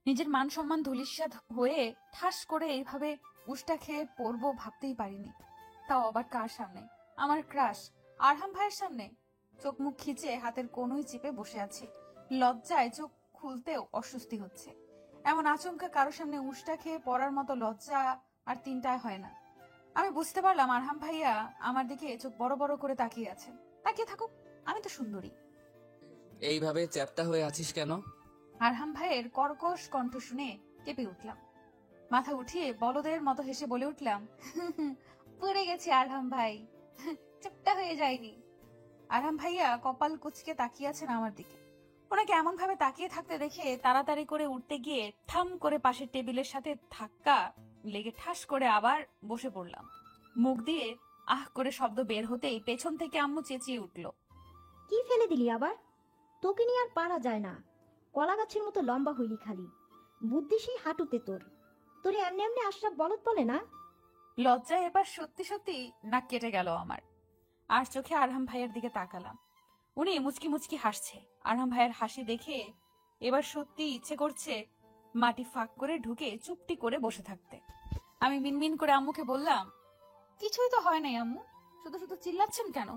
নিজের মান সম্মান ধূলিসাৎ হয়ে ঠাস করে এইভাবে উষ্টা খেয়ে পড়বো ভাবতেই পারিনি। তাও আবার কার সামনে? আমার ক্রাশ আরহাম ভাইয়ের সামনে। চোখ মুখ খিচে হাতের কোনোই চেপে বসে আছি। লজ্জায় চোখ খুলতেও অস্বস্তি হচ্ছে। এমন আচমকা কারো সামনে উষ্টা খেয়ে পড়ার মতো লজ্জা আর তিনটায় হয় না। আমি বুঝতে পারলাম আরহাম ভাইয়া আমার দিকে চোখ বড় বড় করে তাকিয়ে আছেন। তাকিয়ে থাকুক, আমি তো সুন্দরী। এইভাবে চ্যাপ্টা হয়ে আছিস কেন? আরহাম ভাইয়ের কর্কশ কণ্ঠ শুনে কেঁপে উঠলাম। মাথা উঠিয়ে বলদের মতো হেসে বলে উঠলাম, পড়ে গেছি আরহাম ভাই, চুপটা হয়ে যায়নি। আরহাম ভাইয়া কপাল কুচকে তাকিয়ে আছেন আমার দিকে। ওনাকে এমন ভাবে তাকিয়ে থাকতে দেখে তাড়াতাড়ি করে উঠতে গিয়ে ঠাম করে পাশের টেবিলের সাথে ধাক্কা লেগে ঠাস করে আবার বসে পড়লাম। মুখ দিয়ে আহ করে শব্দ বের হতেই পেছন থেকে আম্মু চেঁচিয়ে উঠল, কি ফেলে দিলি আবার? তোকে নিয়ে আর পারা যায় না। কলা গাছের মতো লম্বা হইলি খালি, বুদ্ধি সেই হাঁটুতে তোর। তোরে এমনি এমনি আশরাফ বলদ বলে না। লজ্জায় এবার সত্যি সত্যি নাক কেটে গেল আমার। আর চোখে আরহাম ভাইয়ের দিকে তাকালাম। উনি মুচকি মুচকি হাসছে। আরহাম ভাইয়ের হাসি দেখে এবার সত্যি ইচ্ছে করছে মাটি ফাঁক করে ঢুকে চুপটি করে বসে থাকতে। আমি মিনমিন করে আম্মুকে বললাম, কিছুই তো হয় নাই আম্মু, শুধু শুধু চিল্লাচ্ছেন কেন?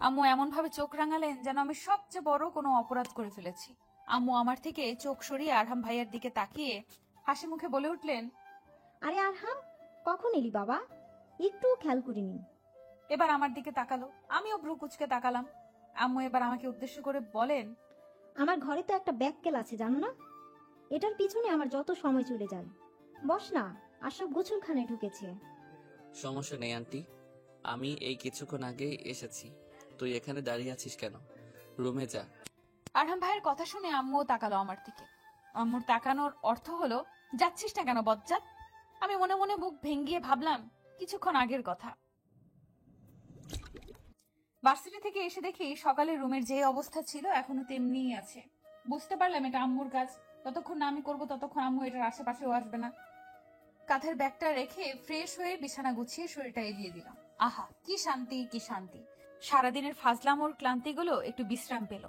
আম্মু এমন ভাবে চোখ রাঙালেন যেন আমি সবচেয়ে বড় কোনো অপরাধ করে ফেলেছি। আম্মু আমার থেকে চোখ সরিয়ে আরহাম ভাইয়ের দিকে তাকিয়ে হাসি মুখে বলে উঠলেন, আরে আরহাম, কখন এলি বাবা? একটু খেয়াল করিনি। এবার আমার দিকে তাকালো। আমিও ভ্রু কুচকে তাকালাম। আম্মু এবার আমাকে উদ্দেশ্য করে বলেন, আমার ঘরে তো একটা ব্যাককেল আছে জানো না? এটার পিছনে আমার যত সময় চলে যায়। বস না, আশরাফ গোছলখানে ঢুকেছে। সমস্যা নেই আন্টি, আমি এই কিছুক্ষণ আগে এসেছি। তুই এখানে দাঁড়িয়ে আছিস কেন? রুমে যা। আরহাম ভাইয়ের কথা শুনে আম্মুও তাকালো আমার দিকে। আম্মুর তাকানোর অর্থ হলো, যাচ্ছিস না কেন বজ্জাত? আমি মনে মনে বুক ভেঙ্গিয়ে ভাবলাম কিছুক্ষণ আগের কথা। ভার্সিটি থেকে এসে দেখি সকালে রুমের যে অবস্থা ছিল এখনো তেমনিই আছে। বুঝতে পারলাম এটা আম্মুর কাজ। যতক্ষণ না আমি করবো ততক্ষণ আম্মু এটার আশেপাশেও আসবে না। কাঁধের ব্যাগটা রেখে ফ্রেশ হয়ে বিছানা গুছিয়ে শরীরটা এগিয়ে দিলাম। আহা, কি শান্তি কি শান্তি! সারাদিনের ফাজলাম ওর ক্লান্তিগুলো একটু বিশ্রাম পেল।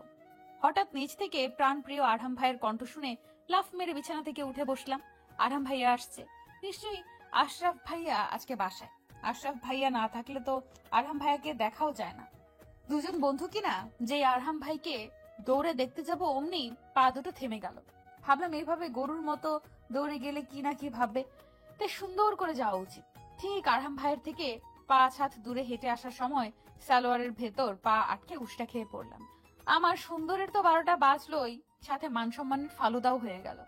হঠাৎ নিচ থেকে প্রাণপ্রিয় আরহাম ভাইয়ের কণ্ঠ শুনে লাফ মেরে বিছানা থেকে উঠে বসলাম। আরহাম ভাইয়া আসছে, নিশ্চয়ই আশরাফ ভাইয়া আজকে বাসায়। আশরাফ ভাইয়া না থাকলে তো আরহাম ভাইয়াকে দেখাও যায় না। দুজন বন্ধু কিনা যে আরহাম ভাইকে দৌড়ে দেখতে যাব অমনি পা দুটো থেমে গেল। ভাবলাম এইভাবে গরুর মতো দৌড়ে গেলে কি না কি ভাববে, তাই সুন্দর করে যাওয়া উচিত। ঠিক আরহাম ভাইয়ের থেকে 5 হাত দূরে হেঁটে আসার সময় সালোয়ারের ভেতর পা আটকে উষ্টা খেয়ে পড়লাম। আমার সুন্দরের তো 12টা বাজলোই, সাথে মান সম্মানের ফালুদাও হয়ে গেল।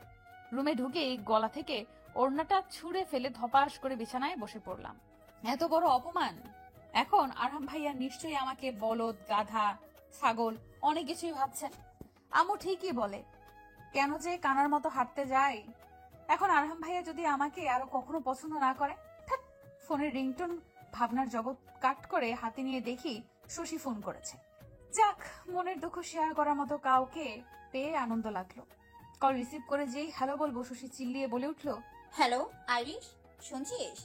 রুমে ঢুকে গলা থেকে ওড়নাটা ছুঁড়ে ফেলে ধপাস করে বিছানায় বসে পড়লাম। এত বড় অপমান! এখন আরহাম ভাইয়া নিশ্চয়ই আমাকে বলদ, গাধা, ছাগল অনেক কিছুই ভাবছেন। আম্মু ঠিকই বলে, কেন যে কানার মতো হাঁটতে যায়। এখন আরহাম ভাইয়া যদি আমাকে আরো কখনো পছন্দ না করে, থাক। ফোনের রিংটোন ভাবনার জগৎ কাট করে হাতে নিয়ে দেখি শশী ফোন করেছে। যাক, মনের দুঃখ শেয়ার করার মতো কাউকে পেয়ে আনন্দ লাগলো। কল রিসিভ করে যেই হ্যালো বলবো, শশী চিল্লিয়ে বলে উঠলো, হ্যালো আইরিশ, শুনছিস?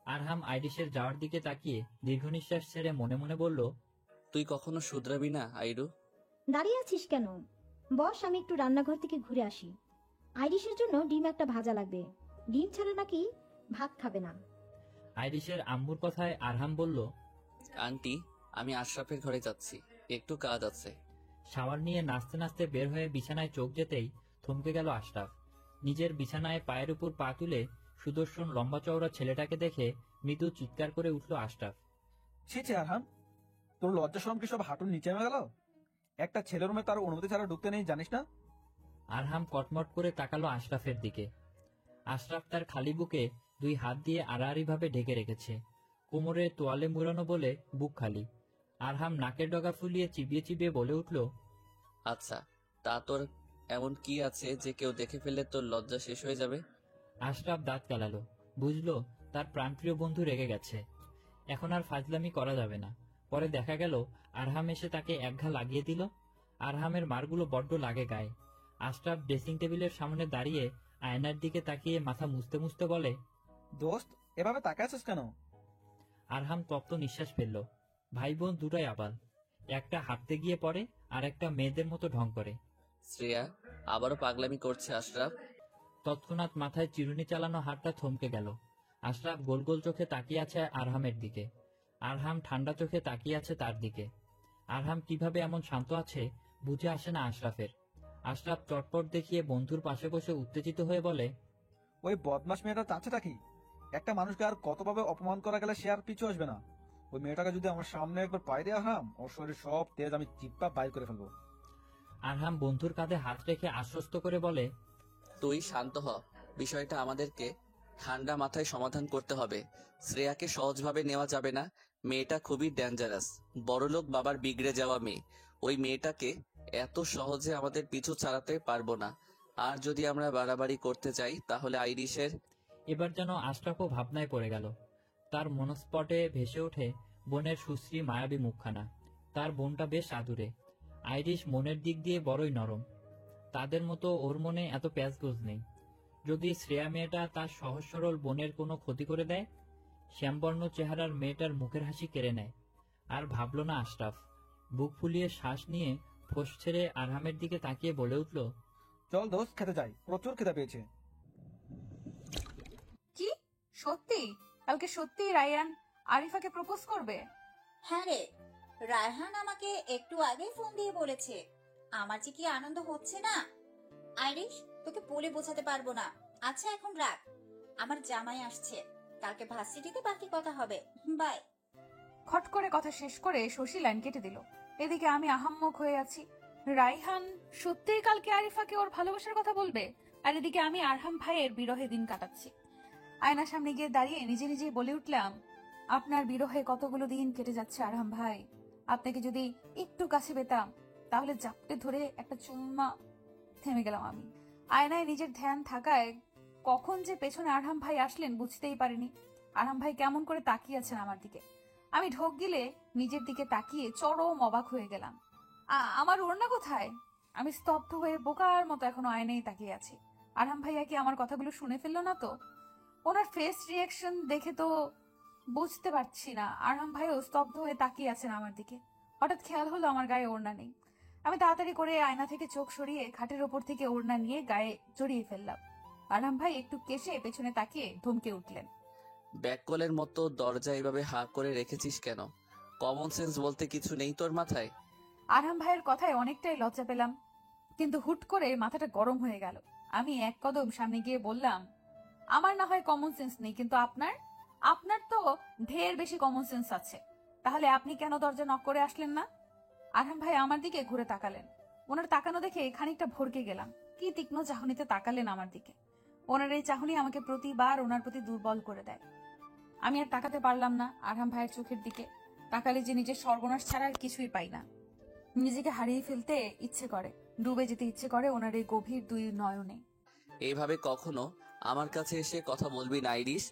আরহাম আইরিশের যাওয়ার দিকে তাকিয়ে দীর্ঘ নিঃশ্বাস ছেড়ে মনে মনে বলল, তুই কখনো শুধরাবি না আইরু? দাঁড়িয়ে আছিস কেন? বস, আমি একটু রান্নাঘর থেকে ঘুরে আসি। আইরিশের জন্য ডিম একটা ভাজা লাগবে। ডিম ছাড়া নাকি ভাত খাবে না। আইরিশের আম্মুর কথায় আরহাম বলল, আন্টি, আমি আশরাফের ঘরে যাচ্ছি, একটু কাজ আছে। শাওয়ার নিয়ে নাচতে নাচতে বের হয়ে বিছানায় চোখ যেতেই থমকে গেল আশরাফ। নিজের বিছানায় পায়ের উপর পা তুলে সুদর্শন লম্বা চওড়া ছেলেটাকে দেখে মৃদু চিৎকার করে উঠল আশরাফ। ছি ছি আরহাম, তোর লজ্জা শরম কি সব হাঁটুর নিচে নেমে গেল? একটা ছেলের রুমে তার অনুমতি ছাড়া ঢুকতে নেই, জানিস না? আরহাম কটমট করে তাকালো আশরাফের দিকে। আশরাফ তার খালি বুকে 2 হাত দিয়ে আড়াআড়ি ভাবে ঢেকে রেখেছে। কোমরে তোয়ালে মুড়ানো বলে বুক খালি। আরহাম নাকের ডগা ফুলিয়ে চিবিয়ে চিবিয়ে বলে উঠল, আচ্ছা, তা তোর এমন কি আছে যে কেউ দেখে ফেললে তোর লজ্জা শেষ হয়ে যাবে? আশরাফ দাঁত কালালো। বুঝলো তার প্রাণপ্রিয় বন্ধু রেগে গেছে। এখন আর ফাজলামি করা যাবে না। পরে দেখা গেল আরহাম এসে তাকে এক ঘা লাগিয়ে দিল। আরহামের মারগুলো বড্ড লাগে গায়ে। আশরাফ ড্রেসিং টেবিলের সামনে দাঁড়িয়ে আয়নার দিকে তাকিয়ে মাথা মুছতে মুছতে বলে, দোস্ত, এভাবে তাকায় আছিস কেন? আরহাম তপ্ত নিঃশ্বাস ফেলল। ভাই বোন দুটাই আবাল, একটা হাঁটতে গিয়ে পড়ে আর একটা মেয়েদের মতো ঢং করে। শ্রেয়া, আবারও পাগলামি করছে আশরাফ। তৎক্ষণাৎ মাথায় চিরুনি চালানো হাতটা থমকে গেল। আশরাফ গোল গোল চোখে তাকিয়ে আছে আরহামের দিকে। আরহাম ঠান্ডা চোখে তাকিয়ে আছে তার দিকে। আরহাম কিভাবে এমন শান্ত আছে বুঝে আসে না আশরাফের। আশরাফ চটপট দেখিয়ে বন্ধুর পাশে বসে উত্তেজিত হয়ে বলে, ওই বদমাস মেয়েটা চাচ্ছেটা কি? একটা মানুষকে আর কতভাবে অপমান করা গেলে সে আর পিছু আসবে না। ওই মেয়েটাকে যদি আমার সামনে একবার পাই দেওয়া হাম, ওর শরীর সব তেজ আমি চিপ্পা বাইর করে ফেলবো। আরহাম বন্ধুর কাঁধে হাত রেখে আশ্বস্ত করে বলে, তুই শান্ত হ, বিষয়টা আমাদেরকে ঠান্ডা মাথায় সমাধান করতে হবে। শ্রেয়াকে সহজভাবে নেওয়া যাবে না। মেয়েটা খুবই ডেঞ্জারাস, বড়লোক বাবার বিগড়ে যাওয়া মেয়ে। ওই মেয়েটাকে এত সহজে আমাদের পিছু ছাড়াতে পারবো না। আর যদি আমরা বাড়াবাড়ি করতে যাই তাহলে আইরিশের। এবার যেন আশরাফও ভাবনায় পড়ে গেল। তার মনস্পটে ভেসে ওঠে বোনের সুশ্রী মায়াবী মুখখানা। তার বোনটা বেশ আদুরে। আইরিশ মনের দিক দিয়ে বড়ই নরম। তাদের মতো ওর মনে এত প্যাঁচগোজ নেই। যদি শ্রেয়া মেয়েটা তার সহজ সরল বোনের কোনো ক্ষতি করে দেয়? শ্যামবর্ণ চেহারার মেয়েটার মুখের হাসি কেড়ে নেয়। আর ভাবল না আশরাফ। বুক ফুলিয়ে শ্বাস নিয়ে ফোঁস ছেড়ে আরহামের দিকে তাকিয়ে বলে উঠল, চল দোস্ত, খেতে যাই, প্রচুর খেতে পেয়েছে। কি সত্যি? কালকে সত্যি রায়ান আরিফাকে প্রপোজ করবে? হ্যাঁ রে, রায়হান আমাকে একটু আগেই ফোন দিয়ে বলেছে। আমার যে কি আনন্দ হচ্ছে না আইরিশ, তোকে বলে বোঝাতে পারবো না। আচ্ছা এখন রাখ, আমার জামাই আসছে, কালকে ভার্সিটিতে বাকি কথা হবে। বাই। খট করে কথা শেষ করে শশী লাইন কেটে দিল। এদিকে আমি আহাম্মক হয়ে আছি। রাইহান সত্যিই কালকে আরিফাকে ওর ভালোবাসার কথা বলবে, আর এদিকে আমি আরহাম ভাইয়ের বিরহে দিন কাটাচ্ছি। আয়নার সামনে গিয়ে দাঁড়িয়ে নিজে নিজেই বলে উঠলাম, আপনার বিরহে কতগুলো দিন কেটে যাচ্ছে আরহাম ভাই। আপনাকে যদি একটু কাছে পেতাম তাহলে জাপটে ধরে একটা চুম্মা। থেমে গেলাম আমি। আয়নায় নিজের ধ্যান থাকায় কখন যে পেছনে আরহাম ভাই আসলেন বুঝতেই পারিনি। আরহাম ভাই কেমন করে তাকিয়ে আছেন আমার দিকে। আমি ঢোক গিলে নিজের দিকে তাকিয়ে চরম অবাক হয়ে গেলাম। আমার ওড়না কোথায়? আমি স্তব্ধ হয়ে বোকার মতো এখনো আয়নায় তাকিয়ে আছি। আরহাম ভাইয়া কি আমার কথাগুলো শুনে ফেললো না তো? ওনার ফেস রিয়াকশন দেখে তো বুঝতে পারছি না। আরহাম ভাইও স্তব্ধ হয়ে তাকিয়ে আছেন আমার দিকে। হঠাৎ খেয়াল হলো আমার গায়ে ওড়না নেই। আমি তাড়াতাড়ি করে আয়না থেকে চোখ সরিয়ে খাটের ওপর থেকে ওড়না নিয়ে গায়ে জড়িয়ে ফেললাম। আরহাম ভাই একটু কেশে পেছনে তাকিয়ে ধমকে উঠলেন, ব্যাককলের মতো দরজা এভাবে হাঁ করে রেখেছিস কেন? কমন সেন্স বলতে কিছু নেই তোর মাথায়? আরহাম ভাইয়ের কথায় অনেকটাই লজ্জা পেলাম, কিন্তু হুট করে মাথাটা গরম হয়ে গেল। আমি এক কদম সামনে গিয়ে বললাম, আমার না হয় কমন সেন্স নেই, কিন্তু আপনার তো ঢের বেশি কমন সেন্স আছে। তাহলে আপনি কেন দরজা নক করে আসলেন না? আরহাম ভাই আমার দিকে ঘুরে তাকালেন। ওনার তাকানো দেখে খানিকটা ভরকে গেলাম। কি তীক্ষ্ণ চাহনিতে তাকালেন আমার দিকে। ওনার এই চাহনি আমাকে প্রতিবার ওনার প্রতি দুর্বল করে দেয়। আমি আর তাকাতে পারলাম না আরহাম ভাইয়ের চোখের দিকে। তাকালে যে নিজের সর্বনাশ ছাড়া আর কিছুই পাই না। নিজেকে হারিয়ে ফেলতে ইচ্ছে করে, ডুবে যেতে ইচ্ছে করে ওনার এই গভীর দুই নয়নে। এইভাবে কখনো আমার কাছে এসে কথা বলবি না আইরিশ।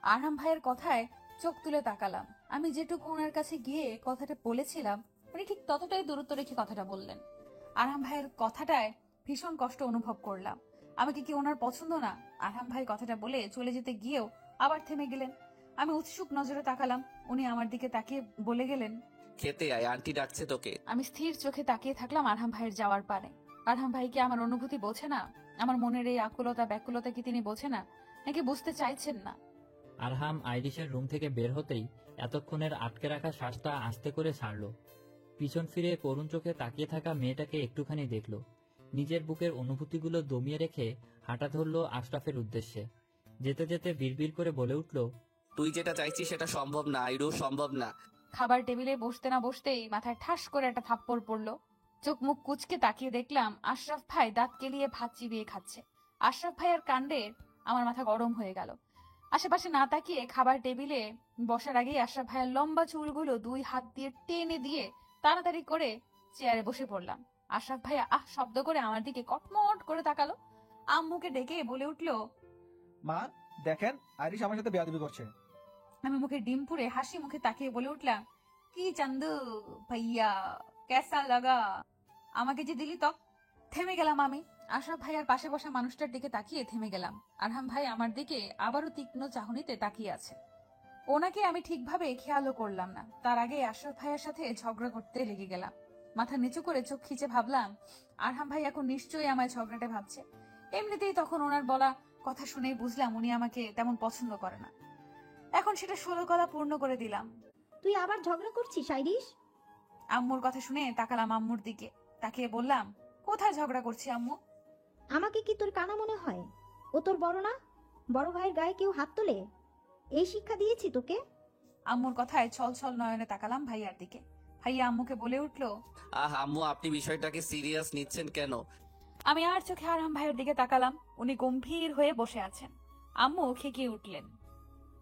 আরহাম ভাইয়ের কথায় চোখ তুলে তাকালাম। আমি যেটুকু ওনার কাছে গিয়ে কথাটা বলেছিলাম উনি ঠিক ততটাই দূরত্ব রেখে কথাটা বললেন। আরহাম ভাইয়ের কথাটায় ভীষণ কষ্ট অনুভব করলাম। আমাকে কি ওনার পছন্দ না? আরহাম ভাই কথাটা বলে চলে যেতে গিয়েও আবার থেমে গেলেন। আমি উৎসুক নজরে তাকালাম। উনি আমার দিকে তাকিয়ে বলে গেলেন, খেতে আয়, আন্টি ডাকছে তোকে। আমি স্থির চোখে তাকিয়ে থাকলাম আরহাম ভাইয়ের যাওয়ার পারে। আরহাম ভাই কি আমার অনুভূতি বোঝে না? আমার মনের এই আকুলতা ব্যাকুলতা কি তিনি বোঝে না, নাকি বুঝতে চাইছেন না? আরহাম আইরিশের রুম থেকে বের হতেই এতক্ষণের আটকে রাখা শ্বাসটা আস্তে করে ছাড়ল। পিছন ফিরে করুণ চোখে তাকিয়ে থাকা মেয়েটাকে একটুখানি দেখল। নিজের বুকের অনুভূতিগুলো দমিয়ে রেখে হাঁটা ধরল আশরাফের উদ্দেশ্যে। যেতে যেতে বিড়বিড় করে বলে উঠল, তুই যেটা চাইছিস সেটা সম্ভব না আইরু, সম্ভব না। খাবার টেবিলে বসতে না বসতেই মাথায় ঠাস করে একটা থাপ্পড় পড়লো। চোখ মুখ কুচকে তাকিয়ে দেখলাম আশরাফ ভাই দাঁত কেলিয়ে ভাত চিবিয়ে খাচ্ছে। আশরাফ ভাইয়ের কাণ্ডে আমার মাথা গরম হয়ে গেল। আশেপাশে না তাকিয়ে খাবার টেবিলে বসার আগেই আশরাফ ভাইয়ের লম্বা চুলগুলো দুই হাত দিয়ে টেনে দিয়ে তাড়াতাড়ি করে চেয়ারে বসে পড়লাম। আশরাফ ভাই আহ শব্দ করে আমার দিকে কটমট করে তাকালো। আম্মুকে ডেকে বলে উঠলো, মা দেখেন, আইরিশ আমার সাথে বেয়াদবি করছে। আমি মুখে ডিম পুড়ে হাসি মুখে তাকিয়ে বলে উঠলাম, কি চান্দু ভাইয়া, কেসা লাগা? আমাকে যে দিলি তো। থেমে গেলাম আমি। আশরাফ ভাইয়ার পাশে বসা মানুষটার দিকে তাকিয়ে থেমে গেলাম। আরহাম ভাই আমার দিকে আবারও তীক্ষ্ণ চাহনিতে তাকিয়ে আছে। ওনাকে আমি ঠিকভাবে খেয়ালও করলাম না। তার আগে আশরাফ ভাইয়ার সাথে ঝগড়া করতে লেগে গেলাম। মাথা নিচু করে চোখ খিচে ভাবলাম আরহাম ভাই এখন নিশ্চয়ই আমায় ঝগড়াটে ভাবছে। এমনিতেই তখন ওনার বলা কথা শুনেই বুঝলাম উনি আমাকে তেমন পছন্দ করে না। এখন সেটা 16 গলা পূর্ণ করে দিলাম। তুই আবার ঝগড়া করছিস আইরিশ? আম্মুর কথা শুনে তাকালাম আম্মুর দিকে, তাকিয়ে বললাম, কোথায় ঝগড়া করছি আম্মু? আমাকে কি তোর কানা মনে হয়? ও তোর বড় না? বড় ভাইয়ের গায়ে কেউ হাত তোলে? এই শিক্ষা দিয়েছি তোকে? আম্মুর কথায় ছল ছল নয়নে তাকালাম ভাইয়ার দিকে। ভাইয়া আম্মুকে বলে উঠলো, আম্মু, আপনি বিষয়টাকে সিরিয়াস নিচ্ছেন কেন? আমি আর চোখে আরহাম ভাইয়ের দিকে তাকালাম। উনি গম্ভীর হয়ে বসে আছেন। আম্মু খেকিয়ে উঠলেন,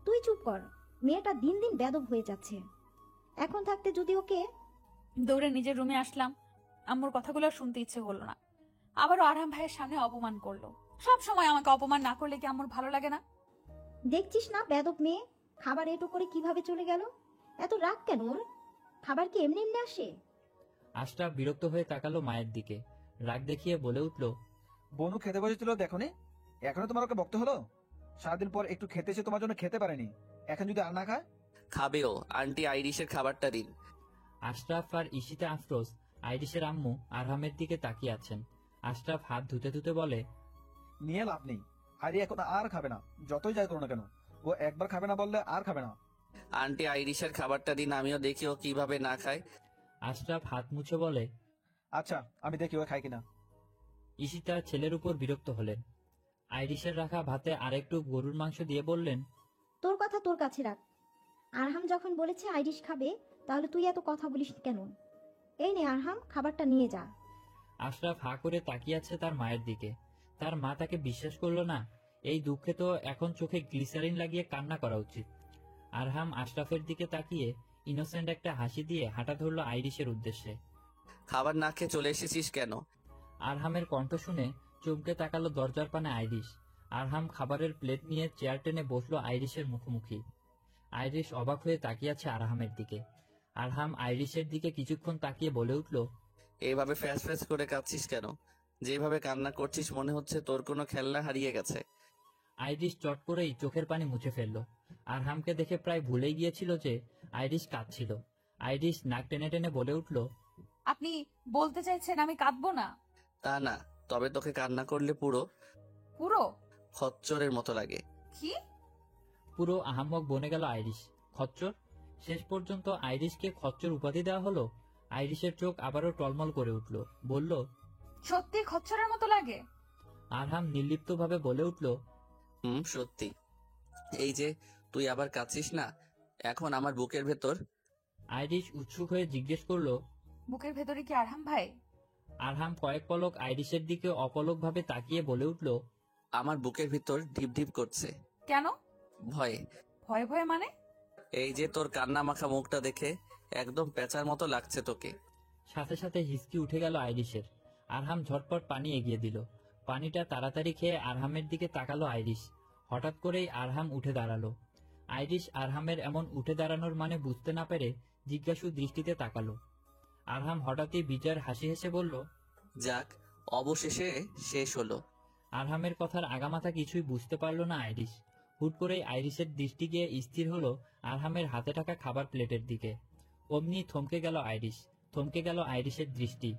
তুই চুপ কর, মেয়েটা দিন দিন বেদব হয়ে যাচ্ছে। এখন থাকতে যদি ওকে। দৌড়ে নিজের রুমে আসলাম। আম্মুর কথাগুলো আর শুনতে ইচ্ছে হলো না। আবারও আরহাম ভাইয়ের সামনে অপমান করলো। সব সময় আমাকে অপমান না করলে কি আম্মুর ভালো লাগে না? দেখছিস না বেদব মেয়ে, খাবার এটো করে কিভাবে চলে গেল? এত রাগ কেন ওর? খাবার কি এমনি এমনি আসে? আশরাফ বিরক্ত হয়ে তাকালো মায়ের দিকে, রাগ দেখিয়ে বলে উঠল, বনু খেতে বসেছিল দেখোনি? এখনো তোমার ওকে বকতে হলো? সারাদিন পর একটু খেতে এসে তোমার জন্য খেতে পারেনি, এখন যদি আর না খায়? খাবেও, আন্টি আইরিশের খাবারটা দিন। আশরাফ আর ঈশিতা আফরোজ আইরিশের আম্মু আরহামের দিকে তাকিয়ে আছেন। আশরাফ হাত ধুতে ধুতে বলে, নিয়ে লাভ নেই, আরি এখন আর খাবে না, যতই যাই করো না কেন। ও একবার খাবে না বললে আর খাবে না। আন্টি আইরিশের খাবারটা দিন, আমিও দেখি ও কিভাবে না খায়। আশরাফ হাত মুছে বলে, আচ্ছা, আমি দেখি ও খায় কিনা। ঈশিতা ছেলের উপর বিরক্ত হলেন। আইরিশের রাখা ভাতে আরেকটু গরুর মাংস দিয়ে বললেন, তোর কথা তোর কাছে রাখ। আরহাম যখন বলেছে আইরিশ খাবে, তাহলে তুই এত কথা বলিস কেন? এই নে আরহাম, খাবারটা নিয়ে যা। আশরাফ হাঁ করে তাকিয়ে আছে তার মায়ের দিকে। তার মা তাকে বিশ্বাস করলো না। এই দুঃখে তো এখন চোখে গ্লিসারিন লাগিয়ে কান্না করা উচিত। আরহাম আশরাফের দিকে তাকিয়ে ইনোসেন্ট একটা হাসি দিয়ে হাঁটা ধরলো আইরিশের উদ্দেশ্যে। খাবার না খেয়ে চলে এসেছিস কেন? আরহামের কণ্ঠ শুনে চমকে তাকালো দরজার পানে আইরিশ। আরহাম খাবারের প্লেট নিয়ে চেয়ার টেনে বসলো আইরিশের মুখোমুখি। আইরিশ অবাক হয়ে তাকিয়ে আছে আরহামের দিকে। আরহাম আইরিশের দিকে কিছুক্ষণ তাকিয়ে বলে উঠল, এইভাবে ফ্যাস ফ্যাস করে কাঁদছিস কেন? যেভাবে কান্না করছিস মনে হচ্ছে তোর কোনো খেলনা হারিয়ে গেছে। আইরিশ চট করেই চোখের পানি মুছে ফেলল। আরহামকে দেখে প্রায় ভুলেই গিয়েছিল যে আইরিশ কাঁদছিল। আইরিশ নাক টেনে টেনে বলে উঠল, আপনি বলতে চাইছেন আমি কাঁদবো না? তা না, তবে তোকে কান্না করলে পুরো পুরো? খচ্চরের মতো লাগে। কি? পুরো আহাম্মক বনে গেল আইরিশ। খচ্চর? শেষ পর্যন্ত আইরিশকে খচ্চর উপাধি দেওয়া হলো। আইরিশের চোখ আবারও টলমল করে উঠল। বলল, সত্যি খচ্চরের মতো লাগে? আরহাম নির্লিপ্তভাবে বলে উঠল, সত্যি। এই যে তুই আবার কাঁদছিস না এখন আমার বুকের ভেতর? আইরিশ উৎসুক হয়ে জিজ্ঞেস করলো। বুকের ভেতরে কি আরহাম ভাই? আরহাম কয়েক পলক আইরিশের দিকে অপলকভাবে তাকিয়ে বলে উঠল, আমার বুকের ভিতর ঢিপ ঢিপ করছে। কেন? ভয়ে। ভয়ে ভয়ে মানে? এই যে তোর কান্না মাখা মুখটা দেখে একদম পেঁচার মতো লাগছে তোকে। সাথে সাথে হিসকি উঠে গেল আইরিশের। আরহাম ঝটপট পানি এগিয়ে দিল। পানিটা তাড়াতাড়ি খেয়ে আরহামের দিকে তাকালো আইরিশ। হঠাৎ করেই আরহাম উঠে দাঁড়ালো। আইরিশ আরহামের এমন উঠে দাঁড়ানোর মানে বুঝতে না পেরে জিজ্ঞাসু দৃষ্টিতে তাকালো। আরহাম হঠাৎই বিজয়ের হাসি হেসে বলল, যাক, অবশেষে শেষ হলো। আরহামের কথার আগামাথা কিছুই বুঝতে পারল না আইরিশ। হুট করেই আইরিশের দৃষ্টি গিয়ে স্থির হলো আরহামের হাতে থাকা খাবার প্লেটের দিকে। অমনি থমকে গেল আইরিশ। থমকে গেল আইরিশের দৃষ্টি।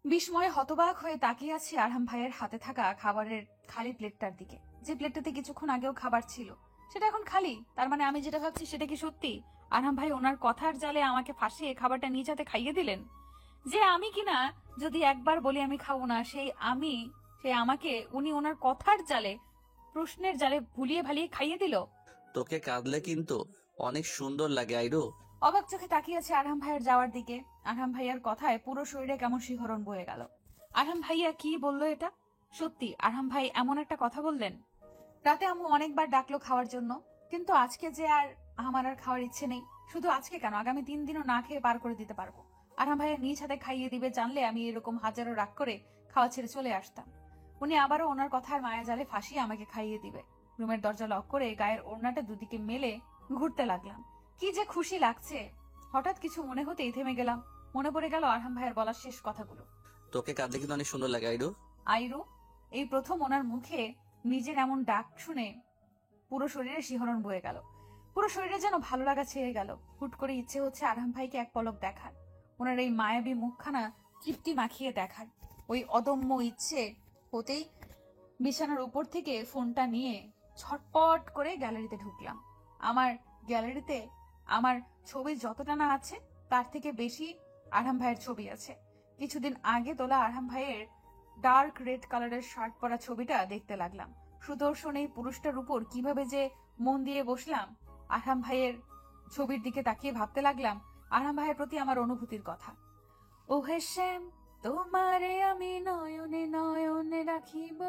বিস্ময়ে হতবাক হয়ে তাকিয়ে আছি আরহাম ভাইয়ের হাতে থাকা খাবারের খালি প্লেটটার দিকে। যে প্লেটটাতে কিছুক্ষণ আগেও খাবার ছিল সেটা এখন খালি। তার মানে আমি যেটা ভাবছি সেটা কি সত্যি? আরহাম ভাই ওনার কথার জালে আমাকে ফাঁসিয়ে খাবারটা নিজ হাতে খাইয়ে দিলেন। যে আমি কিনা যদি একবার বলি আমি খাবো না, সেই আমাকে উনি ওনার কথার জালে, প্রশ্নের জালে ভুলিয়ে ভালিয়ে খাইয়ে দিল। তোকে কাঁদলে কিন্তু অনেক সুন্দর লাগে আইরু। অবাক চোখে তাকিয়ে আছে আরহাম ভাইয়ের যাওয়ার দিকে। আরহাম ভাইয়ার কথায় পুরো শরীরে কেমন শিহরণ বয়ে গেল। আরহাম ভাইয়া কি বললো এটা? সত্যি আরহাম ভাই এমন একটা কথা বললেন? রাতে আম্মু অনেকবার ডাকলো খাওয়ার জন্য, কিন্তু আজকে যে আমার আর খাওয়ার ইচ্ছে নেই। শুধু আজকে কেন, আগামী 3 দিনও না খেয়ে পার করে দিতে পারবো। আরহাম ভাইয়া নিজ হাতে খাইয়ে দিবে জানলে আমি এরকম হাজারো রাগ করে খাওয়া ছেড়ে চলে আসতাম। উনি আবারও ওনার কথার মায়া জালে ফাঁসিয়ে আমাকে খাইয়ে দিবে। রুমের দরজা লক করে গায়ের ওড়নাটা দুদিকে মেলে ঘুরতে লাগলাম। কি যে খুশি লাগছে। হঠাৎ কিছু মনে হতেই থেমে গেলাম। মনে পড়ে গেল আরহাম ভাইয়ের বলার শেষ কথাগুলো। তোকে কাঁদলে কিন্তু অনেক সুন্দর লাগে আইরু। আইরু? এই প্রথম ওনার মুখে নিজের এমন ডাক শুনে পুরো শরীরে শিহরণ বয়ে গেল। পুরো শরীরে যেন ভালো লাগা ছেয়ে গেল। হুট করে ইচ্ছে হচ্ছে আরহাম ভাইকে এক পলক দেখার। ওনার এই মায়াবী মুখখানা তৃপ্তি মাখিয়ে দেখার। ওই অদম্য ইচ্ছে হতেই বিছানার উপর থেকে ফোনটা নিয়ে ছটপট করে গ্যালারিতে ঢুকলাম। আমার গ্যালারিতে আমার ছবি যতটা না আছে তার থেকে বেশি আরহাম ভাইয়ের ছবি আছে। কিছুদিন আগে তোলা আরহাম ভাইয়ের ডার্ক রেড কালারের শার্ট পরা ছবিটা দেখতে লাগলাম। সুদর্শন এই পুরুষটার উপর কিভাবে যে মন দিয়ে বসলাম। আরহাম ভাইয়ের ছবির দিকে তাকিয়ে ভাবতে লাগলাম আরহাম ভাইয়ের প্রতি আমার অনুভূতির কথা। ও হে শ্যাম, তোমারে আমি নয়নে নয়নে রাখিব,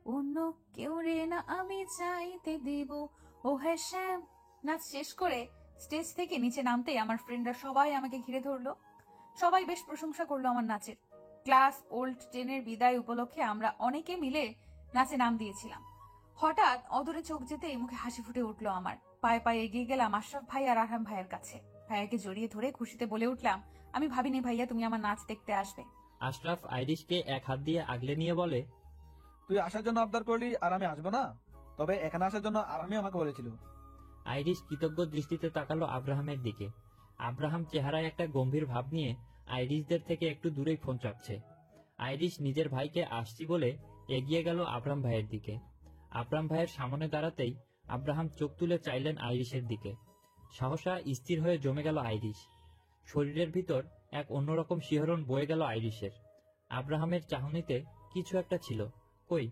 অন্য কেউ রে না আমি চাইতে দিব। ও হে শ্যাম। নাচ শেষ করে স্টেজ থেকে নিচে নামতেই আমার ফ্রেন্ডরা সবাই আমাকে ঘিরে ধরলো। সবাই বেশ প্রশংসা করলো আমার নাচের। ক্লাস ওল্ড 10-এর বিদায় উপলক্ষে আমরা অনেকে মিলে নাচে নাম দিয়েছিলাম। হঠাৎ অদূরে চোখ যেতেই মুখে হাসি ফুটে উঠলো আমার। পায়ে পায়ে এগিয়ে গেলাম আশরাফ ভাই আর আরহাম ভাইয়ের কাছে। ভাইয়াকে জড়িয়ে ধরে খুশিতে বলে উঠলাম, আমি ভাবিনি ভাইয়া তুমি আমার নাচ দেখতে আসবে। আশরাফ আইরিশকে এক হাত দিয়ে আগলে নিয়ে বলে, তুই আসার জন্য আবদার করলি আর আমি আসবো না? তবে এখানে আসার জন্য আরামী আমাকে বলেছিল। আইরিশ কৃতজ্ঞ দৃষ্টিতে তাকালো আব্রাহামের দিকে। আব্রাহাম চেহারায় একটা গম্ভীর ভাব নিয়ে আইরিশদের থেকে একটু দূরেই ফোন চাপছে। আইরিশ নিজের ভাইকে আসছি বলে এগিয়ে গেল আব্রাহাম ভাইয়ের দিকে। আব্রাহাম ভাইয়ের সামনে দাঁড়াতেই আব্রাহাম চোখ তুলে চাইলেন আইরিশের দিকে। সহসা স্থির হয়ে জমে গেল আইরিশ। শরীরের ভিতর এক অন্যরকম শিহরণ বয়ে গেল আইরিশের। আব্রাহামের চাহনিতে কিছু একটা ছিল। কই,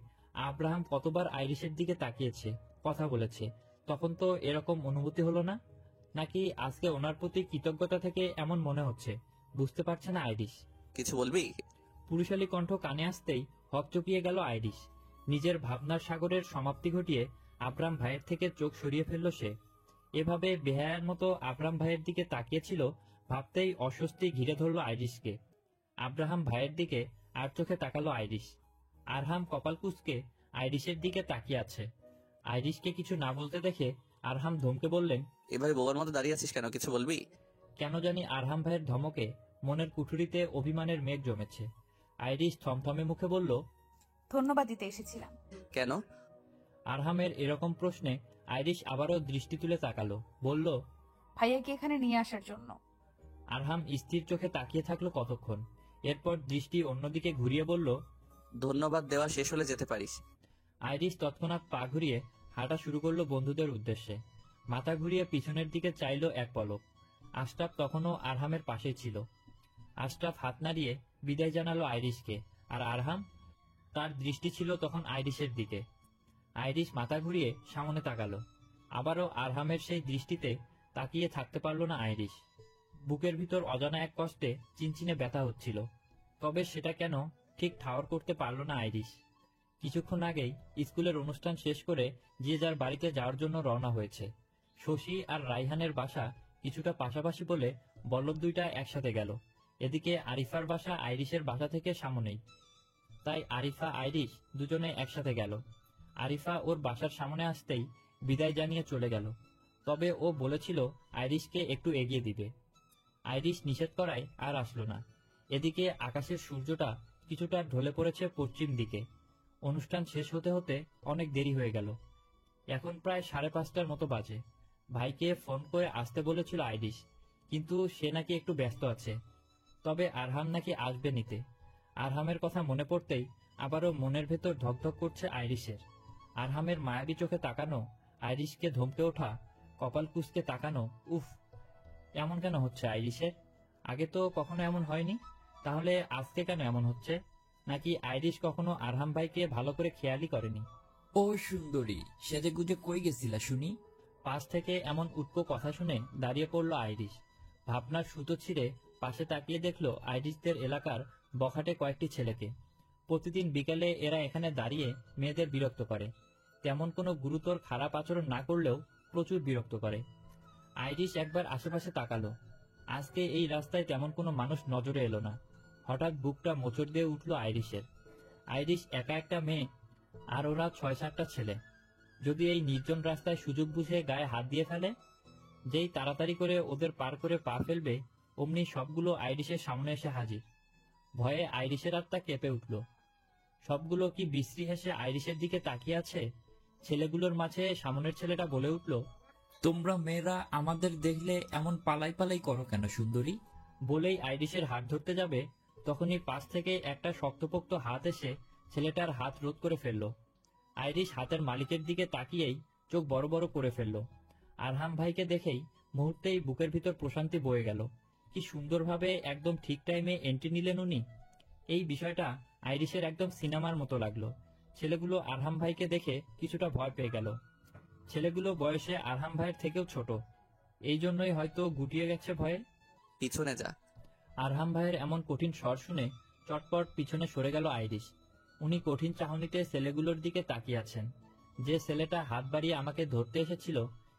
আব্রাহাম কতবার আইরিশের দিকে তাকিয়েছে, কথা বলেছে, তখন তো এরকম অনুভূতি হলো না। নাকি আজকে ওনার প্রতি কৃতজ্ঞতা থেকে এমন মনে হচ্ছে, বুঝতে পারছে না আইরিশ। কিছু বলবি? পুরুষালী কণ্ঠ কানে আসতেই হকচকিয়ে গেল আইরিশ। নিজের ভাবনার সাগরের সমাপ্তি ঘটিয়ে আব্রাহাম ভাইয়ের থেকে চোখ সরিয়ে ফেলল সে। এভাবে বেহায়ার মতো আব্রাহাম ভাইয়ের দিকে তাকিয়েছিল ভাবতেই অস্বস্তি ঘিরে ধরল আইরিশকে। আব্রাহাম ভাইয়ের দিকে আর চোখে তাকালো আইরিশ। আরহাম কপাল কুঁচকে আইরিশের দিকে তাকিয়ে আছে। আইরিশকে কিছু না বলতে দেখে আরহাম ধমকে বললেন, এভাবে বোবার মতো দাঁড়িয়ে আছিস কেন? কিছু বলবি? কেন জানি আরহাম ভাইয়ের ধমকে মনের কুঠুরিতে অভিমানের মেঘ জমেছে। আইরিশ থমথমে মুখে বলল, ধন্যবাদ দিতে এসেছিলাম। কেন? আরহামের এরকম প্রশ্নে আইরিশ আবারও দৃষ্টি তুলে তাকালো, বলল, ভাইয়াকে এখানে নিয়ে আসার জন্য। আরহাম স্থির চোখে তাকিয়ে থাকলো কতক্ষণ। এরপর দৃষ্টি অন্যদিকে ঘুরিয়ে বলল, ধন্যবাদ দেওয়া শেষ হলে যেতে পারিস। আইরিশ তৎক্ষণাৎ পা ঘুরিয়ে হাঁটা শুরু করলো বন্ধুদের উদ্দেশ্যে। মাথা ঘুরিয়ে পিছনের দিকে চাইলো এক পলক। আশরাফ তখনও আরহামের পাশেই ছিল। আশরাফ হাত নাড়িয়ে বিদায় জানালো আইরিশকে, আর আরহাম তার দৃষ্টি ছিল তখন আইরিশের দিকে। আইরিশ মাথা ঘুরিয়ে সামনে তাকালো। আবারও আরহামের সেই দৃষ্টিতে তাকিয়ে থাকতে পারল না আইরিশ। বুকের ভিতর অজানা এক কষ্টে চিনচিনে ব্যথা হচ্ছিল, তবে সেটা কেন ঠিক ঠাওর করতে পারল না আইরিশ। কিছুক্ষণ আগেই স্কুলের অনুষ্ঠান শেষ করে যে যার বাড়িতে যাওয়ার জন্য রওনা হয়েছে। শশী আর রাইহানের বাসা কিছুটা পাশাপাশি বলে বল্লভ দুইটা একসাথে গেল। এদিকে আরিফার বাসা আইরিশের বাসা থেকে সামনেই, তাই আরিফা আইরিশ দুজনে একসাথে গেল। আরিফা ওর বাসার সামনে আসতেই বিদায় জানিয়ে চলে গেল, তবে ও বলেছিল আইরিশকে একটু এগিয়ে দিবে। আইরিশ নিষেধ করায় আর আসলো না। এদিকে আকাশের সূর্যটা কিছুটা ঢলে পড়েছে পশ্চিম দিকে। অনুষ্ঠান শেষ হতে হতে অনেক দেরি হয়ে গেল। এখন প্রায় 5:30টার মতো বাজে। ভাইকে ফোন করে আসতে বলেছিল আইরিশ, কিন্তু সে নাকি একটু ব্যস্ত আছে। তবে আরহাম নাকি আসবে নিতে। আরহামের কথা মনে পড়তেই আবারও মনের ভেতর ধকধক করছে আইরিশের। আরহামের মায়াবী চোখে তাকানো, আইরিশকে ধমকে ওঠা, কপাল কুঁচকে তাকানো, উফ, এমন কেন হচ্ছে আইরিশের? আগে তো কখনো এমন হয়নি, তাহলে আজকে কেন এমন হচ্ছে? নাকি আইরিশ কখনো আরহাম ভাইকে ভালো করে খেয়ালই করেনি? ও সুন্দরী, সেজে গুজে কই গেছিলা শুনি? পাশ থেকে এমন উটকো কথা শুনে দাঁড়িয়ে পড়ল আইরিশ। ভাবনার সুতো ছিঁড়ে পাশে তাকিয়ে দেখলো আইরিশদের এলাকার বখাটে কয়েকটি ছেলেকে। প্রতিদিন বিকেলে এরা এখানে দাঁড়িয়ে মেয়েদের বিরক্ত করে। তেমন কোনো গুরুতর খারাপ আচরণ না করলেও প্রচুর বিরক্ত করে। আইরিশ একবার আশেপাশে তাকালো। আজকে এই রাস্তায় তেমন কোনো মানুষ নজরে এলো না। হঠাৎ বুকটা মোচড় দিয়ে উঠল আইরিশের। আইরিশ একা একটা মেয়ে, আর ওরা 6-7টা ছেলে। যদি এই নির্জন রাস্তায় সুযোগ বুঝে গায়ে হাত দিয়ে ফেলে, যেই তাড়াতাড়ি করে ওদের পার করে পা ফেলবে, অমনি সবগুলো আইরিশের সামনে এসে হাজির। ভয়ে আইরিশের আত্মা কেঁপে উঠল। সবগুলো কি বিশ্রী হেসে আইরিশের দিকে তাকিয়ে আছে। ছেলেগুলোর মাঝে সামনের ছেলেটা বলে উঠল, তোমরা মেয়েরা আমাদের দেখলে এমন পালাই পালাই করো কেন সুন্দরী? বলেই আইরিশের হাত ধরতে যাবে, তখনই পাশ থেকে একটা শক্তপোক্ত হাত এসে ছেলেটার হাত রোধ করে ফেলল। আইরিশ হাতের মালিকের দিকে তাকিয়েই চোখ বড় বড় করে ফেলল। আরহাম ভাইকে দেখেই মুহূর্তেই বুকের ভিতর প্রশান্তি বয়ে গেল। কি সুন্দরভাবে একদম ঠিক টাইমে এন্ট্রি নিলেন উনি। এই বিষয়টা আইরিশের একদম সিনেমার মতো লাগলো। ছেলেগুলো আরহাম ভাইকে দেখে কিছুটা ভয় পেয়ে গেল। ছেলেগুলো বয়সে আরহাম ভাইয়ের থেকেও ছোট, এই জন্যই হয়তো গুটিয়ে গেছে ভয়ে। পিছনে যা। আরহাম ভাইয়ের এমন কঠিন স্বর শুনে চটপট পিছনে সরে গেল আইরিশ। উনি কঠিন চাহনিতে ছেলেগুলোর দিকে তাকিয়ে আছেন। যে ছেলেটা হাত বাড়িয়ে আমাকে ধরতে এসেছিল,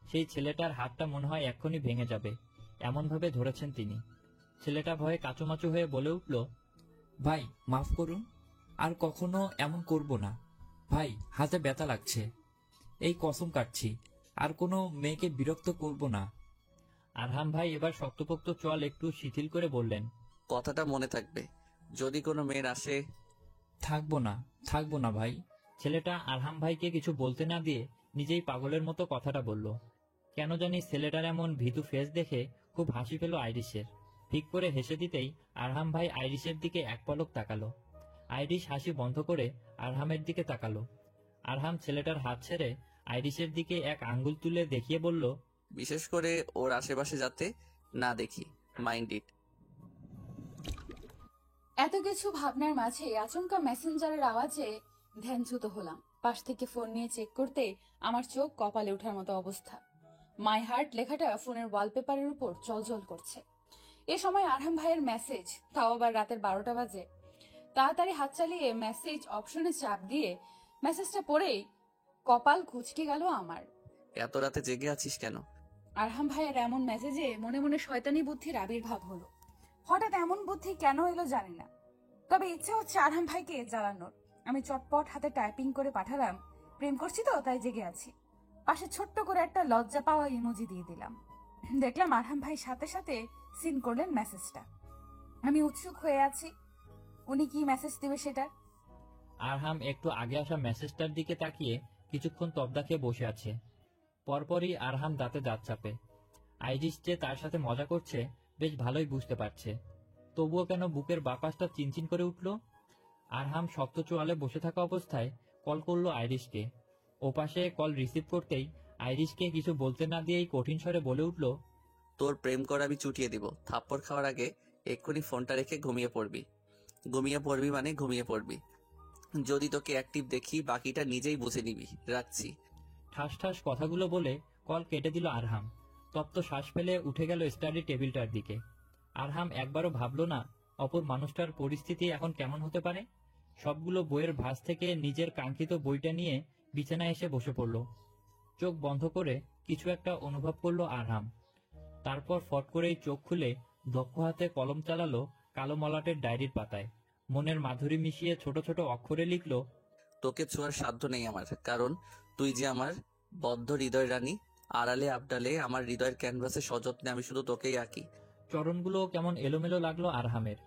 সেই ছেলেটার হাতটা মনে হয় এক্ষুনি ভেঙে যাবে, এমনভাবে ধরেছেন তিনি। ছেলেটা ভয়ে কাচুমাচু হয়ে বলে উঠল, ভাই মাফ করুন, আর কখনো এমন করব না। ভাই হাতে ব্যথা লাগছে, এই কসম কাটছি, আর কোনো মেয়েকে বিরক্ত করব না। আরহাম ভাই এবার শক্তপোক্ত চোয়াল একটু শিথিল করে বললেন, কথাটা মনে থাকবে, যদি কোনো মেয়ের আসে। থাকবো না ভাই। ছেলেটা আরহাম ভাইকে কিছু বলতে না দিয়ে নিজেই পাগলের মতো কথাটা বলল। কেন জানি ছেলেটার এমন ভীতু ফেস দেখে খুব হাসি পেল আইরিশের। ঠিক করে হেসে দিতেই আরহাম ভাই আইরিশের দিকে এক পলক তাকালো। আইরিশ হাসি বন্ধ করে আরহামের দিকে তাকালো। আরহাম ছেলেটার হাত ছেড়ে আইরিশের দিকে এক আঙ্গুল তুলে দেখিয়ে বলল, বিশেষ করে ওর আশেপাশে যাতে না দেখি, মাইন্ড ইট। এত কিছু ভাবনার মাঝে আচমকা মেসেঞ্জারের আওয়াজে ধ্যানচ্যুত হলাম। পাশ থেকে ফোন নিয়ে চেক করতে আমার চোখ কপালে ওঠার মতো অবস্থা। মাই হার্ট লেখাটা ফোনের ওয়ালপেপারের উপর জলজল করছে। এ সময় আরহাম ভাইয়ের মেসেজ, তাও আবার রাতের 12টা বাজে। তাড়াতাড়ি হাত চালিয়ে মেসেজ অপশনে চাপ দিয়ে মেসেজটা পড়েই কপাল কুঁচকে গেল আমার। এত রাতে জেগে আছিস কেন? আরহাম ভাইয়ের এমন মেসেজে মনে মনে শয়তানি বুদ্ধির আবির্ভাব হলো। হঠাৎ এমন বুদ্ধি কেন এলো জানি না, তবে ইচ্ছে হচ্ছে আরহাম ভাইকে জ্বালানোর। আমি চটপট হাতে টাইপিং করে পাঠালাম, প্রেম করছি তো তাই জেগে আছি। পাশে ছোট্ট করে একটা লজ্জা পাওয়া ইমোজি দিয়ে দিলাম। দেখলাম আরহাম ভাই সাথে সাথে সিন করলেন মেসেজটা। আমি উৎসুক হয়ে আছি উনি কি মেসেজ দিবে সেটা। আরহাম একটু আগে আসা মেসেজটার দিকে তাকিয়ে কিছুক্ষণ তবদা খেয়ে বসে আছে। পরপরই আরহাম দাঁতে দাঁত চাপে। আইরিশ যে তার সাথে মজা করছে বেশ ভালোই বুঝতে পারছে, তবুও কেন বুকের বাপাসটা চিনচিন করে উঠল। আরহাম শক্ত চোয়ালে বসে থাকা অবস্থায় কল করলো আইরিশকে। ওপাশে কল রিসিভ করতেই আইরিশকে কিছু বলতে না দিয়েই কঠিন স্বরে বলে উঠল, তোর প্রেম করা আমি চুটিয়ে দিব। থাপ্পড় খাওয়ার আগে এক্ষুনি ফোনটা রেখে ঘুমিয়ে পড়বি। ঘুমিয়ে পড়বি মানে ঘুমিয়ে পড়বি। যদি তোকে অ্যাক্টিভ দেখি বাকিটা নিজেই বুঝে নিবি। রাখছি। ঠাস ঠাস কথাগুলো বলে কল কেটে দিল আরহাম। তপ্ত শ্বাস ফেলে উঠে গেল স্টাডি টেবিলটার দিকে। আরহাম একবারও ভাবল না অপর মানুষটার পরিস্থিতি এখন কেমন হতে পারে। সবগুলো বইয়ের ভাঁজ থেকে নিজের কাঙ্ক্ষিত বইটা নিয়ে বিছানায় এসে বসে পড়ল। চোখ বন্ধ করে কিছু একটা অনুভব করলো আরহাম। তারপর ফট করেই চোখ খুলে দক্ষ হাতে কলম চালালো কালো মলাটের ডায়েরির পাতায়। মনের মাধুরী মিশিয়ে ছোট ছোট অক্ষরে লিখল, তোকে ছোঁয়ার সাধ্য নেই আমার, কারণ তুই যে আমার বদ্ধ হৃদয় রানী। আড়ালে আবডালে আমার হৃদয়ের ক্যানভাসে সযত্নে আমি শুধু তোকেই আঁকি। চরণগুলো কেমন এলোমেলো লাগলো আরহামের।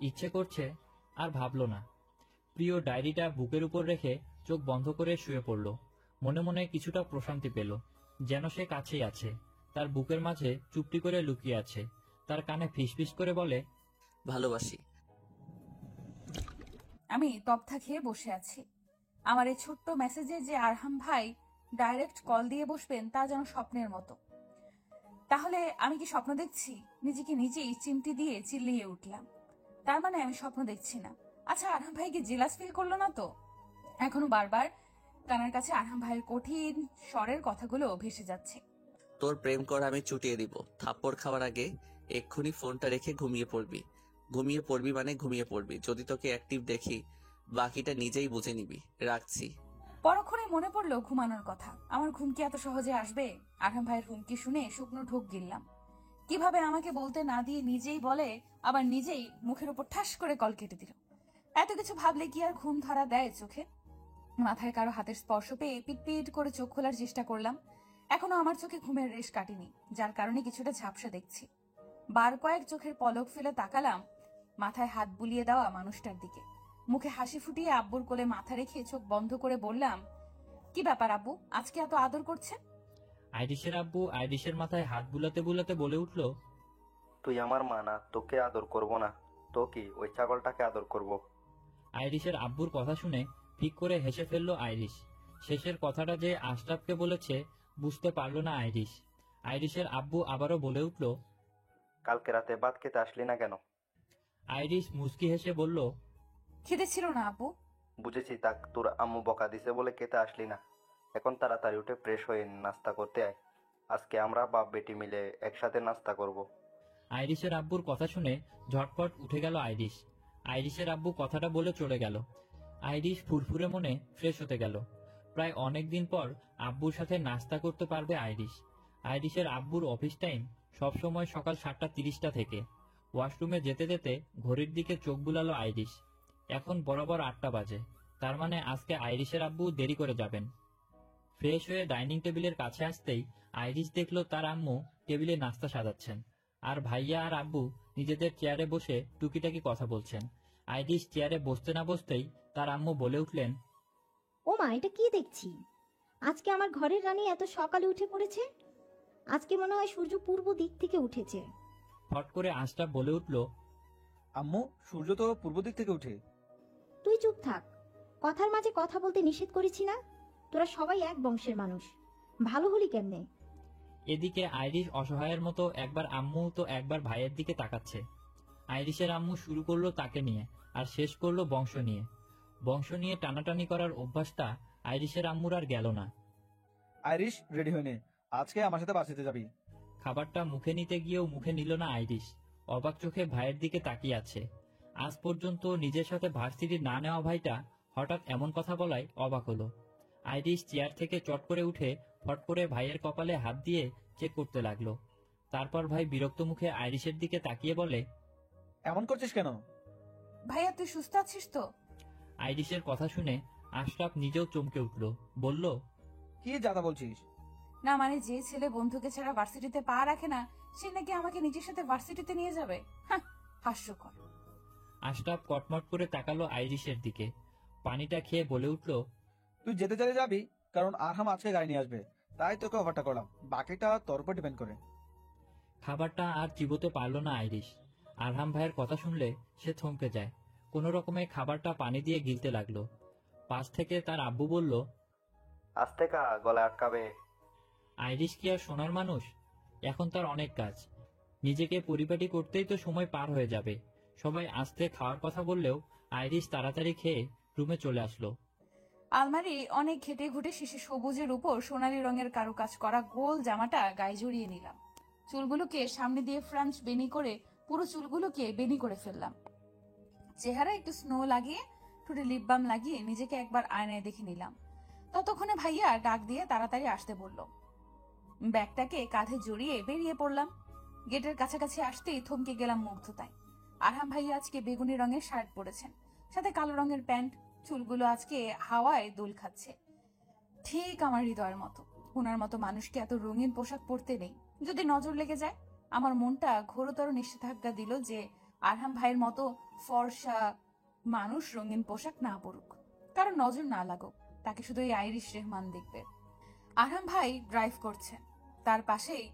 ইচ্ছে করছে, আর ভাবলো না। প্রিয় ডায়েরিটা বুকের উপর রেখে চোখ বন্ধ করে শুয়ে পড়ল। মনে মনে কিছুটা প্রশান্তি পেল, যেন সে কাছেই আছে, তার বুকের মাঝে চুপটি করে লুকিয়ে আছে। তার কানে ফিসফিস করে বলে, ভালোবাসি। আমি তক্তা খেয়ে বসে আছি। আমার এই ছোট্ট মেসেজে যে আরহাম ভাই ডাইরেক্ট কল দিয়ে বসবেন তা যেন স্বপ্নের মতো। তাহলে আমি কি স্বপ্ন দেখছি? নিজেকে নিজেই চিমটি দিয়ে চিল্লিয়ে উঠলাম। তার মানে আমি স্বপ্ন দেখছি না। আচ্ছা, আরহাম ভাই কি জেলাস ফিল করলো না তো? এখনো বারবার কানের কাছে আরহাম ভাইয়ের কঠিন স্বরের কথাগুলো ভেসে যাচ্ছে। তোর প্রেম করা আমি চুটিয়ে দিব। থাপ্পড় খাওয়ার আগে এক্ষুনি ফোনটা রেখে ঘুমিয়ে পড়বি। ঘুমিয়ে পড়বি মানে ঘুমিয়ে পড়বি। যদি তোকে অ্যাক্টিভ দেখি বাকিটা নিজেই বুঝে নিবি। রাখছি। পরক্ষণে মনে পড়লো ঘুমানোর কথা। আমার ঘুম কি এত সহজে আসবে? আরহাম ভাইয়ের হুমকি শুনে শুকনো ঢোক গিললাম। কিভাবে আমাকে বলতে না দিয়ে নিজেই বলে, আবার নিজেই মুখের উপর ঠাস করে কল কেটে দিল। এত কিছু ভাবলে কি আর ঘুম ধরা দেয় চোখে? মাথায় কারো হাতের স্পর্শ পেয়ে পিটপিট করে চোখ খোলার চেষ্টা করলাম। এখনো আমার চোখে ঘুমের রেশ কাটেনি, যার কারণে কিছুটা ঝাপসা দেখছি। বার কয়েক চোখের পলক ফেলে তাকালাম মাথায় হাত বুলিয়ে দেওয়া মানুষটার দিকে। মুখে হাসি ফুটিয়ে আব্বুর কোলে মাথা রেখে চোখ বন্ধ করে বললাম, কি ব্যাপার আব্বু, আজকে এত আদর করছেন? আইরিশের আব্বু আইরিশের মাথায় হাত বুলাতে বুলাতে বলে উঠল, তুই আমার মা না, তোকে আদর করব না তো কি ওই ছাগলটাকে আদর করব? আইরিশের আব্বুর কথা শুনে ঠিক করে হেসে ফেলল আইরিশ। শেষের কথাটা যে আশরাফকে বলেছে বুঝতে পারল না আইরিশ। আইরিশের আব্বু আবারও বলে উঠল, কালকে রাতে ভাত খেতে আসলি না কেন? আইরিশ মুচকি হেসে বলল, খিদে ছিল না আব্বু। বুঝেছি, তাক তোর আম্মু বকা দিছে বলে খেতে আসলি না। এখন তাড়াতাড়ি উঠে ফ্রেশ হয়ে নাস্তা করতে আয়। আজকে আমরা বাপ বেটি মিলে একসাথে নাস্তা করব। আইরিশের আব্বুর কথা শুনে ঝটপট উঠে গেল আইরিশ। আইরিশের আব্বু কথাটা বলে চলে গেল। আইরিশ ফুরফুরে মনে ফ্রেশ হতে গেল। প্রায় অনেক দিন পর আব্বুর সাথে নাস্তা করতে পারবে আইরিশ। আইরিশের আব্বুর অফিস টাইম সবসময় সকাল 7:30 থেকে। ওয়াশরুমে যেতে যেতে ঘড়ির দিকে চোখ বুলালো আইরিশ। এখন বরাবর 8টা বাজে। তার মানে আজকে আইরিশের আব্বু দেরি করে যাবেন। ফ্রেশ হয়ে ডাইনিং টেবিলের কাছে আসতেই আইরিশ দেখলো তার আম্মু টেবিলে নাস্তা সাজাচ্ছেন, আর ভাইয়া আর আব্বু নিজেদের চেয়ারে বসে টুকিটাকি কথা বলছেন। আইরিশ চেয়ারে বসতে না বসতেই তার আম্মু বলে উঠলেন, ও মা, এটা কি দেখছি? আজকে আমার ঘরের রানী এত সকালে উঠে পড়েছে। আজকে মনে হয় সূর্য পূর্ব দিক থেকে উঠেছে। ফট করে আশরাফ বলে উঠল, আম্মু, সূর্য তো পূর্ব দিক থেকে উঠে। তুই চুপ থাক, কথার মাঝে কথা বলতে নিষেধ করেছি না? তোরা সবাই এক বংশের মানুষ, ভালো হলি কেমনে? এদিকে আইরিশ অসহায়ের মতো একবার আম্মু তো একবার ভাইয়ের দিকে তাকাচ্ছে। আইরিশের আম্মু শুরু করলো তাকে নিয়ে, আর শেষ করলো বংশ নিয়ে। বংশ নিয়ে টানাটানি করার অভ্যাসটা আইরিশের আম্মুর আর গেল না। আইরিশ, রেডি হয়ে নে, আজকে আমার সাথে বাসিতে যাবি। খাবারটা মুখে নিতে গিয়েও মুখে নিল না আইরিশ। অবাক চোখে ভাইয়ের দিকে তাকিয়ে আছে। আজ পর্যন্ত নিজের সাথে ভার্সিটি না নেওয়া ভাইটা হঠাৎ এমন কথা বলায় অবাক হলো। আইরিশ চেয়ার থেকে চট করে উঠে ফট করে ভাইয়ের কপালে হাত দিয়ে চেক করতে লাগলো। তারপর ভাই বিরক্ত মুখে আইরিশের দিকে তাকিয়ে বলে, এমন করছিস কেন? ভাইয়া তুই সুস্থ আছিস তো? আইরিশের কথা শুনে আশরাফ নিজেও চমকে উঠল, বলল, কি জাদা বলছিস? না মানে যে ছেলে বন্ধুকে ছাড়া ভার্সিটিতে পা রাখে না, সে নাকি আমাকে নিজের সাথে ভার্সিটিতে নিয়ে যাবে? হাস্যকর। আশরাফ কটমট করে তাকালো আইরিশের দিকে। পানিটা খেয়ে বলে উঠল, তুই যেতে চাইলে যাবি, কারণ আরহাম আজকে গাড়ি নিয়ে আসবে, তাই তোকে অফারটা করলাম। বাকিটা তোর উপর ডিপেন্ড করে। খাবারটা আর চিবোতে পারল না আইরিশ। আরহাম ভাইয়ের কথা শুনলে সে থমকে যায়। কোনো রকমে খাবারটা পানি দিয়ে গিলতে লাগলো। পাশ থেকে তার আব্বু বলল, আস্তে কা, গলা আটকাবে। আইরিশ কি আর সোনার মানুষ? এখন তার অনেক কাজ। নিজেকে পরিপাটি করতেই তো সময় পার হয়ে যাবে। সবাই আস্তে খাওয়ার কথা বললেও আইরিশ তাড়াতাড়ি খেয়ে রুমে চলে আসলো। আলমারি অনেক ঘেটে ঘুটে শেষে সবুজের উপর সোনালী রঙের কারুকাজ করা গোল জামাটা গায়ে জড়িয়ে নিলাম। চুলগুলোকে সামনে দিয়ে ফ্রেঞ্চ বেনি করে পুরো চুলগুলোকে বেনি করে ফেললাম। চেহারা একটু স্নো লাগিয়ে ঠোঁটে লিপ বাম লাগিয়ে নিজেকে একবার আয়নায় দেখে নিলাম। ততক্ষণে ভাইয়া ডাক দিয়ে তাড়াতাড়ি আসতে বলল। ব্যাগটাকে কাঁধে জড়িয়ে বেরিয়ে পড়লাম। গেটের কাছাকাছি আসতেই থমকে গেলাম মুগ্ধতায়। আরহাম ভাইয়া আজকে বেগুনি রঙের শার্ট পরেছেন, সাথে কালো রঙের প্যান্ট। চুলগুলো আজকে হাওয়ায় দোল খাচ্ছে, ঠিক আমার হৃদয়ের মতো। ওনার মতো মানুষকে এত রঙিন পোশাক পরতে নেই, যদি নজর লেগে যায়। আমার মনটা ঘোরতর নিষেধাজ্ঞা দিল যে আরহাম ভাইয়ের মতো ফর্সা মানুষ রঙিন পোশাক না পরুক, কারণ নজর না লাগুক। তাকে শুধু এই আইরিশ রেহমান দেখবে। আরহাম ভাই ড্রাইভ করছেন, তার পাশেই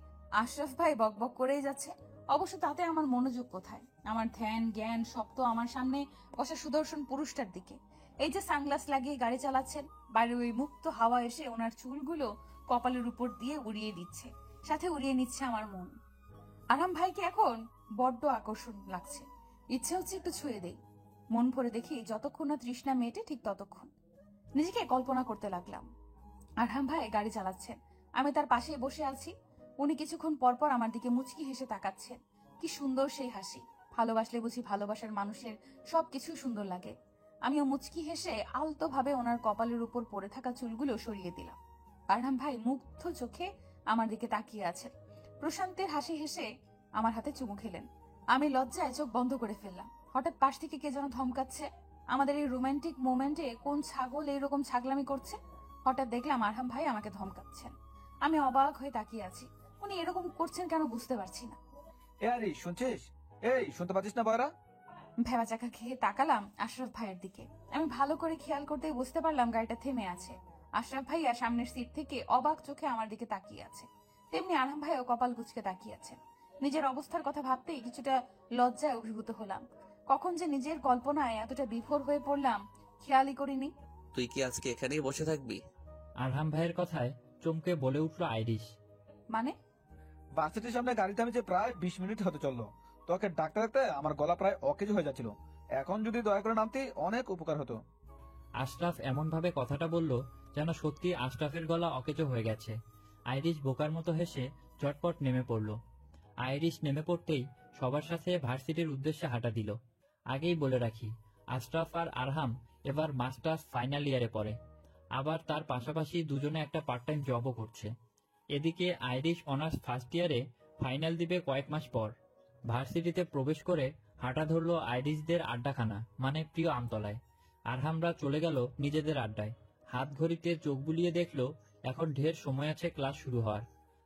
আশরাফ ভাই বকবক করেই যাচ্ছে। অবশ্য তাতে আমার মনোযোগ কোথায়? আমার ধ্যান জ্ঞান সব তো আমার সামনে বসা সুদর্শন পুরুষটার দিকে। এই যে সানগ্লাস লাগিয়ে গাড়ি চালাচ্ছেন, বাইরে ওই মুক্ত হাওয়া এসে ওনার চুলগুলো কপালের উপর দিয়ে উড়িয়ে দিচ্ছে, সাথে উড়িয়ে নিচ্ছে আমার মন। আরহাম ভাইকে এখন বড্ড আকর্ষণ লাগছে, ইচ্ছে হচ্ছে একটু ছুঁয়ে দেই। মন ভরে দেখি যতক্ষণ না তৃষ্ণা মেটে ঠিক ততক্ষণ। নিজেকে কল্পনা করতে লাগলাম আরহাম ভাই গাড়ি চালাচ্ছেন, আমি তার পাশে বসে আছি। উনি কিছুক্ষণ পরপর আমার দিকে মুচকি হেসে তাকাচ্ছেন। কি সুন্দর সেই হাসি! ভালোবাসলে বুঝি ভালোবাসার মানুষের সবকিছু সুন্দর লাগে। আমিও মুচকি হেসে আলতো ভাবে ওনার কপালের উপর পড়ে থাকা চুলগুলো সরিয়ে দিলাম। আরহাম ভাই মুগ্ধ চোখে আমার দিকে তাকিয়ে আছেন। প্রশান্তের হাসি হেসে আমার হাতে চুমু খেলেন। আমি লজ্জায় চোখ বন্ধ করে ফেললাম। হঠাৎ পাশ থেকে কে যেন ধমকাচ্ছে। আমাদের এই রোমান্টিক মোমেন্টে কোন ছাগল এইরকম ছাগলামি করছে? হঠাৎ দেখলাম আরহাম ভাই আমাকে ধমকাচ্ছেন। আমি অবাক হয়ে তাকিয়ে আছি। উনি এরকম করছেন কেন বুঝতে পারছি না। এ আরিশ, শুনছিস? এই, শুনতে পাচ্ছিস না বয়রা? ভেবা চাকা খেয়ে তাকালাম আশরাফ ভাইয়ের দিকে। আমি ভালো করে খেয়াল করতেই বুঝতে পারলাম গাড়িটা থেমে আছে। আশরাফ ভাইয়া সামনের সিট থেকে অবাক চোখে আমার দিকে তাকিয়ে আছে, তেমনি আরহাম ভাইও কপাল কুঁচকে তাকিয়ে আছে। নিজের অবস্থার কথা ভাবতেই কিছুটা লজ্জায় অভিভূত হলাম। কখন যে নিজের কল্পনায় এতটা বিভোর হয়ে পড়লাম খেয়ালই করিনি। তুই কি আজকে এখানেই বসে থাকবি? আরহাম ভাইয়ের কথায় চমকে বলে উঠল আইরিশ। মানে? ভার্সিটির সামনে গাড়ি থামিয়েছে প্রায় 20 মিনিট হতে চললো। তোকে ডাকতে ডাকতে আমার গলা প্রায় অকেজো হয়ে যাচ্ছিল। এখন যদি দয়া করে নামতি অনেক উপকার হতো। আশরাফ এমনভাবে কথাটা বলল যেন সত্যি আশরাফের গলা অকেজো হয়ে গেছে। আইরিশ বোকার মতো হেসে চটপট নেমে পড়ল। আইরিশ নেমে পড়তেই সবার সাথে ভার্সিটির উদ্দেশ্যে হাঁটা দিল। আগেই বলে রাখি, আশরাফ আর আরহাম এবার মাস্টার্স ফাইনাল ইয়ারে পড়ে, আবার তার পাশাপাশি দুজনে একটা পার্ট টাইম জবও করছে। এদিকে আইরিশ অনার্স ফার্স্ট ইয়ারে ফাইনাল দিবে কয়েক মাস পর। ভার্সিটিতে প্রবেশ করে হাঁটা ধরল আইরিশদের আড্ডাখানা, মানে প্রিয় আমতলায়। আরহামরা চলে গেল নিজেদের আড্ডায়। হাত ঘড়িতে চোখ বুলিয়ে দেখলো এখন ঢের সময় আছে ক্লাস শুরু হওয়ার।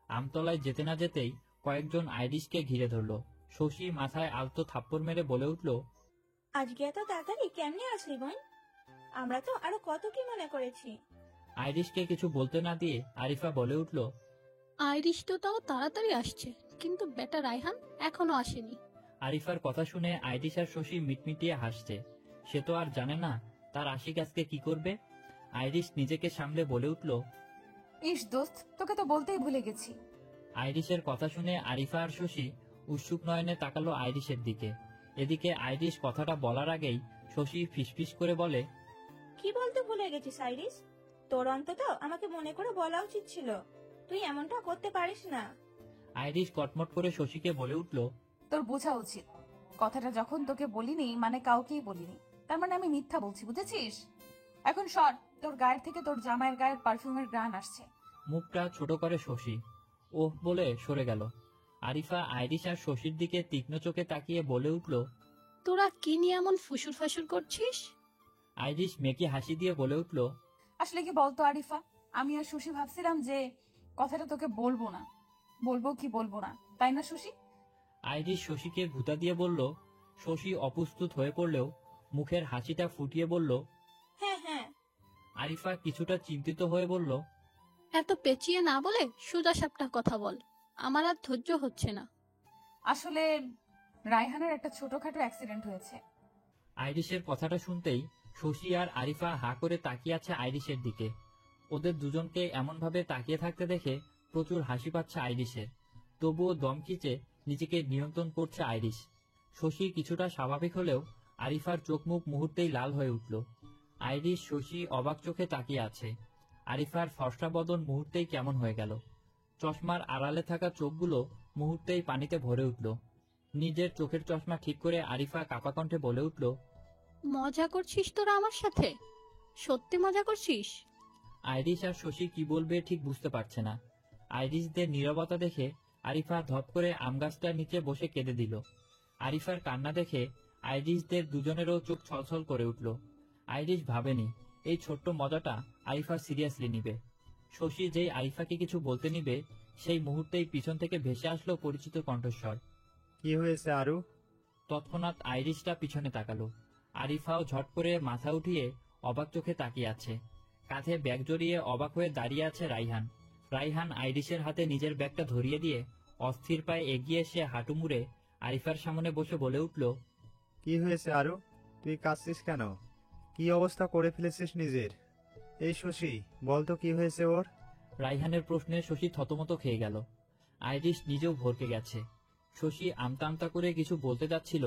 আমতলায় যেতে না যেতেই কয়েকজন আইরিশকে ঘিরে ধরলো। শশী মাথায় আলতো থাপ্পড় মেরে বলে উঠল, আজকে এত তাড়াতাড়ি কেমনে আসলি বোন? আমরা তো আরো কত কি মনে করেছি। আইরিশকে কিছু বলতে না দিয়ে আরিফা বলে উঠল, আইরিশ তো তাও তাড়াতাড়ি আসছে, কিন্তু বেটা রায়হান এখনো আসেনি। আরিফার কথা শুনে আইরিশ আর শশী মিটমিটিয়ে হাসছে। সে তো আর জানে না তার আশিক আজকে কি করবে। আইরিশ নিজেকে সামলে বলে উঠল, ইস দোস্ত, তোকে তো বলতেই ভুলে গেছি। আইরিশের কথা শুনে আরিফা আর শশী উৎসুক নয়নে তাকালো আইরিশের দিকে। এদিকে আইরিশ কথাটা বলার আগেই শশী ফিসফিস করে বলে, কি বলতে ভুলে গেছিস আইরিশ? তোর অন্তত আমাকে মনে করে বলা উচিত ছিল। তুই এমনটা করতে পারিস না। আইরিশ কটমট করে শশীকে বলে উঠল, তোর বোঝা উচিত, কথাটা যখন তোকে বলিনি মানে কাউকেই বলিনি, তার মানে আমি মিথ্যা বলছি, বুঝেছিস? এখন সর, তোর গায়ের থেকে তোর জামাইয়ের গায়ের পারফিউমের ঘ্রাণ আসছে। মুখটা ছোট করে শশী ওহ বলে সরে গেল। আরিফা আইরিশ আর শশীর দিকে তীক্ষ্ণ চোখে তাকিয়ে বলে উঠল, তোরা কি নিয়ে এমন ফুসুর ফাসুর করছিস? আইরিশ মেকি হাসি দিয়ে বলে উঠল, আসলে কি বলতো আরিফা, আমি আর শশী ভাবছিলাম যে কথাটা তোকে বলবো না, বলবো কি বলবো না, তাই না শশী? আইরিশ শশীকে ঘুতা দিয়ে বলল। শশী অপ্রস্তুত হয়ে পড়লেও মুখের হাসিটা ফুটিয়ে বলল। হ্যাঁ হ্যাঁ। আরিফা কিছুটা চিন্তিত হয়ে বলল, এত পেঁচিয়ে না বলে সোজা সাপটা কথা বল, আমার আর ধৈর্য হচ্ছে না। আসলে রায়হানের একটা ছোটখাটো অ্যাক্সিডেন্ট হয়েছে। আইরিশের কথাটা শুনতেই শশী আর আরিফা হা করে তাকিয়ে আছে আইরিশের দিকে। ওদের দুজনকে এমনভাবে তাকিয়ে থাকতে দেখে প্রচুর হাসি পাচ্ছে আইরিশের। তবুও দম খিচে নিজেকে নিয়ন্ত্রণ করছে আইরিশ। শশী কিছুটা স্বাভাবিক হলেও আরিফার চোখ মুখ মুহূর্তেই লাল হয়ে উঠল। আইরিশ শশী অবাক চোখে তাকিয়ে আছে। আরিফার ফর্সা বদন মুহূর্তেই কেমন হয়ে গেল। চশমার আড়ালে থাকা চোখগুলো মুহূর্তেই পানিতে ভরে উঠল। নিজের চোখের চশমা ঠিক করে আরিফা কাপা কণ্ঠে বলে উঠল, মজা করছিস তোরা আমার সাথে? সত্যি মজা করছিস? আইরিশ আর শশী কি বলবে ঠিক বুঝতে পারছে না। আইরিশদের নীরবতা দেখে আরিফা ধপ করে আমগাছটার নিচে বসে কেঁদে দিল। আরিফার কান্না দেখে আইরিশদের দুজনেরও চোখ ছলছল করে উঠল। আইরিশ ভাবেনি এই ছোট্ট মজাটা আরিফা সিরিয়াসলি নিবে। শশী যেই আরিফাকে কিছু বলতে নিবে সেই মুহূর্তেই পিছন থেকে ভেসে আসলো পরিচিত কণ্ঠস্বর। কি হয়েছে আরু? তৎক্ষণাৎ আইরিশটা পিছনে তাকালো। আরিফাও ঝট করে মাথা উঠিয়ে অবাক চোখে তাকিয়ে আছে। কাঁধে ব্যাগ জড়িয়ে অবাক হয়ে দাঁড়িয়ে আছে রাইহান। রাইহান আইরিশের হাতে নিজের ব্যাগটা ধরিয়ে দিয়ে অস্থির পায়ে এগিয়ে এসে হাঁটু মুড়ে আরিফার সামনে বসে বলে উঠল, কি হয়েছে আরু? তুই কাঁদছিস কেন? কি অবস্থা করে ফেলেছিস নিজের? এই শশী, বলতো কি হয়েছে ওর? রাইহানের প্রশ্নে শশী থতমত খেয়ে গেল। আইরিশ নিজেও ভরকে গেছে। শশী আমতা আমতা করে কিছু বলতে যাচ্ছিল,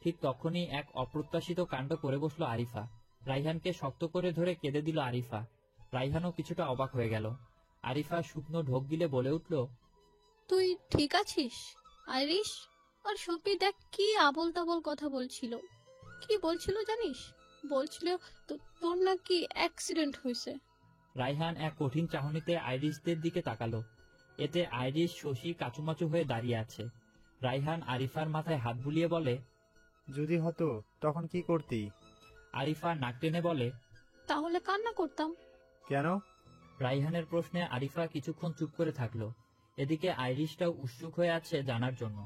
ঠিক তখনই এক অপ্রত্যাশিত কাণ্ড করে বসলো আরিফা। রাইহানকে শক্ত করে ধরে কেঁদে দিল আরিফা। রাইহানও কিছুটা অবাক হয়ে গেল। আরিফা শুকনো ঢোক গিলে বলে উঠল, তুই ঠিক আছিস আইরিশ? আর সপি দেখ কি আবল তাবল কথা বলছিল। কি বলছিল জানিস? বলছিল তোর নাকি অ্যাক্সিডেন্ট হয়েছে। রাইহান এক কঠিন চাহনিতে আইরিশদের দিকে তাকালো। এতে আইরিশ শশী কাচুমাচু হয়ে দাঁড়িয়ে আছে। রাইহান আরিফার মাথায় হাত বুলিয়ে বলে, যদি হতো তখন কি করতি? আরিফা নাক টেনে বলে, তাহলে কান্না করতাম। কেন? রাইহানের প্রশ্নে আরিফা কিছুক্ষণ চুপ করে থাকলো। এদিকে আইরিশটাও উৎসুক হয়ে আছে জানার জন্য।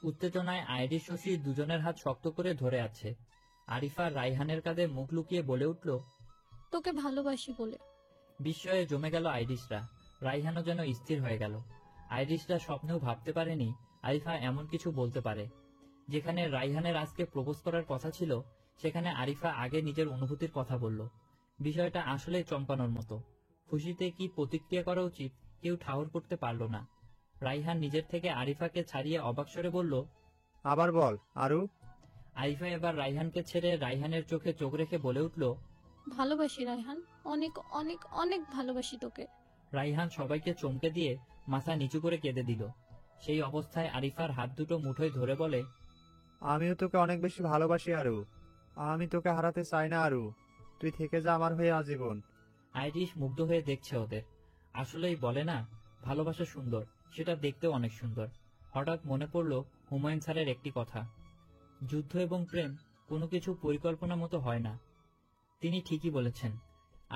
উত্তেজনায় আইরিশ শশী দুজনের হাত শক্ত করে ধরে আছে। আরিফা রাইহানের কাঁধে মুখ লুকিয়ে বলে উঠল, তোকে ভালোবাসি বলে। বিস্ময়ে জমে গেল আইরিশরা। রাইহানও যেন স্থির হয়ে গেল। আইরিশরা স্বপ্নেও ভাবতে পারেনি আরিফা এমন কিছু বলতে পারে। যেখানে রাইহানের আজকে প্রপোজ করার কথা ছিল, সেখানে আরিফা আগে নিজের অনুভূতির কথা বলল। বিষয়টা আসলেই চমকানোর মতো। খুশিতে কি প্রতিক্রিয়া করা উচিত কেউ ঠাহর করতে পারল না। রাইহান নিজের থেকে আরিফাকে ছাড়িয়ে অবাক স্বরে বলল, আবার বল আরু। আরিফা এবার রাইহানকে ছেড়ে রাইহানের চোখে চোখ রেখে বলে উঠল, ভালোবাসি রায়হান, অনেক অনেক অনেক ভালোবাসি তোকে। রাইহান সবাইকে চমকে দিয়ে মাথা নিচু করে কেঁদে দিল। সেই অবস্থায় আরিফার হাত দুটো মুঠোয় ধরে বলে, আমিও তোকে অনেক বেশি ভালোবাসি আরু। আমি তোকে হারাতে চাই না আরু। তুই থেকে যা আমার হয়ে আজীবন। আইরিশ মুগ্ধ হয়ে দেখছে ওদের। আসলেই বলে না, ভালোবাসা সুন্দর, সেটা দেখতেও অনেক সুন্দর। হঠাৎ মনে পড়ল হুমায়ুন স্যারের একটি কথা, যুদ্ধ এবং প্রেম কোনো কিছু পরিকল্পনা মতো হয় না। তিনি ঠিকই বলেছেন।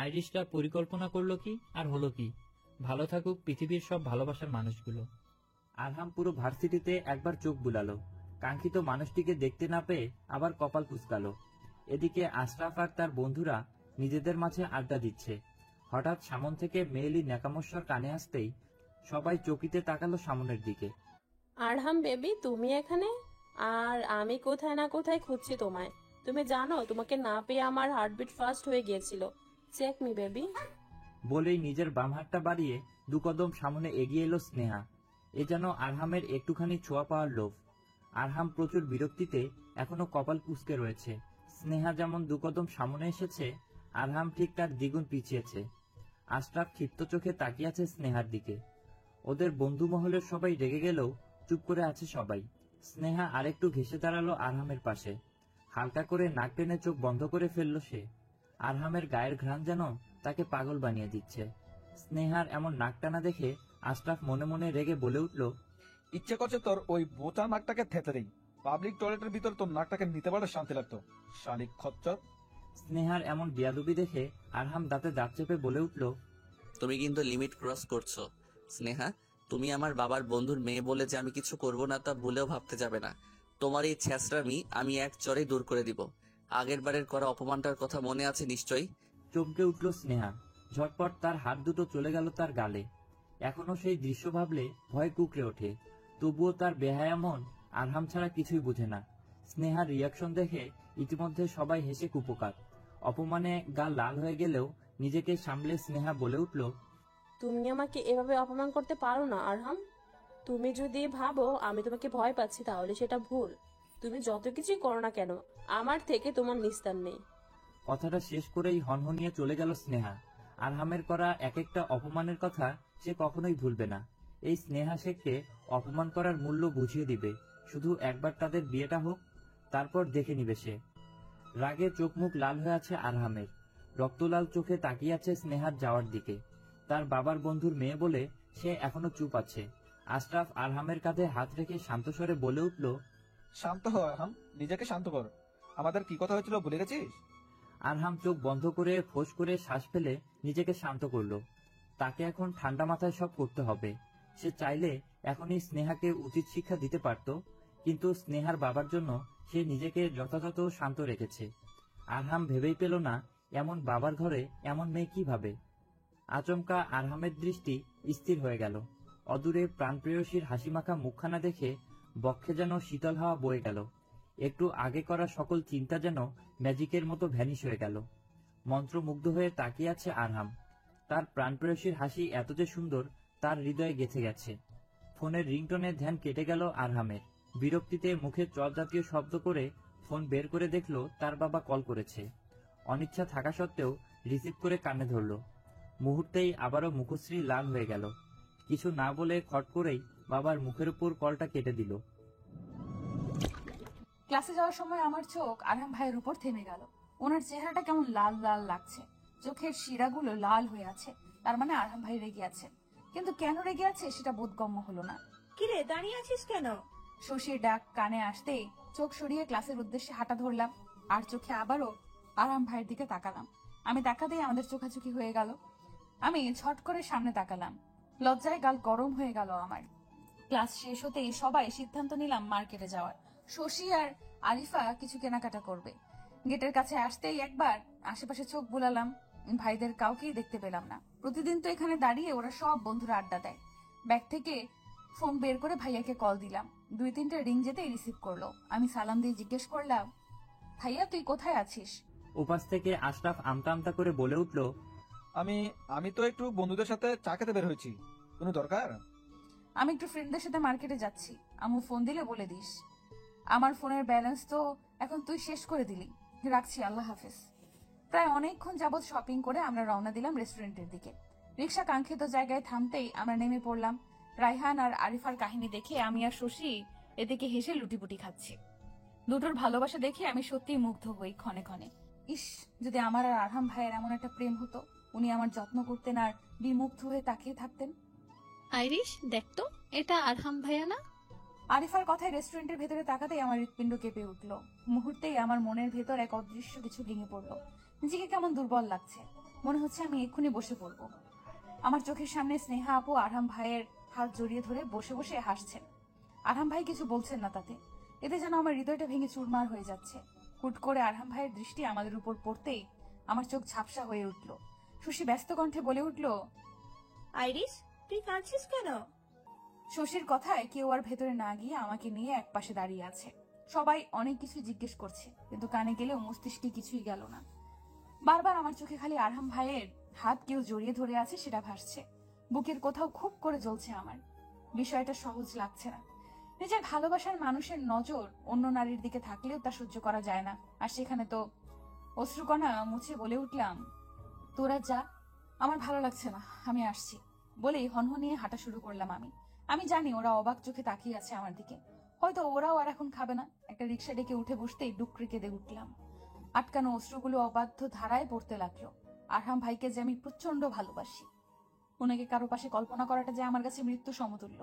আইরিশরা পরিকল্পনা করলো কি আর হলো কি। ভালো থাকুক পৃথিবীর সব ভালোবাসার মানুষগুলো। আরহাম পুরো ভার্সিটিতে একবার চোখ বুলালো। কাঙ্ক্ষিত মানুষটিকে দেখতে না পেয়ে আবার কপাল কুঁচকালো। এদিকে আশরাফ আর তার বন্ধুরা নিজেদের মাঝে আড্ডা দিচ্ছে। হঠাৎ সামন থেকে মেয়েলি ন্যাকামস্বর কানে আসতেই সবাই চকিতে তাকালো সামনের দিকে। আরহাম বেবি, তুমি এখানে? আর আমি কোথায় না কোথায় খুঁজছি তোমায়। তুমি জানো তোমাকে না পেয়ে আমার হার্টবিট ফাস্ট হয়ে গিয়েছিল। Check me baby. বলেই নিজের বাম হাতটা বাড়িয়ে দু কদম সামনে এগিয়ে এলো স্নেহা। এ যেন আরহামের একটুখানি ছোঁয়া পাওয়ার লোভ। আরহাম প্রচুর বিরক্তিতে এখনো কপাল কুঁচকে রয়েছে। স্নেহা যেমন দু কদম সামনে এসেছে, আরহাম ঠিক তার দ্বিগুণ পিছিয়েছে। আশরাফ ক্ষিপ্ত চোখে তাকিয়ে আছে স্নেহার দিকে। ওদের বন্ধু মহলের সবাই রেগে গেলেও চুপ করে আছে সবাই। স্নেহা আরেকটু ঘেসে দাঁড়ালো আরহামের পাশে। হালকা করে নাক টেনে চোখ বন্ধ করে ফেলল সে। আরহামের গায়ের ঘ্রাণ যেন তাকে পাগল বানিয়ে দিচ্ছে। স্নেহার এমন নাক টানা দেখে আশরাফ মনে মনে রেগে বলে উঠল, ইচ্ছে করছে তোর ওই বোচা নাকটাকে থেতে দেই। পাবলিক টয়লেটের ভিতর তোর নাকটাকে নিতে পারলে শান্তি লাগতো, শালিক খচ্চর। স্নেহার এমন বিয়াদবি দেখে আরহাম দাঁতে দাঁত চেপে বলে উঠল, তুমি কিন্তু লিমিট ক্রস করছো স্নেহা। তুমি আমার বাবার বন্ধুর মেয়ে বলে যে আমি কিছু করব না তা ভুলেও ভাবতে যাবে না। তোমার এই ছ্যাঁচড়ামি আমি এক চড়েই দূর করে দিব। আগের বারের করা অপমানটার কথা মনে আছে নিশ্চয়ই। চমকে উঠল স্নেহা। ঝটপট তার হাত দুটো চলে গেল তার গালে। এখনো সেই দৃশ্য ভাবলে ভয় কুকড়ে ওঠে। তবুও তার বেহায়া মন আরহাম ছাড়া কিছুই বুঝে না। স্নেহার রিয়াকশন দেখে ইতিমধ্যে সবাই হেসে কুপোকাত। অপমানে গা লাল হয়ে গেলেও নিজেকে সামলে স্নেহা বলে উঠল, তুমি আমাকে এভাবে অপমান করতে পারো না আরহাম। তুমি যদি ভাবো আমি তোমাকে ভয় পাচ্ছি তাহলে সেটা ভুল। তুমি যত কিছুই করো না কেন, আমার থেকে তোমার নিস্তার নেই। কথাটা শেষ করেই হনহনিয়ে চলে গেল স্নেহা। আরহামের করা এক একটা অপমানের কথা সে কখনোই ভুলবে না। এই স্নেহা শেখকে অপমান করার মূল্য বুঝিয়ে দিবে। শুধু একবার তাদের বিয়েটা হোক, তারপর দেখে নিবে সে। রাগে চোখ মুখ লাল হয়ে আছে আরহামের। রক্তলাল চোখে তাকিয়ে আছে স্নেহার যাওয়ার দিকে। তার বাবার বন্ধুর মেয়ে বলে সে এখনো চুপ আছে। আশরাফ আরহামের কাঁধে হাত রেখে শান্ত স্বরে বলে উঠল, শান্ত হ আরহাম, নিজেকে শান্ত কর। আমাদের কি কথা হয়েছিল ভুলে গেছিস? আরহাম চোখ বন্ধ করে ফোঁস করে শ্বাস ফেলে নিজেকে শান্ত করলো। তাকে এখন ঠান্ডা মাথায় সব করতে হবে। সে চাইলে এখনই স্নেহাকে উচিত শিক্ষা দিতে পারত, কিন্তু স্নেহার বাবার জন্য সে নিজেকে যথাযথ শান্ত রেখেছে। আরহাম ভেবেই পেল না এমন বাবার ঘরে এমন মেয়ে কিভাবে। আচমকা আরহামের দৃষ্টি স্থির হয়ে গেল। অদূরে প্রাণপ্রেয়সীর হাসিমাখা মুখখানা দেখে বক্ষে যেন শীতল হাওয়া বয়ে গেল। একটু আগে করা সকল চিন্তা যেন ম্যাজিকের মতো ভ্যানিশ হয়ে গেল। মন্ত্রমুগ্ধ হয়ে তাকিয়ে আছে আরহাম। তার প্রাণপ্রেয়সীর হাসি এত যে সুন্দর তার হৃদয়ে গেঁথে গেছে। ফোনের রিংটোনে ধ্যান কেটে গেল আরহামের। বিরক্তিতে মুখে চট জাতীয় শব্দ করে ফোন বের করে দেখল তার বাবা কল করেছে। অনিচ্ছা থাকা সত্ত্বেও রিসিভ করে কানে ধরল। মুহূর্তেই আবারও মুখশ্রী লাল হয়ে গেল। কিছু না বলে খট করেই বাবার মুখের উপর কলটা কেটে দিল। ক্লাসে যাওয়ার সময় আমার চোখ আরহাম ভাইয়ের উপর থেমে গেল। ওনার চেহারাটা কেমন লাল লাল লাগছে, চোখের শিরাগুলো লাল হয়ে আছে। তার মানে আরহাম ভাই রেগে আছে, কিন্তু কেন রেগে আছে সেটা বোধগম্য হলো না। কিরে দাঁড়িয়ে আছিস কেন? শশীর ডাক কানে আসতেই চোখ সরিয়ে ক্লাসের উদ্দেশ্যে হাঁটা ধরলাম। আর চোখে আবারও আরহাম ভাইয়ের দিকে তাকালাম। আমি তাকাতেই আমাদের চোখাচোখি হয়ে গেল। আমি ছট করে সামনে তাকালাম। লজ্জায় গাল গরম হয়ে গেল আমার। ক্লাস শেষ হতেই সবাই সিদ্ধান্ত নিলাম মার্কেটে যাওয়ার। শশী আর আরিফা কিছু কেনাকাটা করবে। গেটের কাছে আসতেই একবার আশেপাশে চোখ বুলালাম, ভাইদের কাউকেই দেখতে পেলাম না। প্রতিদিন তো এখানে দাঁড়িয়ে ওরা সব বন্ধুরা আড্ডা দেয়। ব্যাগ থেকে ফোন বের করে ভাইয়াকে কল দিলাম। 2-3টা রিং যেতেই রিসিভ করলো। আমি সালাম দিয়ে জিজ্ঞেস করলাম, ভাইয়া তুই কোথায় আছিস? উপাস থেকে আশরাফ আমতা আমতা করে বলে উঠল, আমি আমি তো একটু বন্ধুদের সাথে চা খেতে বের হয়েছি। কোনো দরকার? আমি একটু ফ্রেন্ডদের সাথে মার্কেটে যাচ্ছি, আম্মু ফোন দিলে বলে দিস। আমার ফোনের ব্যালেন্স তো এখন তুই শেষ করে দিলি, রাখছি, আল্লাহ হাফেজ। প্রায় অনেকক্ষণ যাবৎ শপিং করে আমরা রওনা দিলাম রেস্টুরেন্টের দিকে। রিক্সা কাঙ্ক্ষিত জায়গায় থামতেই আমরা নেমে পড়লাম। রায়হান আর আরিফার কাহিনী দেখে আমি আর শশী এদিকে হেসে লুটিপুটি খাচ্ছি। দুটোর ভালোবাসা দেখে আমি সত্যিই মুগ্ধ হই ক্ষণে ক্ষণে। ইস, যদি আমার আর আরহাম ভাইয়ের এমন একটা প্রেম হতো, উনি আমার যত্ন করতেন আর বিমুগ্ধ হয়ে তাকিয়ে থাকতেন। আইরিশ দেখতো, এটা আরহাম ভাইয়া না? আরিফার কথায় রেস্টুরেন্টের ভেতরে তাকাতেই আমার হৃৎপিণ্ড কেঁপে উঠল। মুহূর্তেই আমার মনের ভেতর এক অদৃশ্য কিছু ভেঙে পড়লো। নিজেকে কেমন দুর্বল লাগছে, মনে হচ্ছে আমি এক্ষুনি বসে পড়বো। আমার চোখের সামনে স্নেহা আপু আরহাম ভাইয়ের হাত জড়িয়ে ধরে বসে বসে হাসছেন। আরহাম ভাই কিছু বলছেন না, তাতে এতে যেন আমার হৃদয়টা ভেঙে চুরমার হয়ে যাচ্ছে। হুট করে আরহাম ভাইয়ের দৃষ্টি আমাদের উপর পড়তেই আমার চোখ ঝাপসা হয়ে উঠল। শশী ব্যস্ত কণ্ঠে বলে উঠল, আইরিশ তুই কাঁদছিস কেন? শশীর কথায় কেউ আর ভেতরে না গিয়ে আমাকে নিয়ে একপাশে দাঁড়িয়ে আছে। সবাই অনেক কিছু জিজ্ঞেস করছে, কিন্তু কানে গেলেও মস্তিষ্কে কিছুই গেল না। বারবার আমার চোখে খালি আরহাম ভাইয়ের হাত কেউ জড়িয়ে ধরে আছে সেটা ভাসছে। বুকের কোথাও খুব করে জ্বলছে আমার। বিষয়টা সহজ লাগছে না। নিজের ভালোবাসার মানুষের নজর অন্য নারীর দিকে থাকলেও তা সহ্য করা যায় না, আর সেখানে তো। অশ্রুকণা মুছে বলে উঠলাম, তোরা যা, আমার ভালো লাগছে না, আমি আসছি। বলেই হনহনিয়ে হাঁটা শুরু করলাম। আমি জানি ওরা অবাক চোখে তাকিয়ে আছে আমার দিকে। হয়তো ওরাও আর এখন খাবে না। একটা রিক্সা ডেকে উঠে বসতেই ডুকরে কেঁদে উঠলাম। আটকানো অশ্রুগুলো অবাধ্য ধারায় পড়তে লাগলো। আরহাম ভাইকে যে আমি প্রচন্ড ভালোবাসি, ওনাকে কারো পাশে কল্পনা করাটা যে আমার কাছে মৃত্যু সমতুল্য।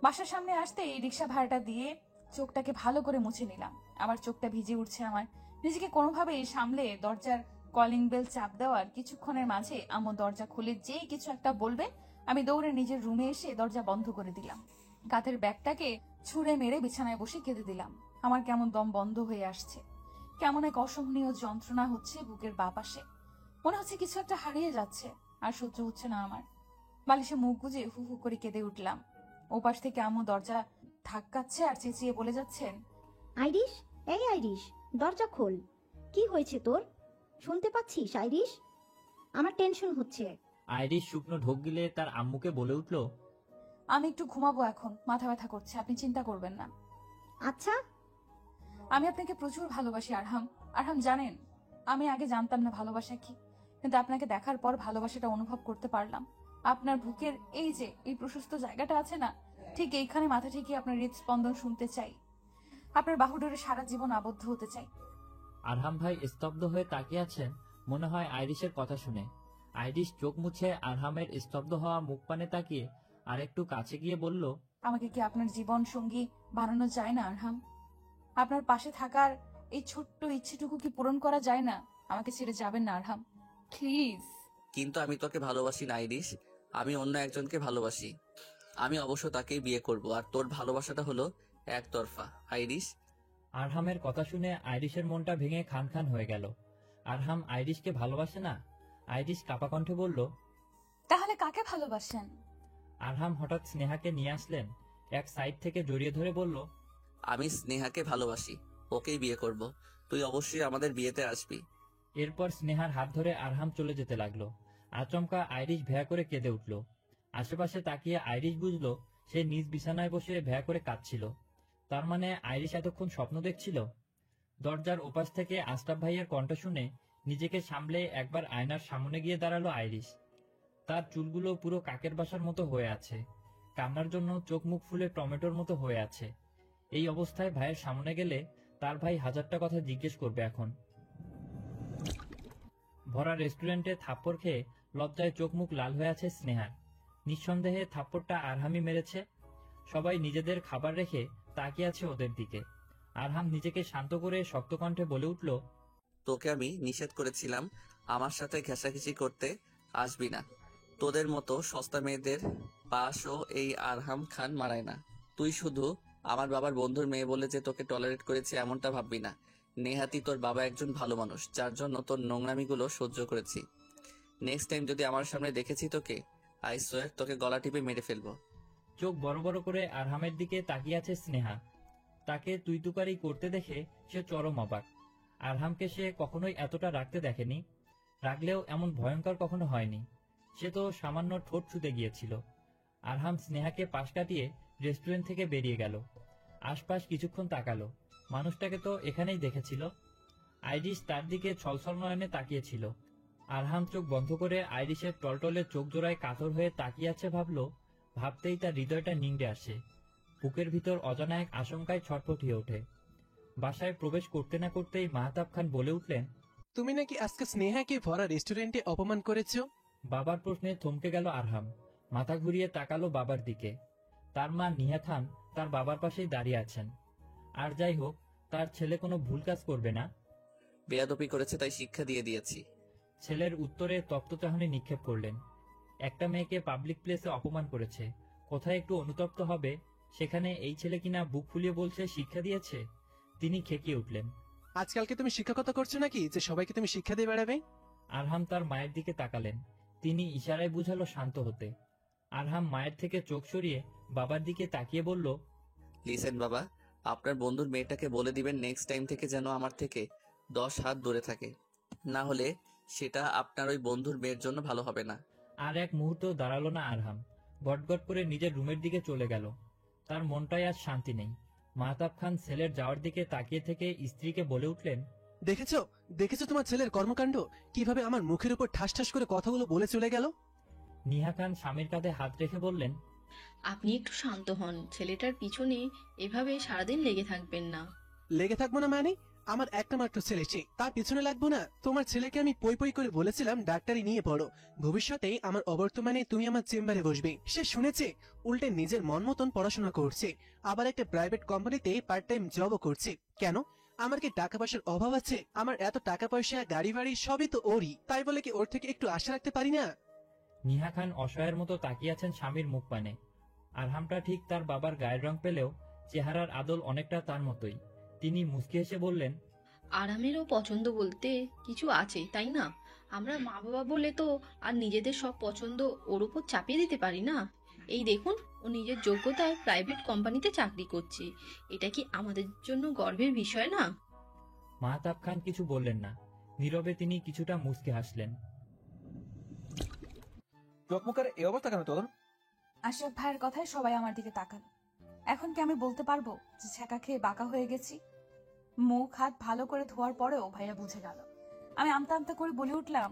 বাসার সামনে আসতে এই রিক্সা ভাড়াটা দিয়ে চোখটাকে ভালো করে মুছে নিলাম। আবার চোখটা ভিজে উঠছে আমার। নিজেকে কোনোভাবেই সামলে দরজার কলিং বেল চাপ দেওয়ার কিছুক্ষণের মাঝে আম্মু দরজা খুলে যেই কিছু একটা বলবে, আমি দৌড়ে নিজের রুমে এসে দরজা বন্ধ করে দিলাম। কাঁধের ব্যাগটাকে ছুঁড়ে মেরে বিছানায় বসে কেঁদে দিলাম। আমার কেমন দম বন্ধ হয়ে আসছে, কেমন এক অসহনীয় যন্ত্রণা হচ্ছে বুকের বাঁ পাশে। মনে হচ্ছে কিছু একটা হারিয়ে যাচ্ছে, আর সহ্য হচ্ছে না আমার। বালিশে মুখ গুজে হু হু করে কেঁদে উঠলাম। ওপাশ থেকে আম্মু দরজা ধাক্কাচ্ছে আর চেঁচিয়ে বলে যাচ্ছেন, আইরিশ, এই আইরিশ, দরজা খোল। কি হয়েছে তোর? শুনতে পাচ্ছিস আইরিশ? আমার টেনশন হচ্ছে। আইরিশ শুকনো ঢোক গিলে তার আম্মুকে বলে উঠল, আমি একটু ঘুমাবো এখন, মাথা ব্যথা করছে, আপনি চিন্তা করবেন না। আচ্ছা, আমি আপনাকে প্রচুর ভালোবাসি আরহাম। আরহাম জানেন, আমি আগে জানতাম না ভালোবাসা কি, কিন্তু আপনাকে দেখার পর ভালোবাসাটা অনুভব করতে পারলাম। আপনার বুকের এই যে এই প্রশস্ত জায়গাটা আছে না, ঠিক এইখানে মাথা ঠেকিয়ে আপনার হৃদস্পন্দন শুনতে চাই। আপনার বাহুডোরে সারা জীবন আবদ্ধ হতে চাই। আরহাম ভাই স্তব্ধ হয়ে তাকিয়ে আছেন, মনে হয় আইরিশের কথা শুনে। আইরিশ চোখ মুছে আরহামের স্তব্ধ হওয়া মুখ পানে তাকিয়ে আর একটু কাছে গিয়ে বলল, আমাকে কি আপনার জীবন সঙ্গী বানানো যায় না আরহাম? আপনার পাশে থাকার এই ছোট্ট ইচ্ছেটুকু কি পূরণ করা যায় না? আমাকে ছেড়ে যাবেন না আরহাম, প্লিজ। কিন্তু আমি তোকে ভালোবাসি না আইরিশ, আমি অন্য একজনকে ভালোবাসি। আমি অবশ্য তাকেই বিয়ে করব, আর তোর ভালোবাসাটা হলো একতরফা আইরিশ। আরহামের কথা শুনে আইরিশের মনটা ভেঙে খান খান হয়ে গেল। আরহাম আইরিশকে ভালোবাসে না? আইরিশ কাপা কণ্ঠে বলল, তাহলে কাকে ভালোবাসেন? আরহাম হঠাৎ স্নেহাকে নিয়ে আসলেন, এক সাইড থেকে জড়িয়ে ধরে বলল, আমি স্নেহাকে ভালোবাসি, ওকেই বিয়ে করব। তুই অবশ্যই আমাদের বিয়েতে আসবি। এরপর স্নেহার হাত ধরে আরহাম চলে যেতে লাগলো। আচমকা আইরিশ ভ্যা করে কেঁদে উঠল। আশেপাশে তাকিয়ে আইরিশ বুঝলো সে নিজ বিছানায় বসে ভ্যা করে কাঁদছিল। তার মানে আইরিশ এতক্ষণ স্বপ্ন দেখছিল। দরজার ওপাশ থেকে আশরাফ ভাইয়ের কণ্ঠ শুনে নিজেকে সামলে একবার আয়নার সামনে গিয়ে দাঁড়ালো আইরিশ। তার চুলগুলো পুরো কাকের বাসার মতো হয়ে আছে, কান্নার জন্য চোখ মুখ ফুলে টমেটোর মতো হয়ে আছে। এই অবস্থায় ভাইয়ের সামনে গেলে তার ভাই হাজারটা কথা জিজ্ঞেস করবে এখন। ভরা রেস্টুরেন্টে থাপ্পড় খেয়ে লজ্জায় চোখ মুখ লাল হয়ে আছে স্নেহার। নিঃসন্দেহে থাপ্পড়টা আরহামই মেরেছে। সবাই নিজেদের খাবার রেখে তাকিয়ে আছে ওদের দিকে। আরহাম নিজেকে শান্ত করে শক্ত কণ্ঠে বলে উঠল, তোকে আমি নিষেধ করেছিলাম আমার সাথে ঘেঁষাঘেঁষি করতে আসবি না। তোদের মতো সস্তা মেয়েদের পাশও এই আরহাম খান মারায় না। তুই শুধু আমার বাবার বন্ধুর মেয়ে বলে যে তোকে টলারেট করেছি এমনটা ভাববি না। নেহাতি তোর বাবা একজন ভালো মানুষ, যার জন্য তোর নোংরামিগুলো সহ্য করেছি। নেক্সট টাইম যদি আমার সামনে দেখেছি তোকে, আই সোয়ার তোকে গলা টিপে মেরে ফেলবো। চোখ বড় বড় করে আরহামের দিকে তাকিয়ে আছে স্নেহা। তাকে তুই তুকারি করতে দেখে সে চরম অবাক। আরহামকে সে কখনোই এতটা রাগতে দেখেনি, রাগলেও এমন ভয়ঙ্কর কখনো হয়নি। সে তো সামান্য ঠোঁট ছুতে গিয়েছিল। আরহাম স্নেহাকে পাশ কাটিয়ে রেস্টুরেন্ট থেকে বেরিয়ে গেল। আশপাশ কিছুক্ষণ তাকালো, মানুষটাকে তো এখানেই দেখেছিল। আইরিশ তার দিকে ছলছল নয়নে তাকিয়েছিল। আরহাম চোখ বন্ধ করে আইরিশের টলটলে চোখ জোড়ায় কাতর হয়ে তাকিয়ে আছে ভাবতেই তার হৃদয়টা নিংড়ে আসে। বুকের ভিতর অজানা এক আশঙ্কায় ছটফটিয়ে ওঠে। বাসায় প্রবেশ করতে না করতেই মাহতাব খান বলে উঠলেন, তুমি নাকি আজকে স্নেহাকে ভরা রেস্টুরেন্টে অপমান করেছো? বাবার প্রশ্নে থমকে গেল আরহাম। মাথা ঘুরিয়ে তাকালো বাবার দিকে। তার মা নিহা খান তার বাবার পাশেই দাঁড়িয়ে আছেন। আর যাই হোক, তার ছেলে কোনো ভুল কাজ করবে না। বেয়াদবি করেছে তাই শিক্ষা দিয়ে দিয়েছি। ছেলের উত্তরে তপ্ত চাহনি নিক্ষেপ করলেন। একটা মেয়েকে পাবলিক প্লেসে অপমান করেছে, কোথায় একটু অনুতপ্ত হবে, সেখানে এই ছেলে কিনা বুক ফুলিয়ে বলছে শিক্ষা দিয়েছে। তিনি খেকিয়ে উঠলেন। আজকালকে তুমি শিক্ষকতা করছো নাকি যে সবাইকে তুমি শিক্ষা দিয়ে বেড়াবে? আরহাম তার মায়ের দিকে তাকালেন। তিনি ইশারায় বুঝালো শান্ত হতে। আরহাম মায়ের থেকে চোখ সরিয়ে বাবার দিকে তাকিয়ে বলল, লিসেন বাবা, আপনার বন্ধুর মেয়েটাকে বলে দিবেন নেক্সট টাইম থেকে যেন আমার থেকে 10 হাত দূরে থাকে, না হলে সেটা আপনার ওই বন্ধুর মেয়ের জন্য ভালো হবে না। আর এক মুহূর্ত দাঁড়ালো না আরহাম, গটগট করে নিজের রুমের দিকে চলে গেল। তার মনটায় আজ শান্তি নেই। মাহতাব খান ছেলের যাওয়ার দিকে তাকিয়ে থেকে স্ত্রীকে বলে উঠলেন, দেখেছো দেখেছো তোমার ছেলের কর্মকাণ্ড, কিভাবে আমার মুখের উপর ঠাস ঠাস করে কথাগুলো বলে চলে গেল। নিহা খান স্বামীর কাঁধে হাত রেখে বললেন, আপনি একটু শান্ত হন, ছেলেটার পিছনে এভাবে সারাদিন লেগে থাকবেন না। লেগে থাকবো না মানে? আমার একটা মাত্র ছেলে, সে তার পিছনে লাগবো না? তোমার ছেলেকে আমি পই পই করে বলেছিলাম ডাক্তারি নিয়ে পড়ো, ভবিষ্যতে আমার অবর্তমানে তুমি আমার চেম্বারে বসবে। সে শুনেছে, উল্টে নিজের মন মতন পড়াশোনা করছে, আবার একটা প্রাইভেট কোম্পানিতে পার্ট টাইম জবও করছে। কেন, আমার কি টাকা পয়সার অভাব আছে? আমার এত টাকা পয়সা গাড়ি বাড়ি সবই তো ওরই, তাই বলে কি ওর থেকে একটু আশা রাখতে পারি না? নিহা খান অসহায়ের মতো তাকিয়ে আছেন স্বামীর মুখ পানে। আরহামটা ঠিক তার বাবার গায়ের রং পেলেও চেহারার আদল অনেকটা তার মতোই। তিনি মুচকি হেসে বললেন, আরামেরও পছন্দ বলতে কিছু আছে, তাই না? আমরা মা বাবা বলে তো আর নিজেদের সব পছন্দ ওর উপর চাপিয়ে দিতে পারি না। এই দেখুন, ও নিজের যোগ্যতায় প্রাইভেট কোম্পানিতে চাকরি করছে, এটা কি আমাদের জন্য গর্বের বিষয় না? মাহতাব খান কিছু বললেন না, নীরবে তিনি কিছুটা মুচকে হাসলেন। চোখমুখের এই অবস্থা কেন তোর? আশরাফ ভাইয়ের কথায় সবাই আমার দিকে তাকালো। এখন কি আমি বলতে পারবো যে ছ্যাঁকা খেয়ে বাঁকা হয়ে গেছি? মুখ হাত ভালো করে ধোয়ার পরেও ভাইয়া বুঝে গেল। আমি আমতা আমতা করে বলে উঠলাম,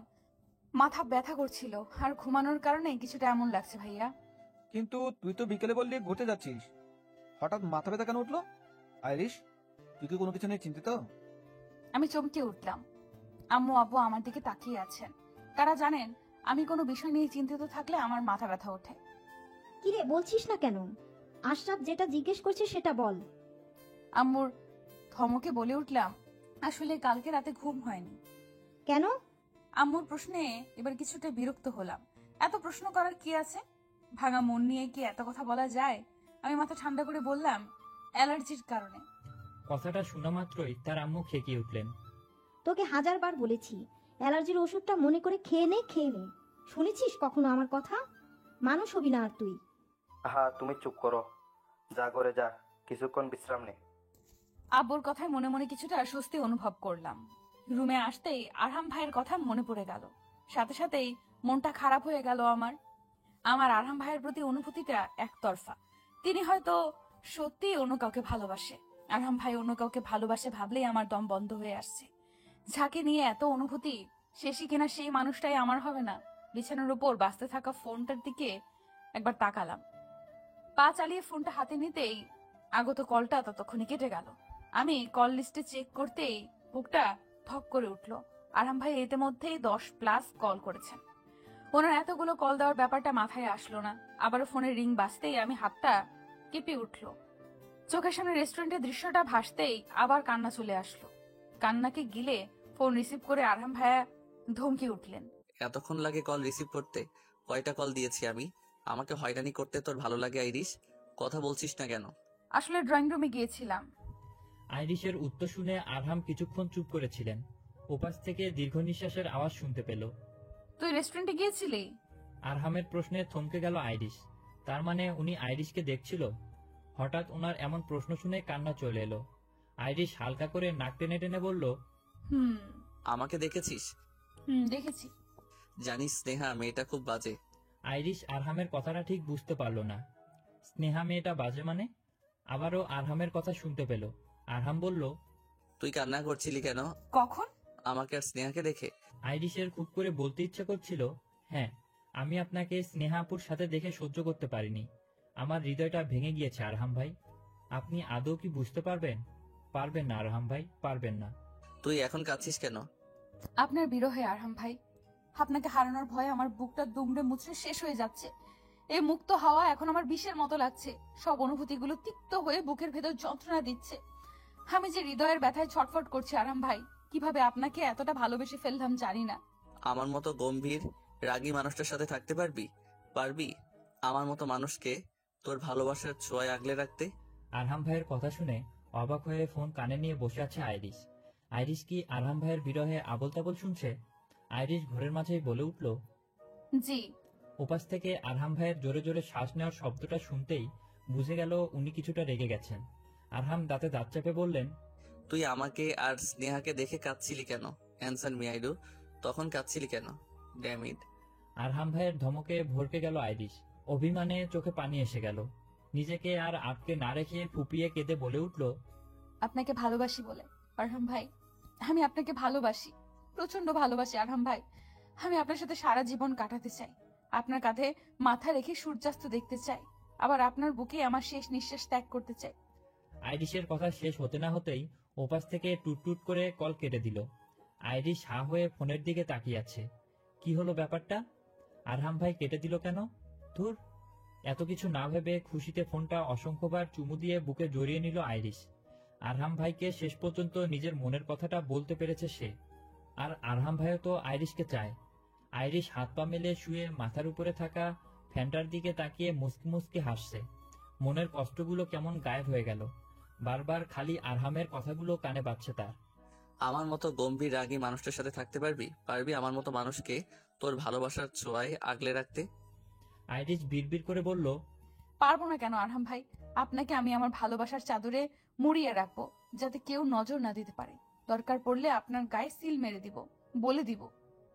মাথা ব্যথা করছিল আর ঘুমানোর কারণে কিছুটা এমন লাগছে ভাইয়া। কিন্তু তুই তো বিকেলে বললি ঘুরতে যাচ্ছিস, হঠাৎ মাথা ব্যথা কেন উঠলো? আইরিশ, তুই কি কোনো কিছু নিয়ে চিন্তিত? আমি চমকে উঠলাম। আম্মু আব্বু আমার দিকে তাকিয়ে আছেন। তারা জানেন আমি কোনো বিষয় নিয়ে চিন্তিত থাকলে আমার মাথা ব্যথা ওঠে। কিরে, বলছিস না কেন? আশরাফ যেটা জিজ্ঞেস করছে সেটা বল। আম্মুর ধমকে বলে উঠলাম, আসলে কালকে রাতে ঘুম হয়নি। কেন? আম্মুর প্রশ্নে এবার কিছুটা বিরক্ত হলাম। এত প্রশ্ন করার কি আছে? ভাঙা মন নিয়ে কি এত কথা বলা যায়? আমি মাথা ঠান্ডা করে বললাম, অ্যালার্জির কারণে। কথাটা শোনা মাত্রই তার আম্মু খেকিয়ে উঠলেন। তোকে 1000 বার বলেছি অ্যালার্জির ওষুধটা মনে করে খেয়ে নে। শুনেছিস কখনো আমার কথা? মানুষ হবি না আর তুই। হ্যাঁ, তুমি চুপ করো, যা করে যা, কিছুক্ষণ বিশ্রাম নে। আব্বুর কথায় মনে মনে কিছুটা স্বস্তি অনুভব করলাম। রুমে আসতেই আরহাম ভাইয়ের কথা মনে পড়ে গেল। সাথে সাথেই মনটা খারাপ হয়ে গেল আমার আরহাম ভাইয়ের প্রতি অনুভূতিটা একতরফা। তিনি হয়তো সত্যি অন্য কাউকে ভালোবাসে। আরহাম ভাই অন্য কাউকে ভালোবাসে ভাবলেই আমার দম বন্ধ হয়ে আসছে। যাকে নিয়ে এত অনুভূতি, শেষই কিনা সেই মানুষটাই আমার হবে না। বিছানার উপর বাজতে থাকা ফোনটার দিকে একবার তাকালাম। পা চালিয়ে ফোনটা হাতে নিতেই আগত কলটা ততক্ষণে কেটে গেল। আমি কল লিস্টে চেক করতেই বুকটা ধক করে উঠল। আরহাম ভাই ইতিমধ্যেই 10+ কল করেছেন। ওনার এতগুলো কল দেওয়ার ব্যাপারটা মাথায় আসলো না। আবারও ফোনের রিং বাজতেই আমি হাতটা কেঁপে উঠল। চোখের সামনে রেস্টুরেন্টের দৃশ্যটা ভাসতেই আবার কান্না চলে আসলো। কান্নাকে গিলে ফোন রিসিভ করে আরহাম ভাইয়া ধমকে উঠলেন, এতক্ষণ লাগে কল রিসিভ করতে? কয়টা কল দিয়েছি আমি? আমাকে হয়রানি করতে তোর ভালো লাগে আইরিশ? কথা বলছিস না কেন? আসলে ড্রয়িং রুমে গিয়েছিলাম। আইরিশের উত্তর শুনে আরহাম কিছুক্ষণ চুপ করেছিলেন। ওপাশ থেকে দীর্ঘ নিঃশ্বাসের আওয়াজ শুনতে পেল। তুই রেস্টুরেন্টে গিয়েছিলি? আরহামের প্রশ্নে থমকে গেল আইরিশ। তার মানে উনি আইরিশকে দেখছিল। হঠাৎ ওনার এমন প্রশ্ন শুনে কান্না চলে এলো। আইরিশ হালকা করে নাক টেনে টেনে বলল, হুম আমাকে দেখেছিস? দেখেছি। জানিস স্নেহা, মেয়েটা খুব বাজে। আইরিশ আরহামের কথাটা ঠিক বুঝতে পারল না। স্নেহা মেয়েটা বাজে মানে? আবারও আরহামের কথা শুনতে পেল। আরহাম বলল, তুই কান্না করছিলি কেন? কখন? আমাকে আর স্নেহাকে দেখে? আইরিশের খুব করে বলতে ইচ্ছা করছিল, হ্যাঁ, আমি আপনাকে স্নেহাপুর সাথে দেখে সহ্য করতে পারিনি। আমার হৃদয়টা ভেঙে গিয়েছে আরহাম ভাই। আপনি আদৌ কি বুঝতে পারবেন? পারবেন না আরহাম ভাই, পারবেন না। তুই এখন কাঁদছিস কেন? আপনার বিরহে আরহাম ভাই, আপনাকে হারানোর ভয়ে আমার বুকটা দুমড়ে মুচড়ে শেষ হয়ে যাচ্ছে। এই মুক্ত হাওয়া এখন আমার বিষের মতো লাগছে। সব অনুভূতিগুলো তিক্ত হয়ে বুকের ভেতর যন্ত্রণা দিচ্ছে। আমি যে হৃদয়ের ব্যথায় ছটফট করছি আরহাম ভাই। কিভাবে আপনাকে এতটা ভালোবেসে ফেললাম জানি না। আমার মতো গম্ভীর রাগী মানুষটার সাথে থাকতে পারবি? পারবি আমার মতো মানুষকে তোর ভালোবাসার ছোঁয়ায় আগলে রাখতে? আরহাম ভাইয়ের কথা শুনে অবাক হয়ে ফোন কানে নিয়ে বসে আছে আইরিশ। আইরিশ কি আরহাম ভাইয়ের বিরহে আবল তাবল শুনছে? আইরিশ ঘরের মাঝেই বলে উঠল, জি। উপাস থেকে আরহাম ভাইয়ের জোরে জোরে শ্বাস নেওয়ার শব্দটা শুনতেই বুঝে গেল উনি কিছুটা রেগে গেছেন। আরহাম দাঁতে দাঁত চেপে বললেন, তুই আমাকে আর স্নেহাকে দেখে কাঁদছিলি কেন? অ্যান্সার মি আইডু। তখন কাঁদছিলি কেন? Damn it. আরহাম ভাইয়ের ধমকে ভরকে গেল আইরিশ। অভিমানে চোখে পানি এসে গেল। নিজেকে আর আটকে না রেখে ফুপিয়ে কেঁদে বলে উঠল, আপনাকে ভালোবাসি বলে আরহাম ভাই, আমি আপনাকে ভালোবাসি, প্রচন্ড ভালোবাসি আরহাম ভাই। আমি আপনার সাথে সারা জীবন কাটাতে চাই। আপনার কাঁধে মাথা রেখে সূর্যাস্ত দেখতে চাই। আবার আপনার বুকে আমার শেষ নিঃশ্বাস ত্যাগ করতে চাই। আইরিশের কথা শেষ হতে না হতেই ওপাশ থেকে টুট করে কল কেটে দিল। আইরিশ হা হয়ে ফোনের দিকে তাকিয়ে আছে। কি হলো ব্যাপারটা? আরহাম ভাই কেটে দিল কেন? ধুর, এত কিছু না ভেবে খুশিতে ফোনটা অসংখ্যবার চুমু দিয়ে বুকে জড়িয়ে নিল আইরিশ। আরহাম ভাইকে শেষ পর্যন্ত নিজের মনের কথাটা বলতে পেরেছে সে। আর আরহাম ভাইও তো আইরিশকে চায়। আইরিশ হাত পা মেলে শুয়ে মাথার উপরে থাকা ফ্যানটার দিকে তাকিয়ে মুচকি মুচকি হাসছে। মনের কষ্টগুলো কেমন গায়েব হয়ে গেল। বারবার খালি আরহামের কথাগুলো কানে বাজছে তার। আমার মতো গম্ভীর রাগী মানুষটার সাথে থাকতে পারবি? পারবি আমার মতো মানুষকে তোর ভালোবাসার ছোঁয়ায় আগলে রাখতে? আইরিশ বিড়বিড় করে বলল, পারবো না কেন আরহাম ভাই? আপনাকে আমি আমার ভালোবাসার চাদরে মুড়িয়ে রাখবো, যাতে কেউ নজর না দিতে পারে। দরকার পড়লে আপনার গায়ে সিল মেরে দিব, বলে দিব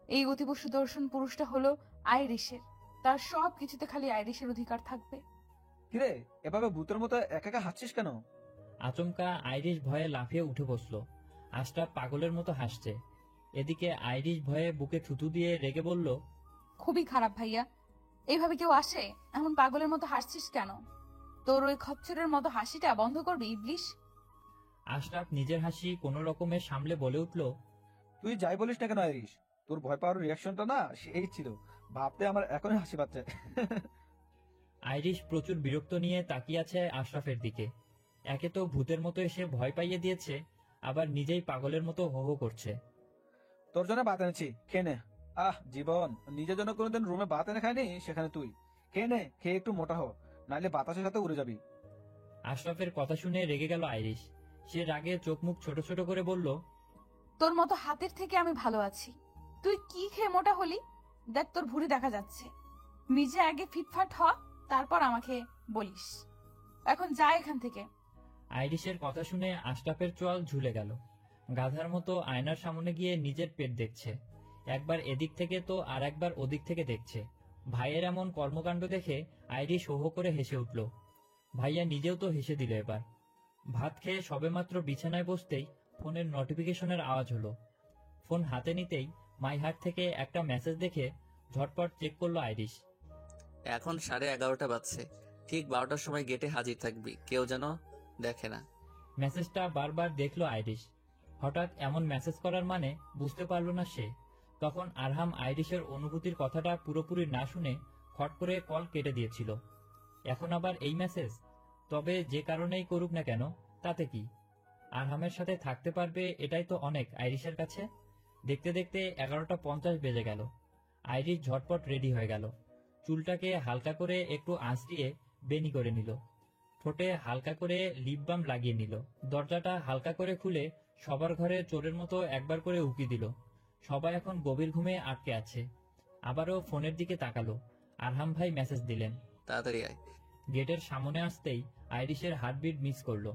এই অতীব সুদর্শন পুরুষটা হলো আইরিশের। তার সব কিছুতে খালি আইরিশের অধিকার থাকবে। কিরে, এভাবে ভূতের মতো একা একা হাঁটছিস কেন? আচমকা আইরিশ ভয়ে লাফিয়ে উঠে বসল। আশরাফ পাগলের মতো হাসছে। এদিকে আইরিশ ভয়ে বুকে থুতু দিয়ে রেগে বলল, খুবই খারাপ ভাইয়া, এইভাবে কেউ আসে? এমন পাগলের মতো হাসছিস কেন? তোর ওই খচ্চরের মতো হাসিটা বন্ধ করবি ইবলিশ। আশরাফ নিজের হাসি কোনো রকমে সামলে বলে উঠল, তুই যাই বলিস না কেন আইরিশ, তোর ভয় পাওয়ার রিয়াকশনটা না সেই ছিল। ভাবতে আমার এখনই হাসি পাচ্ছে। আইরিশ প্রচুর বিরক্ত নিয়ে তাকিয়ে আছে আশরাফের দিকে। একে তো ভূতের মতো এসে ভয় পাইয়ে দিয়েছে, আবার নিজেই পাগলের মতো হো হো করছে। তোর জন্য ভাত এনেছি, খেয়ে নে। জীবন, নিজের জন্য কোনোদিন রুমে ভাত এনে খায়নি, সেখানে তুই খেয়ে নে। খেয়ে একটু মোটা হ, নাইলে বাতাসের সাথে উড়ে যাবি। আশরাফের কথা শুনে রেগে গেল আইরিশ। সে রাগে চোখ মুখ ছোট ছোট করে বলল, তোর মতো হাতের থেকে আমি ভালো আছি। তুই কি খেয়ে মোটা হলি? দেখ তোর ভুঁড়ি দেখা যাচ্ছে। নিজে আগে ফিটফাট হ, তারপর আমাকে বলিস। এখন যা এখান থেকে। আইরিশের কথা শুনে আশরাফের চোয়াল ঝুলে গেল। গাধার মতো আয়নার সামনে গিয়ে নিজের পেট দেখছে। একবার এদিক থেকে তো আর একবার ওদিক থেকে দেখছে। ভাইয়ের এমন কর্মকাণ্ড দেখে আইরিশ হো হো করে হেসে উঠল। ভাইয়া নিজেও তো হেসে দিল এবার। ভাত খেয়ে সবেমাত্র বিছানায় বসতেই ফোনের নোটিফিকেশনের আওয়াজ হলো। ফোন হাতে নিতেই মাইহাট থেকে একটা মেসেজ দেখে ঝটপট চেক করলো আইরিশ। এখন 11:30 বাজছে। ঠিক 12টার সময় গেটে হাজির থাকবি, কেউ যেন দেখে না। মেসেজটা বারবার দেখলো আইরিশ। হঠাৎ এমন মেসেজ করার মানে বুঝতে পারলো না সে। তখন আরহাম আইরিশের অনুভূতির কথাটা পুরোপুরি না শুনে খট করে কল কেটে দিয়েছিল। এখন আবার এই মেসেজ? তবে যে কারণেই করুক না কেন, তাতে কি? আরহামের সাথে থাকতে পারবে, এটাই তো অনেক আইরিশের কাছে। দেখতে দেখতে 11:50 বেজে গেল। আইরিশ ঝটপট রেডি হয়ে গেল। চুলটাকে হালকা করে একটু আঁচড়িয়ে বেনি করে নিল। ঠোঁটে হালকা করে লিপ বাম লাগিয়ে নিল। দরজাটা হালকা করে খুলে সবার ঘরে চোরের মতো একবার করে উকি দিল। সবাই এখন গভীর ঘুমে আটকে আছে। আবারও ফোনের দিকে তাকালো। আরহাম ভাই মেসেজ দিলেন, তাড়াতাড়ি আয়। গেটের সামনে আসতেই আইরিশের হার্টবিট মিস করলো।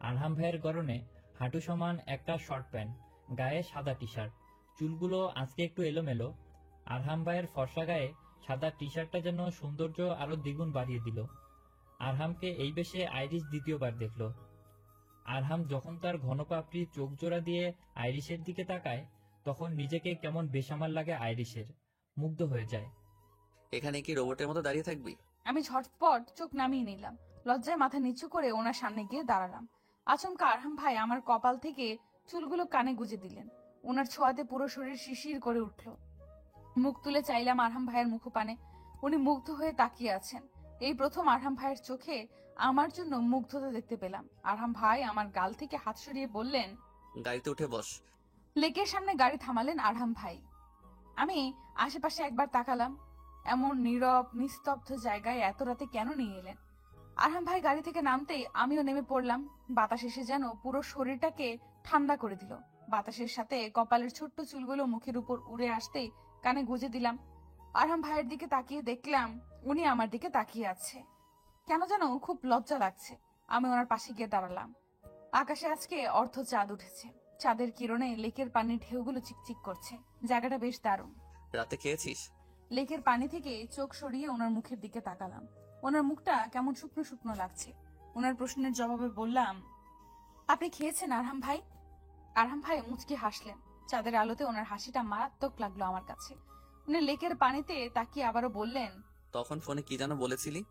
আরহাম ভাইয়ের গরনে হাঁটু সমান একটা শর্ট প্যান্ট, গায়ে সাদা টি শার্ট, চুলগুলো আজকে একটু এলোমেলো। আরহাম ভাইয়ের ফর্সা গায়ে সাদা টি শার্টটা যেন সৌন্দর্য আরো দ্বিগুণ বাড়িয়ে দিল। আরহামকে এই বেশে আইরিশ দ্বিতীয়বার দেখলো। আরহাম যখন তার ঘনপাপড়ি চোখ জোড়া দিয়ে আইরিশের দিকে তাকায়, তখন নিজেকে কেমন বেসামাল লাগে আইরিশের, মুগ্ধ হয়ে যায়। এখানে কি রোবটের মতো দাঁড়িয়ে থাকবি? আমি ঝটপট চোখ নামিয়ে নিলাম, লজ্জায় মাথা নিচু করে ওনার সামনে গিয়ে দাঁড়ালাম। আচমকা আরহাম ভাই আমার কপাল থেকে চুলগুলো কানে গুজে দিলেন। ওনার ছোঁয়াতে পুরো শরীর শিরশির করে উঠল। মুখ তুলে চাইলাম আরহাম ভাইয়ের মুখপানে। উনি মুগ্ধ হয়ে তাকিয়ে আছেন। এই প্রথম আরহাম ভাইয়ের চোখে আমার জন্য মুগ্ধতা দেখতে পেলাম। আরহাম ভাই আমার গাল থেকে হাত সরিয়ে বললেন, গাড়িতে উঠে বস। লেকের সামনে গাড়ি থামালেন আরহাম ভাই। আমি আশেপাশে একবার তাকালাম। এমন নীরব নিস্তব্ধ জায়গায় এত রাতে কেন নিয়ে এলেন? আরহাম ভাই গাড়ি থেকে নামতেই আমিও নেমে পড়লাম। বাতাস এসে যেন পুরো শরীরটাকে ঠান্ডা করে দিল। বাতাসের সাথে কপালের ছোট্ট চুলগুলো মুখের উপর উড়ে আসতেই কানে গুজে দিলাম। আরহাম ভাইয়ের দিকে তাকিয়ে দেখলাম উনি আমার দিকে তাকিয়ে আছে। কেন যেন খুব লজ্জা লাগছে। আমি ওনার পাশে গিয়ে দাঁড়ালাম। আকাশে আজকে অর্ধ চাঁদ উঠেছে। চাঁদের কিরণে লেকের পানির ঢেউগুলো চিকচিক করছে। জায়গাটা বেশ দারুণ। রাতে খেয়েছিস? লেকের পানি থেকে চোখ সরিয়ে ওনার মুখের দিকে তাকালাম। ওনার মুখটা কেমন শুকনো শুকনো লাগছে। ওনার প্রশ্নের জবাবে বললাম, আপনি খেয়েছেন আরহাম ভাই? আরহাম ভাই মুচকি হাসলেন। চাঁদের আলোতে ওনার হাসিটা মারাত্মক লাগলো আমার কাছে। উনি লেকের পানিতে তাকিয়ে আবারও বললেন, তখন ফোনে কি যেন বলেছিলি?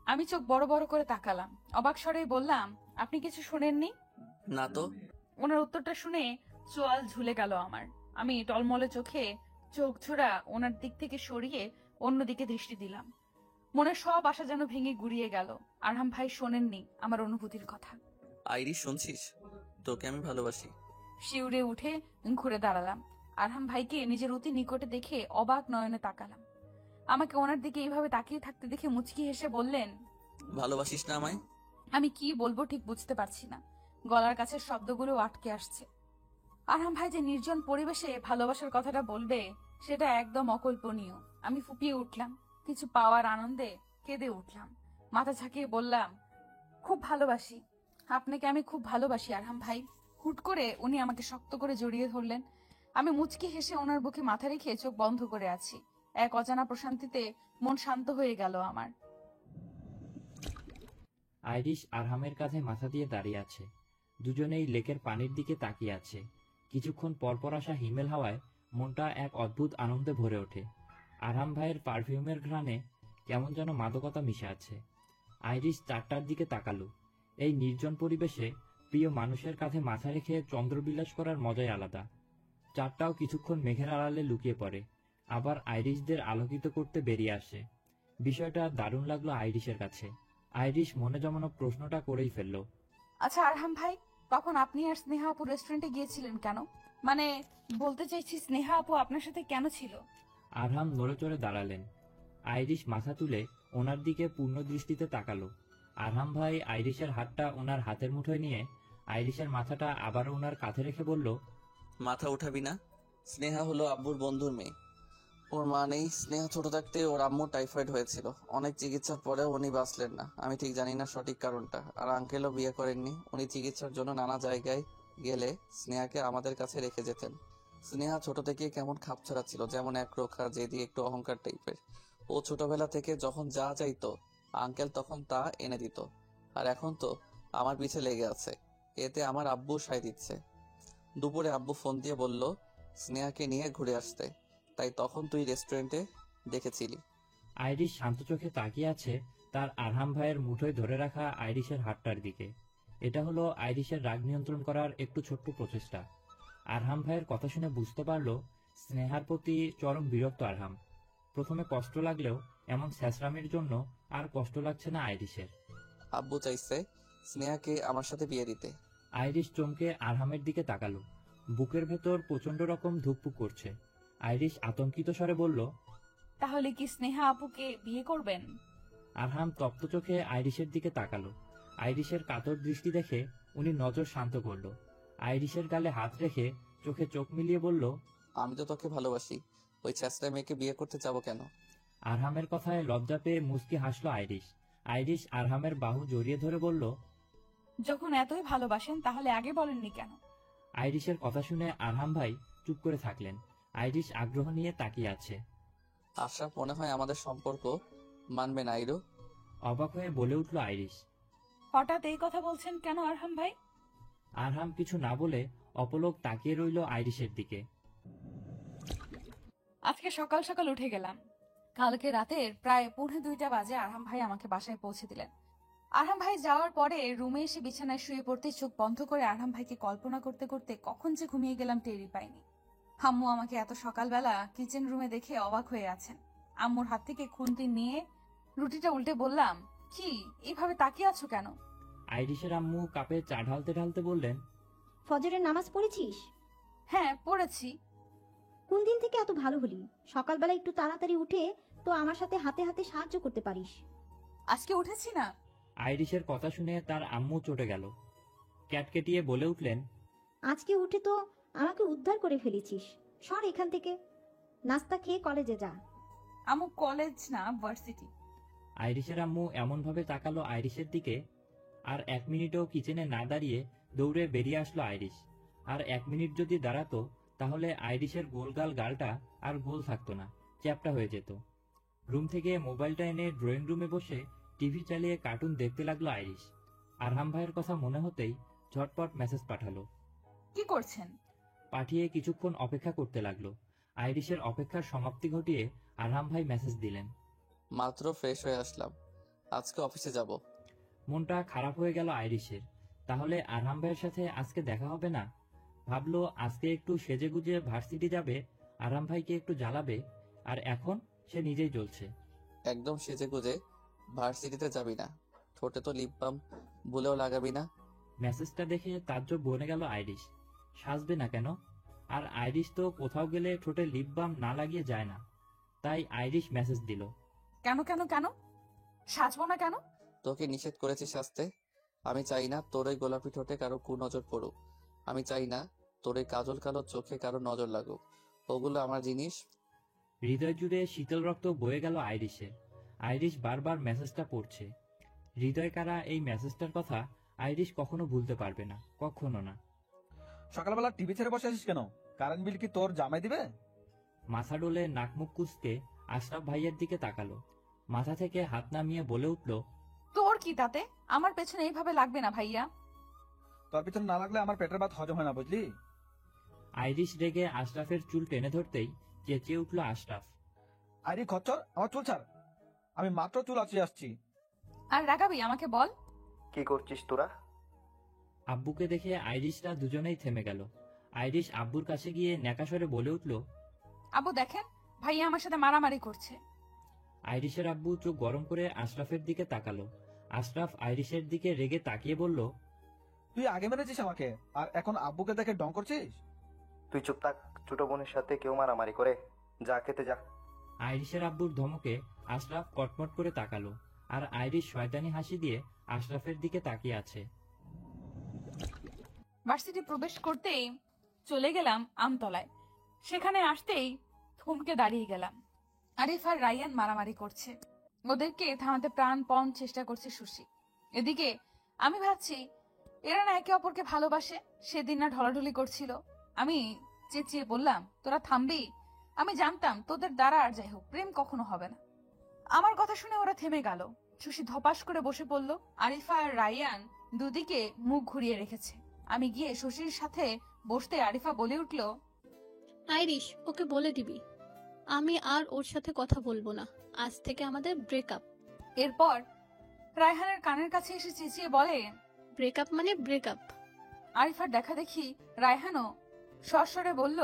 আমি চোখ বড় বড় করে তাকালাম। অবাক স্বরেই বললাম, আপনি কিছু শুনেননি? না তো। ওনার উত্তরটা শুনে চোয়াল ঝুলে গেল আমার। আমি টলমলে চোখে চোখ ছোড়া ওনার দিক থেকে সরিয়ে অন্যদিকে দৃষ্টি দিলাম। মনের সব আশা যেন ভেঙে গুড়িয়ে গেল। আরহাম ভাই শোনেননি আমার অনুভূতির কথা। আইরিশ শুনছিস? তোকে আমি ভালোবাসি। শিউরে উঠে ঘুরে দাঁড়ালাম। আরহাম ভাইকে নিজের অতি নিকটে দেখে অবাক নয়নে তাকালাম। আমাকে ওনার দিকে এইভাবে তাকিয়ে থাকতে দেখে মুচকি হেসে বললেন, ভালোবাসিস না আমায়? আমি কি বলবো ঠিক বুঝতে পারছি না। গলার কাছে শব্দগুলো আটকে আসছে। আরহাম ভাই যে নির্জন পরিবেশে ভালোবাসার কথাটা বলবে সেটা একদম অকল্পনীয়। আমি ফুপিয়ে উঠলাম। কিছু পাওয়ার আনন্দে কেঁদে উঠলাম। মাথা ঝাঁকিয়ে বললাম, খুব ভালোবাসি আপনাকে, আমি খুব ভালোবাসি আরহাম ভাই। হুট করে উনি আমাকে শক্ত করে জড়িয়ে ধরলেন। আমি মুচকি হেসে ওনার বুকে মাথা রেখে চোখ বন্ধ করে আছি। এক অজানা প্রশান্তিতে মন শান্ত হয়ে গেল আমার। আইরিশ আরহামের কাঁধে মাথা দিয়ে দাঁড়িয়ে আছে। দুজনেই লেকের পানির দিকে তাকিয়ে আছে। কিছুক্ষণ পরপর আসা হিমেল হাওয়ায় মনটা এক অদ্ভুত আনন্দে ভরে ওঠে। আরহাম ভাইয়ের পারফিউমের ঘ্রাণে কেমন যেন মাদকতা মিশে আছে। আইরিশ চারটার দিকে তাকালো। এই নির্জন পরিবেশে প্রিয় মানুষের কাঁধে মাথা রেখে চন্দ্রবিলাস করার মজাই আলাদা। চারটাও কিছুক্ষণ মেঘের আড়ালে লুকিয়ে পড়ে, আবার আইরিশদের আলোকিত করতে বেরিয়ে আসে। বিষয়টা দারুণ লাগলো আইরিশের কাছে। আইরিশ মনে জমানো প্রশ্নটা করেই ফেললো, আচ্ছা আরহাম ভাই, তখন আপনি আর স্নেহা আপু রেস্টুরেন্টে গিয়েছিলেন কেন? মানে বলতে চাইছি স্নেহা আপু আপনার সাথে কেন ছিল? আরহাম নড়ে চড়ে দাঁড়ালেন। আইরিশ মাথা তুলে ওনার দিকে পূর্ণ দৃষ্টিতে তাকালো। আরহাম ভাই আইরিশের হাতটা ওনার হাতের মুঠোয় নিয়ে আইরিশের মাথাটা আবারও ওনার কাঁধে রেখে বলল, মাথা উঠাবি না। স্নেহা হলো আব্বুর বন্ধুর মেয়ে। ওর মা নেই। স্নেহা ছোট থাকতে ওর আম্মুর টাইফয়েড হয়েছিল। অনেক চিকিৎসার পরে উনি বাঁচলেন না। আমি ঠিক জানি না সঠিক কারণটা। আর আঙ্কেলও বিয়ে করেননি। উনি চিকিৎসার জন্য নানা জায়গায় গেলে স্নেহাকে আমাদের কাছে রেখে যেতেন। স্নেহা ছোট থেকে কেমন খাপছাড়া ছিল, যেমন একরোখা, জেদি, একটু অহংকার টাইপের। ও ছোটবেলা থেকে যখন যা চাইতো আঙ্কেল তখন তা এনে দিত। আর এখন তো আমার পিছে লেগে আছে। এতে আমার আব্বু সায় দিচ্ছে। দুপুরে আব্বু ফোন দিয়ে বলল স্নেহাকে নিয়ে ঘুরে আসতে, তাই তখন তুই রেস্টুরেন্টে দেখেছিলি। আইরিশ শান্ত চোখে তাকিয়ে আছে তার আরহাম ভাইয়ের মুঠোয় ধরে রাখা আইরিশের হাতটার দিকে। এটা হলো আইরিশের রাগ নিয়ন্ত্রণ করার একটু ছোট্ট প্রচেষ্টা। আরহাম ভাইয়ের কথা শুনে বুঝতে পারলো স্নেহার প্রতি চরম বিরক্ত আরহাম। প্রথমে কষ্ট লাগলেও এমন স্যাঁচরামির জন্য আর কষ্ট লাগছে না আইরিশের। আব্বু চাইছে স্নেহাকে আমার সাথে বিয়ে দিতে। আইরিশ চমকে আরহামের দিকে তাকালো। বুকের ভেতর প্রচন্ড রকম ধুকপুক করছে। আইরিশ আতঙ্কিত স্বরে বলল, তাহলে কি স্নেহা আপুকে বিয়ে করবেন? আরহাম তপ্ত চোখে আইরিশের দিকে তাকালো। আইরিশের কাতর দৃষ্টি দেখে উনি নজর শান্ত করলো। আইরিশের গালে হাত রেখে চোখে চোখ মিলিয়ে বলল, আমি তো তোকে ভালোবাসি। ওই ছেঁচড়া মেয়েকে বিয়ে করতে যাবো কেন? আরহামের কথায় লজ্জা পেয়ে মুচকি হাসলো আইরিশ। আইরিশ আরহামের বাহু জড়িয়ে ধরে বলল, যখন এতই ভালোবাসেন তাহলে আগে বলেননি কেন? আইরিশের কথা শুনে আরহাম ভাই চুপ করে থাকলেন। আইরিশ আগ্রহ নিয়ে তাকিয়ে আছে। আশরাফ মনে হয় আমাদের সম্পর্ক মানবে না আইরু। অবাক হয়ে বলে উঠল আইরিশ। হঠাৎ এই কথা বলছেন কেন আরহাম ভাই? আরহাম কিছু না বলে অপলক তাকিয়ে রইল আইরিশের দিকে। আজকে সকাল সকাল উঠে গেলাম। কালকে রাতের প্রায় 1:30 বাজে আরহাম ভাই আমাকে বাসায় পৌঁছে দিলেন। আরহাম ভাই যাওয়ার পরে রুমে এসে বিছানায় শুয়ে পড়তে চোখ বন্ধ করে আরহাম ভাইকে কল্পনা করতে করতে কখন যে ঘুমিয়ে গেলাম টেরই পাইনি। আম্মু আমাকে এত সকালবেলা কিচেন রুমে দেখে অবাক হয়ে আছেন। আম্মুর হাত থেকে খুন্তি নিয়ে রুটিটা উল্টে বললাম, কি এইভাবে তাকিয়ে আছো কেন? আইরিশের আম্মু কাপে চা ঢালতে ঢালতে বললেন, ফজরের নামাজ পড়েছিস? হ্যাঁ পড়েছি। কোন দিন থেকে এত ভালো হলি? সকালবেলা একটু তাড়াতাড়ি উঠে তো আমার সাথে হাতে হাতে সাহায্য করতে পারিস। আজকে উঠেছি না। আইরিশের কথা শুনে তার আম্মু চটে গেল। ক্যাটকেটিয়ে বলে উঠলেন, আজকে উঠে তো আমাকে উদ্ধার করে ফেলেছিস। সর এখান থেকে, নাস্তা খেয়ে কলেজে যা। আম্মু কলেজ না ভার্সিটি। আইরিশের আম্মু এমন ভাবে তাকালো আইরিশের দিকে। আর 1 মিনিটও কিচেনে না দাঁড়িয়ে দৌড়ে বেরিয়ে আসলো আইরিশ। আর 1 মিনিট যদি দাঁড়াতো তাহলে আইরিশের গোলগাল গালটা আর গোল থাকতো না, চ্যাপটা হয়ে যেত। রুম থেকে মোবাইলটা এনে ড্রয়িং রুমে বসে টিভি চালিয়ে কার্টুন দেখতে লাগলো আইরিশ। আরহাম ভাইয়ের কথা মনে হতেই ঝটপট মেসেজ পাঠালো। কি করছেন? পাঠিয়ে কিছুক্ষণ অপেক্ষা করতে লাগলো। আইরিশের অপেক্ষার সমাপ্তি ঘটিয়ে আরহাম ভাই মেসেজ দিলেন, মাত্র ফ্রেশ হয়ে আসলাম, আজকে অফিসে যাব। মনটা খারাপ হয়ে গেল আইরিশের। তাহলে আরহাম ভাইয়ের সাথে আজকে দেখা হবে না? ভাবলো আজকে একটু সেজে গুজে ভার্সিটি যাবে, আরহাম ভাইকে একটু জ্বালাবে, আর এখন সে নিজেই জ্বলছে। একদম সেজে গুজে ভার্সিটিতে যাবি না, ঠোঁটে তো লিপ বাম বলেও লাগাবি না। মেসেজটা দেখে তাজ্জব বনে গেল আইরিশ। সাজবে না কেন? আর আইরিশ তো কোথাও গেলে ঠোঁটে লিপ বাম না লাগিয়ে যায় না। তাই আইরিশ মেসেজ দিল, কেন কেন কেন সাজবো না কেন? তোকে নিষেধ করেছি সাজতে। আমি চাই না তোর ওই গোলাপি ঠোঁটে কারো কুনজর পড়ুক। আমি চাই না তোর ওই কাজল কালো চোখে কারো নজর লাগুক। ওগুলো আমার জিনিস। হৃদয় জুড়ে শীতল রক্ত বয়ে গেল আইরিশের। আইরিশ বারবার মেসেজটা পড়ছে। হৃদয় কারা এই মেসেজটার কথা আইরিশ কখনো ভুলতে পারবে না, কখনো না। সকালবেলা টিভি ছেড়ে বসে আছিস কেন? কারেন্ট বিল কি তোর জামাই দিবে? মাথা ডোলে নাক মুখ কুঁচকে আশরাফ ভাইয়ের দিকে তাকালো। মাথা থেকে হাত নামিয়ে বলে উঠল, তোর কি তাতে? আমার পেছনে এইভাবে লাগবে না ভাইয়া। তোর পিছনে না লাগলে আমার পেটের ভাত হজম হয় না, বুঝলি? আইরিশ রেগে আশরাফের চুল টেনে ধরতেই চেঁচিয়ে উঠল আশরাফ, আরে খচ্চর, আমার চুল ছাড়, আমি মাত্র চুল আঁচিয়ে আসছি। আর রাগাবি আমাকে বল। কি করছিস তোরা? আব্বুকে দেখে আইরিশরা দুজনেই থেমে গেল। আইরিশ আব্বুর কাছে গিয়ে ন্যাকাশরে বলে উঠল, আব্বু দেখেন, ভাইয়া আমার সাথে মারামারি করছে। আইরিশের আব্বু চোখ গরম করে আশরাফের দিকে তাকালো। আশরাফ আইরিশের দিকে রেগে তাকিয়ে বলল, তুই আগে মেরেছিস আমাকে, আর এখন আব্বুকে দেখে ডং করছিস? তুই চুপ থাক, ছোট বোনের সাথে কেউ মারামারি করে? যা খেতে যা। আইরিশের আব্বুর ধমকে আশরাফ কটমট করে তাকালো। আর আইরিশ শয়তানি হাসি দিয়ে আশরাফের দিকে তাকিয়ে আছে। ভার্সিটি প্রবেশ করতেই চলে গেলাম আমতলায়। সেখানে আসতেই থমকে দাঁড়িয়ে গেলাম। আরিফ আর রায়ান মারামারি করছে। ওদেরকে থামাতে প্রাণপণ চেষ্টা করছে সুশি। এদিকে আমি ভাবছি, এরা না একে অপরকে ভালোবাসে। সেদিন না ঢলাঢলি করছিল। আমি চেঁচিয়ে বললাম, তোরা থামবি? আমি জানতাম তোদের দ্বারা আর যাই হোক প্রেম কখনো হবে না। আমার কথা শুনে ওরা থেমে গেল। সুশি ধপাস করে বসে পড়ল। আরিফা আর রায়ান দুদিকে মুখ ঘুরিয়ে রেখেছে। আমি গিয়ে শশীর সাথে বসতে আরিফা বলে উঠল, আইরিশ, ওকে বলে দিবি আমি আর ওর সাথে কথা বলবো না, আজ থেকে আমাদের ব্রেকআপ। এরপর রায়হানের কানের কাছে এসে চেঁচিয়ে বলে, ব্রেকআপ মানে ব্রেকআপ। আরিফার দেখা দেখি রায়হানও সস্বরে বলল,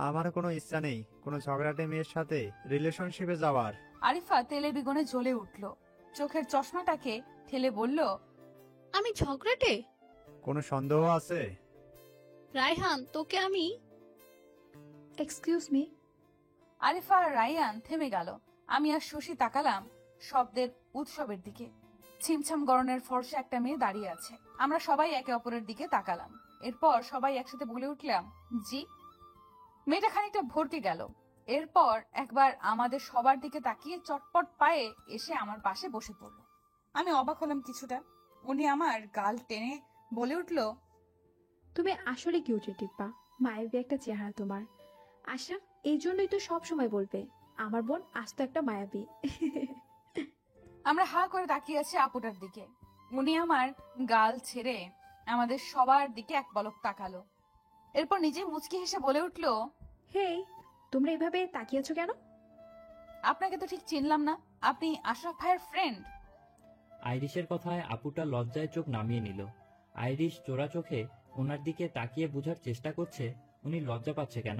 আমার কোনো ইচ্ছা নেই কোনো ঝগড়াটে মেয়ের সাথে রিলেশনশিপে যাওয়ার। আরিফা তেলে বিগুনে জ্বলে উঠল। চোখের চশমাটাকে ঠেলে বলল, আমি ঝগড়াটে? কোনো সন্দেহ আছে? রায়হান, তোকে আমি। Excuse me. আরিফা আর রায়ান থেমে গেল। আমি আর শশী তাকালাম শব্দের উৎসবের দিকে। ছিমছাম গরনের ফর্সা একটা মেয়ে দাঁড়িয়ে আছে। আমরা সবাই একে অপরের দিকে তাকালাম। এরপর সবাই একসাথে বলে উঠলাম, জি। মেয়েটা খানিকটা ভরকে গেল। এরপর একবার আমাদের সবার দিকে তাকিয়ে চটপট পায়ে এসে আমার পাশে বসে পড়ল। আমি অবাক হলাম কিছুটা। উনি আমার গাল টেনে বলে উঠল, তুমি আসলে কিউট টিপ্পা, মায়াবী একটা চেহারা তোমার। আশা এই জন্যই তো সব সময় বলবে আমার বোন আস্ত একটা মায়াবী। আমরা হা করে তাকিয়ে আছি আপুটার দিকে। উনি আমার গাল ছেড়ে আমাদের সবার দিকে এক পলক তাকালো। এরপর নিজে মুচকি হেসে বলে উঠল, হেই, তোমরা এভাবে তাকিয়ে আছো কেন? আপনাকে তো ঠিক চিনলাম না, আপনি আশরাফ ভাইয়ের ফ্রেন্ড? আইরিশের কথায় আপুটা লজ্জায় চোখ নামিয়ে নিল। আইরিশ চোরা চোখে ওনার দিকে তাকিয়ে বোঝার চেষ্টা করছে উনি লজ্জা পাচ্ছে কেন,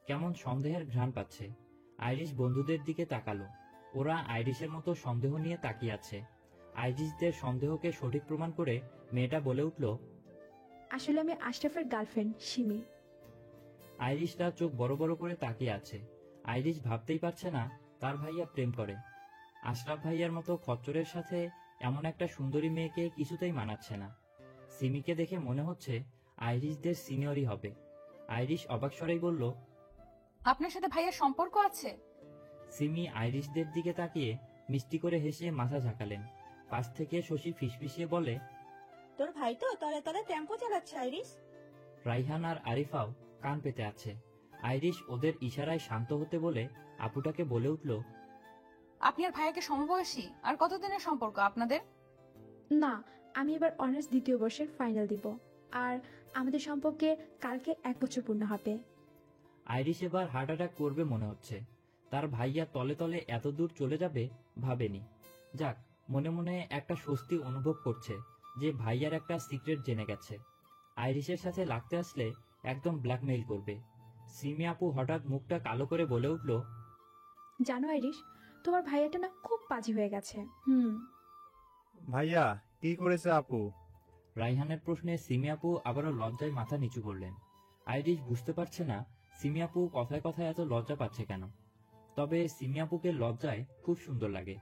কেমন সন্দেহের ঘ্রাণ পাচ্ছে। আইরিশ বন্ধুদের দিকে তাকালো। ওরা আইরিশের মতো সন্দেহ নিয়ে তাকিয়ে আছে। আইরিশদের সন্দেহকে সঠিক প্রমাণ করে মেয়েটা বলে উঠল, আসলে আমি আশরাফের গার্লফ্রেন্ড সিমি। আইরিশরা চোখ বড় বড় করে তাকিয়ে আছে। আইরিশ ভাবতেই পারছে না তার ভাইয়া প্রেম করে। আশরাফ ভাইয়ার মতো খচ্চরের সাথে এমন একটা সুন্দরী মেয়েকে কিছুতেই মানাচ্ছে না। সিমিকে দেখে মনে হচ্ছে আইরিশদের সিনিয়রই হবে। আইরিশ অবাক স্বরেই বলল, আপনার সাথে ভাইয়ের সম্পর্ক আছে? সিমি আইরিশদের দিকে তাকিয়ে মিষ্টি করে হেসে মাথা ঝাঁকালেন। পাশ থেকে শশী ফিসফিসিয়ে বলে, তোর ভাই তো তলে তলে টেম্পো চালাচ্ছে আইরিশ। রাইহান আর আরিফাও কান পেতে আছে। আইরিশ ওদের ইশারায় শান্ত হতে বলে আপুটাকে বলে উঠল, আপনি আর ভাইয়াকে সমবয়সী? আর কতদিনের সম্পর্ক আপনাদের? না, আমি এবার অনার্স দ্বিতীয় বর্ষের ফাইনাল দিব, আর আমাদের সম্পর্কে কালকে 1 বছর পূর্ণ হবে। আইরিশ এবার হার্ট অ্যাটাক করবে মনে হচ্ছে। তার ভাইয়া তলে তলে এত দূর চলে যাবে ভাবেনি। যাক, মনে মনে একটা স্বস্তি অনুভব করছে যে ভাইয়ার একটা সিক্রেট জেনে গেছে। আইরিশের সাথে লাগতে আসলে একদম ব্ল্যাকমেইল করবে। সিমি আপু হঠাৎ মুখটা কালো করে বলে উঠল, জানো আইরিশ, তোমার ভাইয়াটা না খুব পাজি হয়ে গেছে। ভাইয়া কি করেছে আপু? রাইহানের প্রশ্নে সিমি আপু আবারও লজ্জায় মাথা নিচু করলেন। আইরিশ বুঝতে পারছে না সিমি আপু কথায় কথায় এত লজ্জা পাচ্ছে কেন। তবে সিমি আপুকে লজ্জায় খুব সুন্দর লাগে।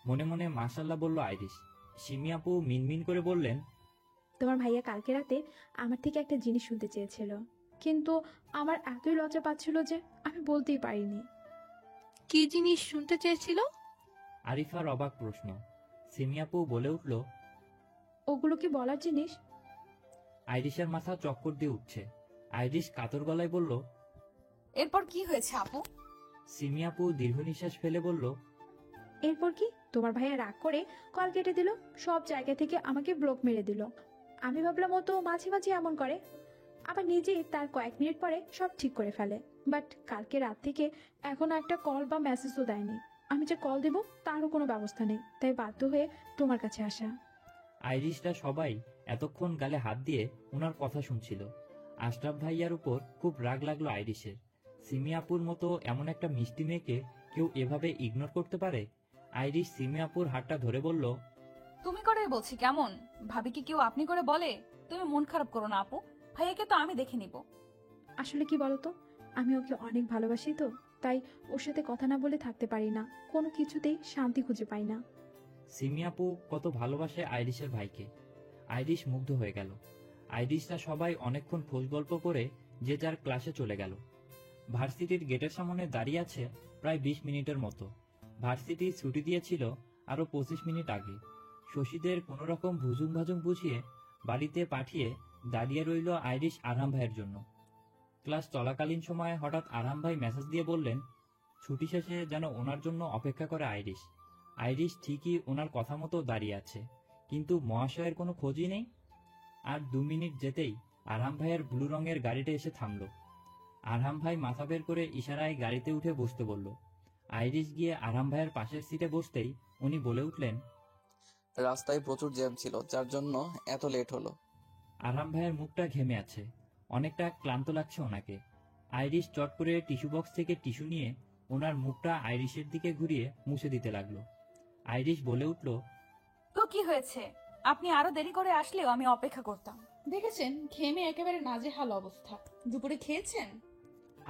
মনে মনে মাশাল্লাহ বলল আইরিশ। সিমি আপু মিনমিন করে বললেন, তোমার ভাইয়া কালকে রাতে আমার থেকে একটা জিনিস শুনতে চেয়েছিল, কিন্তু আমার এতই লজ্জা পাচ্ছিল যে আমি বলতেই পারিনি। কি জিনিস শুনতে চেয়েছিল? আরিফার অবাক প্রশ্ন। সিমি আপু বলে উঠল, ওগুলো কি বলার জিনিস? আইরিশের মাথা চক্কর দিয়ে উঠছে। আইরিশ কাতর গলায় বলল, এরপর কি হয়েছে আপু? সিমি আপু দীর্ঘ নিঃশ্বাস ফেলে বলল, এরপর কি, তোমার ভাইয়া রাগ করে কল কেটে দিল, সব জায়গা থেকে আমাকে ব্লক মেরে দিল। আমি ভাবলাম ও তো মাঝে মাঝে এমন করে, আবার নিজেই তার কয়েক মিনিট পরে সব ঠিক করে ফেলে। বাট কালকে রাত থেকে এখনো একটা কল বা মেসেজও দেয়নি। আমি যে কল দেব তারও কোনো ব্যবস্থা নেই, তাই বাধ্য হয়ে তোমার কাছে আসা। আইরিশরা সবাই এতক্ষণ গালে হাত দিয়ে ওনার কথা শুনছিল। আশরাফ ভাইয়ার উপর খুব রাগ লাগলো আইরিশের। সিমি আপুর মতো এমন একটা মিষ্টি মেয়েকে কেউ এভাবে ইগনোর করতে পারে? আইরিশ সিমি আপুর হাতটা ধরে বলল, তুমি করে বলছি কেমন? ভাবি কি কেউ আপনি করে বলে? তুমি মন খারাপ করো না আপু, ভাইয়াকে তো আমি দেখে নিব। আসলে কি বলতো, আমি ওকে অনেক ভালোবাসি তো, তাই ওর সাথে কথা না বলে থাকতে পারি না, কোনো কিছুতেই শান্তি খুঁজে পাই না। সিমি আপু কত ভালোবাসে আইরিশের ভাইকে। আইরিশ মুগ্ধ হয়ে গেল। আইরিশরা সবাই অনেকক্ষণ খোঁজ গল্প করে যে যার ক্লাসে চলে গেল। ভার্সিটির গেটের সামনে দাঁড়িয়ে আছে প্রায় 20 মিনিটের মতো। ভার্সিটি ছুটি দিয়েছিল আরো 25 মিনিট আগে। শশীদের কোনোরকম ভুজুং ভাজুং বুঝিয়ে বাড়িতে পাঠিয়ে দাঁড়িয়ে রইল আইরিশ আরহাম ভাইয়ের জন্য। ক্লাস চলাকালীন সময়ে হঠাৎ আরহাম ভাই মেসেজ দিয়ে বললেন ছুটি শেষে যেন ওনার জন্য অপেক্ষা করে আইরিশ। আইরিশ ঠিকই ওনার কথা মতো দাঁড়িয়ে আছে, কিন্তু মহাশয়ের কোনো খোঁজই নেই। আর 2 মিনিট যেতেই আরহাম ভাইয়ের ব্লু রঙের গাড়িটা এসে থামলো। আরহাম ভাই মাথা বের করে ইশারায় গাড়িতে উঠে বসতে বলল। আইরিশ গিয়ে আরহাম ভাইয়ের পাশের সিটে বসতেই উনি বলে উঠলেন, রাস্তায় প্রচুর জ্যাম ছিল, যার জন্য এত লেট হলো। আরহাম ভাইয়ের মুখটা ঘেমে আছে, অনেকটা ক্লান্ত লাগছে ওনাকে। আইরিশ চট করে টিস্যু বক্স থেকে টিস্যু নিয়ে ওনার মুখটা আইরিশের দিকে ঘুরিয়ে মুছে দিতে লাগলো। আইরিশ বলে উঠল, তো কি হয়েছে? আপনি আরো দেরি করে আসলেও আমি অপেক্ষা করতাম। দেখেছেন ঘেমে একেবারে নাজেহাল অবস্থা। দুপুরে খেয়েছেন?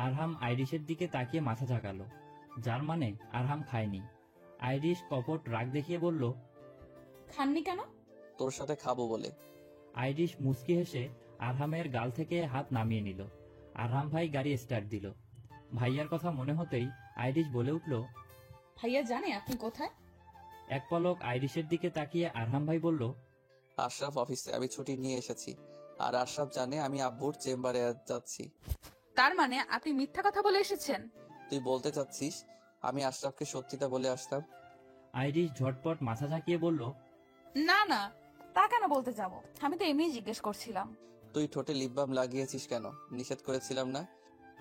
আরহাম আইরিশের দিকে তাকিয়ে মাথা ঝাঁকালো, যার মানে আরহাম খায়নি। আইরিশ কপট রাগ দেখিয়ে বলল, খাননি কেন? তোর সাথে খাবো বলে। আইরিশ মুচকি হেসে আরহামের গাল থেকে হাত নামিয়ে নিল। আরহাম ভাই গাড়ি স্টার্ট দিল। ভাইয়ার কথা মনে হতেই আইরিশ বলে উঠল, ভাইয়া জানে আপনি কোথায়? এক পলক আইরিশের দিকে তাকিয়ে আরহাম ভাই বলল, আশরাফ অফিসে আমি ছুটি নিয়ে এসেছি, আর আশরাফ জানে আমি আব্বুর চেম্বারে যাচ্ছি। তার মানে আপনি মিথ্যা কথা বলে এসেছেন? তুই বলতে চাচ্ছিস আমি আশরাফকে সত্যিটা বলে আসলাম? আইরিশ ঝটপট মাথা ঝাঁকিয়ে বলল, না না, তা কেন বলতে যাব? আমি তো এমনি জিজ্ঞেস করছিলাম। তুই ঠোঁটে লিপ বাম লাগিয়েছিস কেন? নিষেধ করেছিলাম না?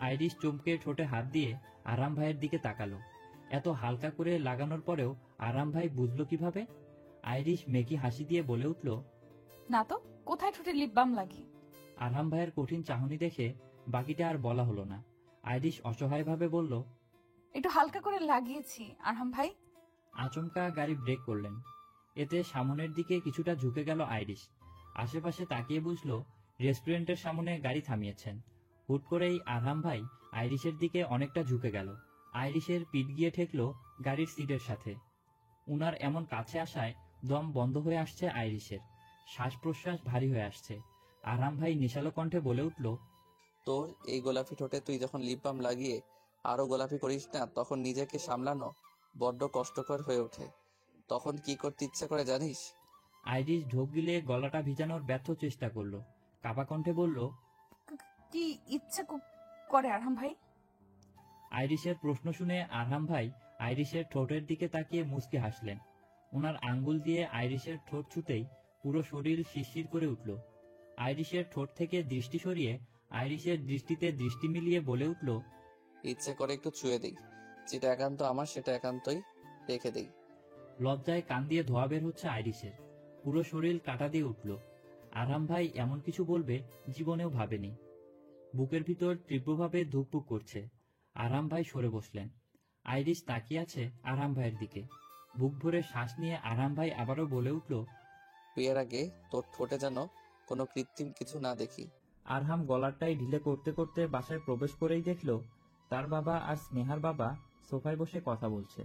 আইরিশ চমকে ঠোঁটে হাত দিয়ে আরাম ভাইয়ের দিকে তাকালো। এত হালকা করে লাগানোর পরেও আরাম ভাই বুঝলো কিভাবে? আইরিশ মেকি হাসি দিয়ে বলে উঠল, না তো, কোথায় ঠোঁটে লিপ বাম লাগি? আরহাম ভাইয়ের কঠিন চাহনি দেখে বাকিটা আর বলা হলো না। আইরিশ অসহায়ভাবে বলল, একটু হালকা করে লাগিয়েছি আরহাম ভাই। আচমকা গাড়ি ব্রেক করলেন। এতে সামনের দিকে কিছুটা ঝুঁকে গেল আইরিশ। আশেপাশে তাকিয়ে বুঝলো রেস্টুরেন্টের সামনে গাড়ি থামিয়েছেন। হুট করেই আরহাম ভাই আইরিশের দিকে অনেকটা ঝুঁকে গেল। আইরিশের পিঠ গিয়ে ঠেকলো গাড়ির সিটের সাথে। উনার এমন কাছে আসায় দম বন্ধ হয়ে আসছে আইরিশের, শ্বাস প্রশ্বাস ভারী হয়ে আসছে। আরহাম ভাই নিশালো কণ্ঠে বলে উঠল, তোর এই গোলাপি ঠোঁটে তুই যখন লিপ বাম লাগিয়ে আরো গোলাপি করিস না, তখন নিজেকে সামলানো বড্ড কষ্টকর হয়ে ওঠে। তখন কি করতে ইচ্ছে করে জানিস? আইরিশ ঢোক গিলে গলাটা ভিজানোর ব্যর্থ চেষ্টা করলো। কাপা কণ্ঠে বলল, কি ইচ্ছে করে আরহাম ভাই? আইরিশের প্রশ্ন শুনে আরহাম ভাই আইরিশের ঠোঁটের দিকে তাকিয়ে মুচকি হাসলেন। ওনার আঙ্গুল দিয়ে আইরিশের ঠোঁট ছুতেই পুরো শরীর শিরশির করে উঠল। আইরিশের ঠোঁট থেকে দৃষ্টি সরিয়ে আইরিশের দৃষ্টিতে দৃষ্টি মিলিয়ে বলে উঠল, ইচ্ছে করে একটু ছুঁয়ে দিই, যেটা একান্ত আমার সেটা একান্তই রেখে দেই। লজ্জায় কান দিয়ে ধোয়া বের হচ্ছে আইরিশের। পুরো শরীর কাটা দিয়ে উঠল। আরহাম ভাই এমন কিছু বলবে জীবনেও ভাবেনি। বুকের ভিতর তীব্রভাবে ধুকপুক করছে। আরহাম ভাই সরে বসলেন। আইরিশ তাকিয়ে আছে আরহাম ভাইয়ের দিকে। বুক ভরে শ্বাস নিয়ে আরহাম ভাই আবারও বলে উঠল, বিয়ের আগে তোর ঠোঁটে যেন কোনো কৃত্রিম কিছু না দেখি। আরহাম গলারটাই ঢিলে করতে করতে বাসায় প্রবেশ করেই দেখল তার বাবা আর স্নেহার বাবা সোফায় বসে কথা বলছে।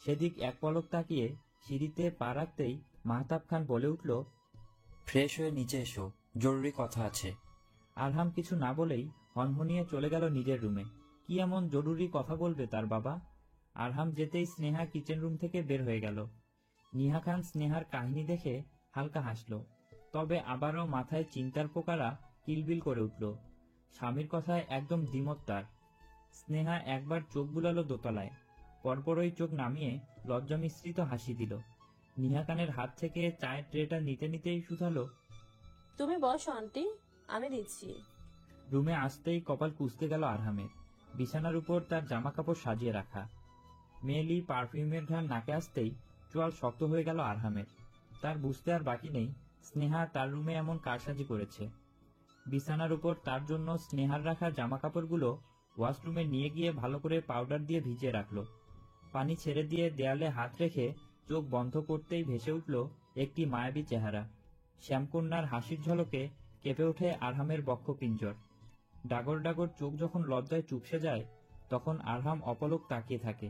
সেদিক এক পলক তাকিয়ে সিঁড়িতে পা রাখতেই মাহতাব খান বলে উঠল, ফ্রেশ হয়ে নিচে এসো, জরুরি কথা আছে। আরহাম কিছু না বলেই হনহনিয়ে চলে গেল নিজের রুমে। কি এমন জরুরি কথা বলবে তার বাবা? আরহাম যেতেই স্নেহা কিচেন রুম থেকে বের হয়ে গেল। নিহা খান স্নেহার কাহিনী দেখে হালকা হাসল, তবে আবারও মাথায় চিন্তার পোকারা কিলবিল করে উঠল। স্বামীর কথায় একদম দ্বিমত তার। স্নেহা একবার চোখ বুলালো দোতলায়, পরপরই চোখ নামিয়ে লজ্জা মিশ্রিত হাসি দিল। নিহা খানের হাত থেকে চায়ের ট্রেটা নিতে নিতেই শুধালো, তুমি বসো আন্টি, আমি দিচ্ছি। রুমে আসতেই কপাল কুঁচকে গেল আরহামের। বিছানার উপর তার জামা কাপড় সাজিয়ে রাখা। মেয়েলি পারফিউমের ঘ্রাণ নাকে আসতেই চোয়াল শক্ত হয়ে গেল আরহামের। তার বুঝতে আর বাকি নেই স্নেহা তার রুমে এমন কারসাজি করেছে। বিছানার উপর তার জন্য স্নেহার রাখা জামা কাপড়গুলো ওয়াশরুমে নিয়ে গিয়ে ভালো করে পাউডার দিয়ে ভিজিয়ে রাখলো। পানি ছেড়ে দিয়ে দেয়ালে হাত রেখে চোখ বন্ধ করতেই ভেসে উঠল একটি মায়াবী চেহারা। শ্যামকন্যার হাসির ঝলকে কেঁপে ওঠে আরহামের বক্ষপিঞ্জর। ডাগর ডাগর চোখ যখন লজ্জায় চুপসে যায়, তখন আরহাম অপলক তাকিয়ে থাকে।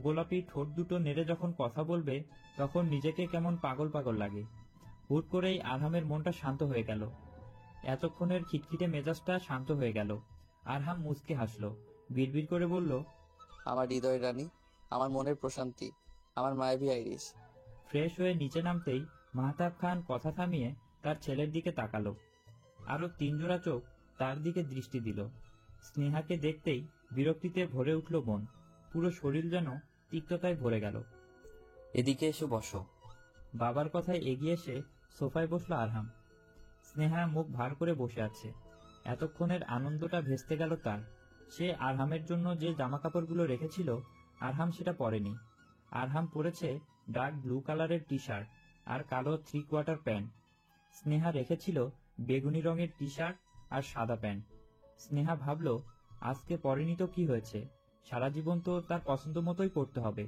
গোলাপি ঠোঁট দুটো নেড়ে যখন কথা বলবে, তখন নিজেকে কেমন পাগল পাগল লাগে। হুট করেই আরহামের মনটা শান্ত হয়ে গেল। এতক্ষণের খিটখিটে মেজাজটা শান্ত হয়ে গেল। আরহাম মুচকে হাসল, বিড়বিড় করে বলল, আমার হৃদয়ের রানী, আমার মনের প্রশান্তি, আমার মায়াবী আইরিশ। ফ্রেশ হয়ে নিচে নামতেই মাহতাব খান কথা থামিয়ে তার ছেলের দিকে তাকালো। আরো 3 জোড়া চোখ তার দিকে দৃষ্টি দিল। স্নেহাকে দেখতেই বিরক্তিতে ভরে উঠল মন। পুরো শরীর যেন তিক্ততায় ভরে গেল। এদিকে এসে বসো। বাবার কথায় এগিয়ে এসে সোফায় বসলো আরহাম। স্নেহা মুখ ভার করে বসে আছে। এতক্ষণের আনন্দটা ভেস্তে গেল তার। সে আরহামের জন্য যে জামা কাপড়গুলো রেখেছিল, আরহাম সেটা পরেনি। আরহাম পরেছে ডার্ক ব্লু কালারের টি শার্ট আর কালো 3/4 প্যান্ট। স্নেহা রেখেছিল বেগুনি রঙের টি শার্ট আর সাদা প্যান্ট। স্নেহা ভাবল, আজকে পরেনি তো কি হয়েছে, সারা জীবন তো তার পছন্দ মতোই পড়তে হবে।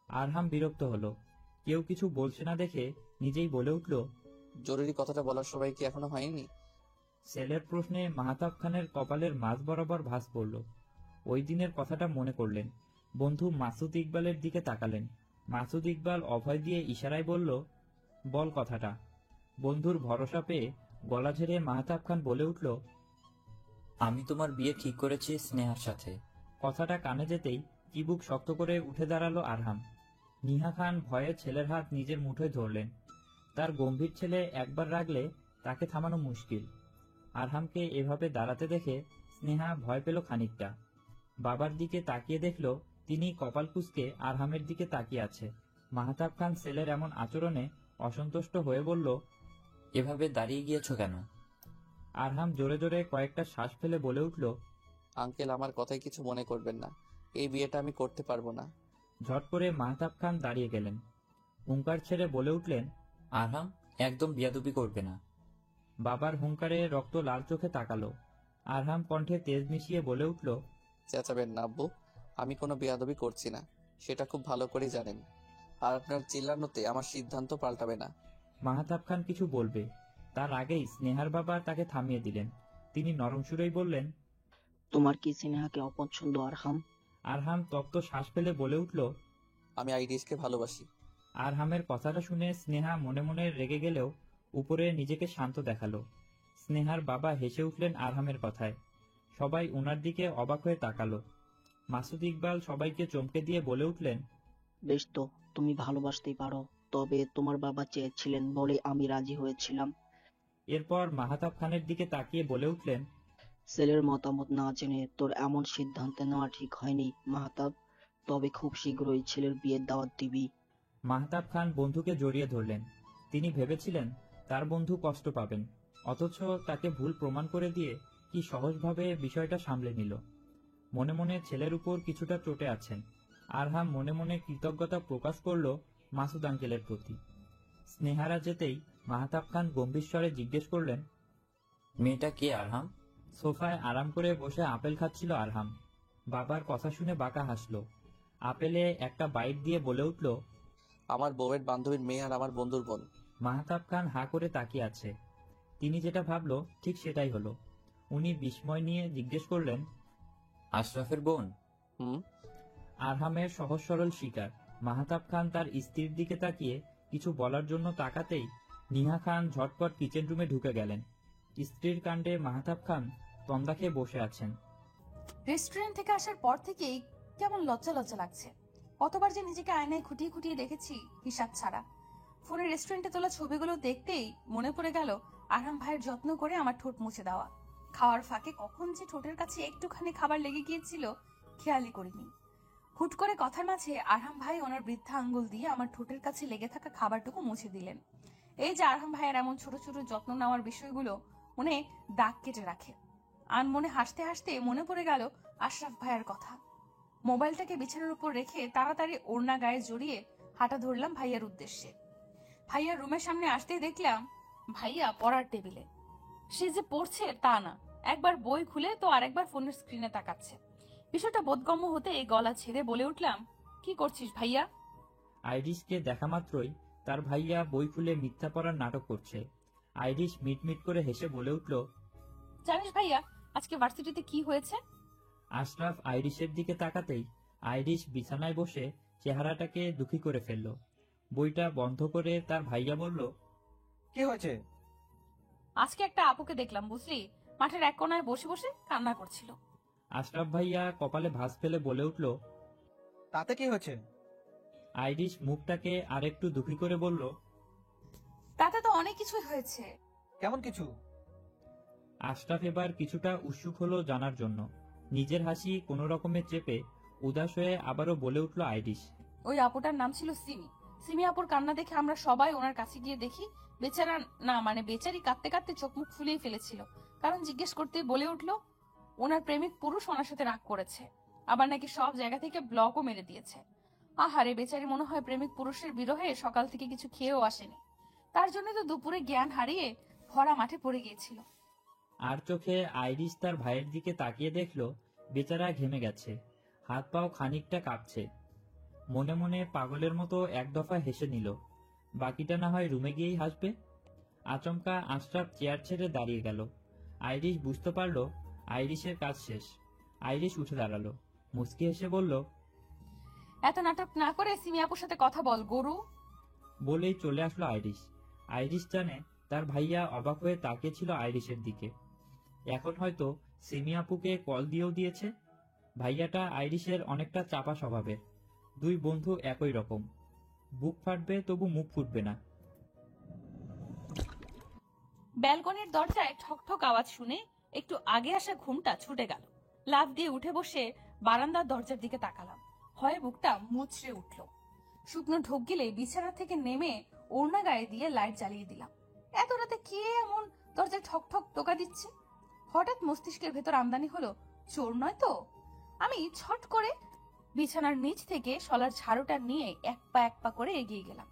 আরহাম বিরক্ত হলো। কেউ কিছু বলছে না দেখে নিজেই বলে উঠল, জরুরি কথাটা বলার সময় কি এখনো হয়নি? ছেলের প্রশ্নে মাহতাব খানের কপালের মাঝ বরাবর ভাঁজ পড়ল। ওই দিনের কথাটা মনে করলেন। বন্ধু মাসুদ ইকবালের দিকে তাকালেন। মাসুদ ইকবাল অভয় দিয়ে ইশারায় বলল, বল কথাটা। বন্ধুর ভরসা পেয়ে গলা ঝেড়ে মাহতাব খান বলে উঠল, আমি তোমার বিয়ে ঠিক করেছি স্নেহার সাথে। কথাটা কানে যেতেই চিবুক শক্ত করে উঠে দাঁড়ালো আরহাম। নিহা খান ভয়ে ছেলের হাত নিজের মুঠোয় ধরলেন। তার গম্ভীর ছেলে একবার রাগলে তাকে থামানো মুশকিল। আরহামকে এভাবে দাঁড়াতে দেখে স্নেহা ভয় পেল খানিকটা। বাবার দিকে তাকিয়ে দেখল তিনি কপাল কুঁচকে আরহামের দিকে তাকিয়ে আছে। মাহতাব খান ছেলের এমন আচরণে অসন্তুষ্ট হয়ে বলল, এভাবে দাঁড়িয়ে গিয়েছো কেন? আরহাম জোরে জোরে কয়েকটা শ্বাস ফেলে বলে উঠল, আঙ্কেল, আমার কথায় কিছু মনে করবেন না, এই বিয়েটা আমি করতে পারবো না। ঝট করে মাহতাব খান দাঁড়িয়ে গেলেন। হুঙ্কার ছেড়ে বলে উঠলেন, আরহাম, একদম বিয়াদবি করবে না। বাবার হুঙ্কারে রক্ত লাল চোখে তাকালো। আরহাম কণ্ঠে তেজ মিশিয়ে বলে উঠল, চেঁচাবেন না আব্বু, আমি কোনো বেয়াদবি করছি না, সেটা খুব ভালো করেই জানেন। আর আপনার চিল্লানোতে আমার সিদ্ধান্ত পাল্টাবে না। মাহতাব খান কিছু বলবে, তার আগেই স্নেহার বাবা তাকে থামিয়ে দিলেন। তিনি নরম সুরেই বললেন, তোমার কি স্নেহাকে অপছন্দ আরহাম? আরহাম তপ্ত শ্বাস ফেলে বলে উঠল, আমি আইরিশকে ভালোবাসি। আরহামের কথাটা শুনে স্নেহা মনে মনে রেগে গেলেও উপরে নিজেকে শান্ত দেখালো। স্নেহার বাবা হেসে উঠলেন আরহামের কথায়। সবাই উনার দিকে অবাক হয়ে তাকালো। মাসুদ ইকবাল সবাইকে চমকে দিয়ে বলে উঠলেন, বেশ তো, তুমি ভালোবাসতেই পারো, তবে তোমার বাবা চেয়েছিলেন বলে আমি রাজি হয়েছিলাম। এরপর মাহতাব খানের দিকে তাকিয়ে বলে উঠলেন, ছেলের মতামত না জেনে তোর এমন সিদ্ধান্ত নেওয়া ঠিক হয়নি মাহতাব, তবে খুব শীঘ্রই ছেলের বিয়ের দাওয়াত দিবি। মাহতাব খান বন্ধুকে জড়িয়ে ধরলেন। তিনি ভেবেছিলেন তার বন্ধু কষ্ট পাবেন, অথচ তাকে ভুল প্রমাণ করে দিয়ে কি সহজভাবে বিষয়টা সামলে নিল। মনে মনে ছেলের উপর কিছুটা চটে আছেন। আরহাম মনে মনে কৃতজ্ঞতা প্রকাশ করল মাসুদ আঙ্কেলের প্রতি। স্নেহারা যেতেই মাহতাব খান গম্ভীর স্বরে জিজ্ঞেস করলেন, মেয়েটা কে আরহাম? সোফায় আরাম করে বসে আপেল খাচ্ছিল আরহাম। বাবার কথা শুনে বাঁকা হাসল। আপেলে একটা বাইট দিয়ে বলে উঠল, আমার বউয়ের বান্ধবীর মেয়ে আর আমার বন্ধুর বোন। মাহতাব খান হাঁ করে তাকিয়ে আছে। তিনি যেটা ভাবল ঠিক সেটাই হলো। উনি বিস্ময় নিয়ে জিজ্ঞেস করলেন, আশরাফের বোন? আরহামের সহজ সরল শিকার। মাহতাব খান তার স্ত্রীর দিকে তাকিয়ে কিছু বলার জন্য তাকাতেই নিহা খান ঝটপট কিচেন রুমে ঢুকে গেলেন। স্ত্রীর কাণ্ডে মাহতাব খান তন্দা খেয়ে বসে আছেন। রেস্টুরেন্ট থেকে আসার পর থেকেই কেমন লজ্জা লজ্জা লাগছে। কতবার যে নিজেকে আয়নায় খুঁটিয়ে খুঁটিয়ে দেখেছি হিসাব ছাড়া। ফোনে রেস্টুরেন্টে তোলা ছবিগুলো দেখতেই মনে পড়ে গেল আরহাম ভাইয়ের যত্ন করে আমার ঠোঁট মুছে দেওয়া। খাওয়ার ফাঁকে কখন যে ঠোঁটের কাছে একটুখানি খাবার লেগে গিয়েছিল খেয়ালই করিনি। হুট করে কথার মাঝে আরহাম ভাই ওনার বৃদ্ধা আঙ্গুল দিয়ে আমার ঠোঁটের কাছে লেগে থাকা খাবারটুকু মুছে দিলেন। এই যে আরহাম ভাইয়ের এমন ছোট ছোট যত্ন নেওয়ার বিষয়গুলো মনে দাগ কেটে রাখে। আনমনে হাসতে হাসতে মনে পড়ে গেল আশরাফ ভাইয়ের কথা। মোবাইলটাকে বিছানার উপর রেখে তাড়াতাড়ি ওড়না গায়ে জড়িয়ে হাঁটা ধরলাম ভাইয়ার উদ্দেশ্যে। ভাইয়ার রুমের সামনে আসতেই দেখলাম ভাইয়া পড়ার টেবিলে। সে যে পড়ছে তা না, একবার বই খুলে তো আরেকবার ফোনের স্ক্রিনে তাকাচ্ছে। বিষয়টা বোধগম্য হতে গলা ছেড়ে বলে উঠলাম, কি করছিস ভাইয়া? আইরিশকে দেখা মাত্রই তার ভাইয়া বই খুলে মিথ্যা পড়ার নাটক করছে। আইরিশ মিটমিট করে হেসে বলে উঠল, জানিস ভাইয়া আজকে ভার্সিটিতে কি হয়েছে? আশরাফ আইরিশের দিকে তাকাতেই আইরিশ বিছানায় বসে চেহারাটাকে দুঃখী করে ফেলল। বইটা বন্ধ করে তার ভাইয়া বলল, কি হয়েছে? আজকে একটা আপুকে দেখলাম বুঝলি, মাঠের এক কোনায় বসে বসে কান্না করছিল। আশরাফ ভাইয়া কপালে ভাঁজ ফেলে বলে উঠল, তাতে কি হয়েছে? আইরিশ মুখটাকে আরেকটু দুঃখী করে বলল, তাতে তো অনেক কিছুই হয়েছে। কেমন কিছু? আশরাফ এবার কিছুটা উৎসুক হলো জানার জন্য। নিজের হাসি কোনো রকমে চেপে উদাস হয়ে আবারও বলে উঠল আইরিশ, ওই আপুটার নাম ছিল সিমি। সিমি আপুর কান্না দেখে আমরা সবাই ওনার কাছে গিয়ে দেখি বেচারা না মানে বেচারি কাঁদতে কাঁদতে চোখ মুখ ফুলিয়ে ফেলেছিল। কারণ জিজ্ঞেস করতে বলে উঠলো ওনার প্রেমিক পুরুষ ওনার সাথে রাগ করেছে, আবার নাকি সব জায়গা থেকে ব্লকও মেরে দিয়েছে। আহারে বেচারি মনে হয় প্রেমিক পুরুষের বিরহে সকাল থেকে কিছু খেয়েও আসেনি, তার জন্য তো দুপুরে জ্ঞান হারিয়ে ভরা মাঠে পড়ে গিয়েছিল। আর চোখে আইরিশ তার ভাইয়ের দিকে তাকিয়ে দেখলো বেচারা ঘেমে গেছে, হাত পাও খানিকটা কাঁপছে। মনে মনে পাগলের মতো এক দফা হেসে নিল, বাকিটা না হয় রুমে গিয়েই হাসবে। আচমকা আশরাফ চেয়ার ছেড়ে দাঁড়িয়ে গেল। আইরিশ বুঝতে পারল আইরিশের কাজ শেষ। আইরিশ উঠে দাঁড়ালো, মুচকি হেসে বলল, এত নাটক না করে সিমি আপুর সাথে কথা বল গরু। বলেই চলে আসলো আইরিশ। আইরিশ জানে তার ভাইয়া অবাক হয়ে তাকিয়েছিল আইরিশের দিকে। এখন হয়তো সিমি আপুকে কল দিয়েও দিয়েছে। ভাইয়াটা আইরিশের অনেকটা চাপা স্বভাবের। দুই বন্ধু একই রকম, বুক ফাটবে তবু মুখ ফুটবে না। ব্যালকনির দরজায় ঠকঠক আওয়াজ শুনে একটু আগে আসা ঘুমটা ছুটে গেল। লাফ দিয়ে উঠে বসে বারান্দার দরজার দিকে তাকালাম। হয় বুকটা মুচড়ে উঠল। শুকনো ঢোক গিলে বিছানা থেকে নেমে ওড়না গায়ে দিয়ে লাইট জ্বালিয়ে দিলাম। এত রাতে কে এমন দরজায় ঠকঠক টোকা দিচ্ছে? হঠাৎ মস্তিষ্কের ভেতর আমদানি হলো, চোর নয় তো? আমি ছট করে বিছানার নিচ থেকে শলার ঝাড়ুটা নিয়ে এক পা করে এগিয়ে গেলাম।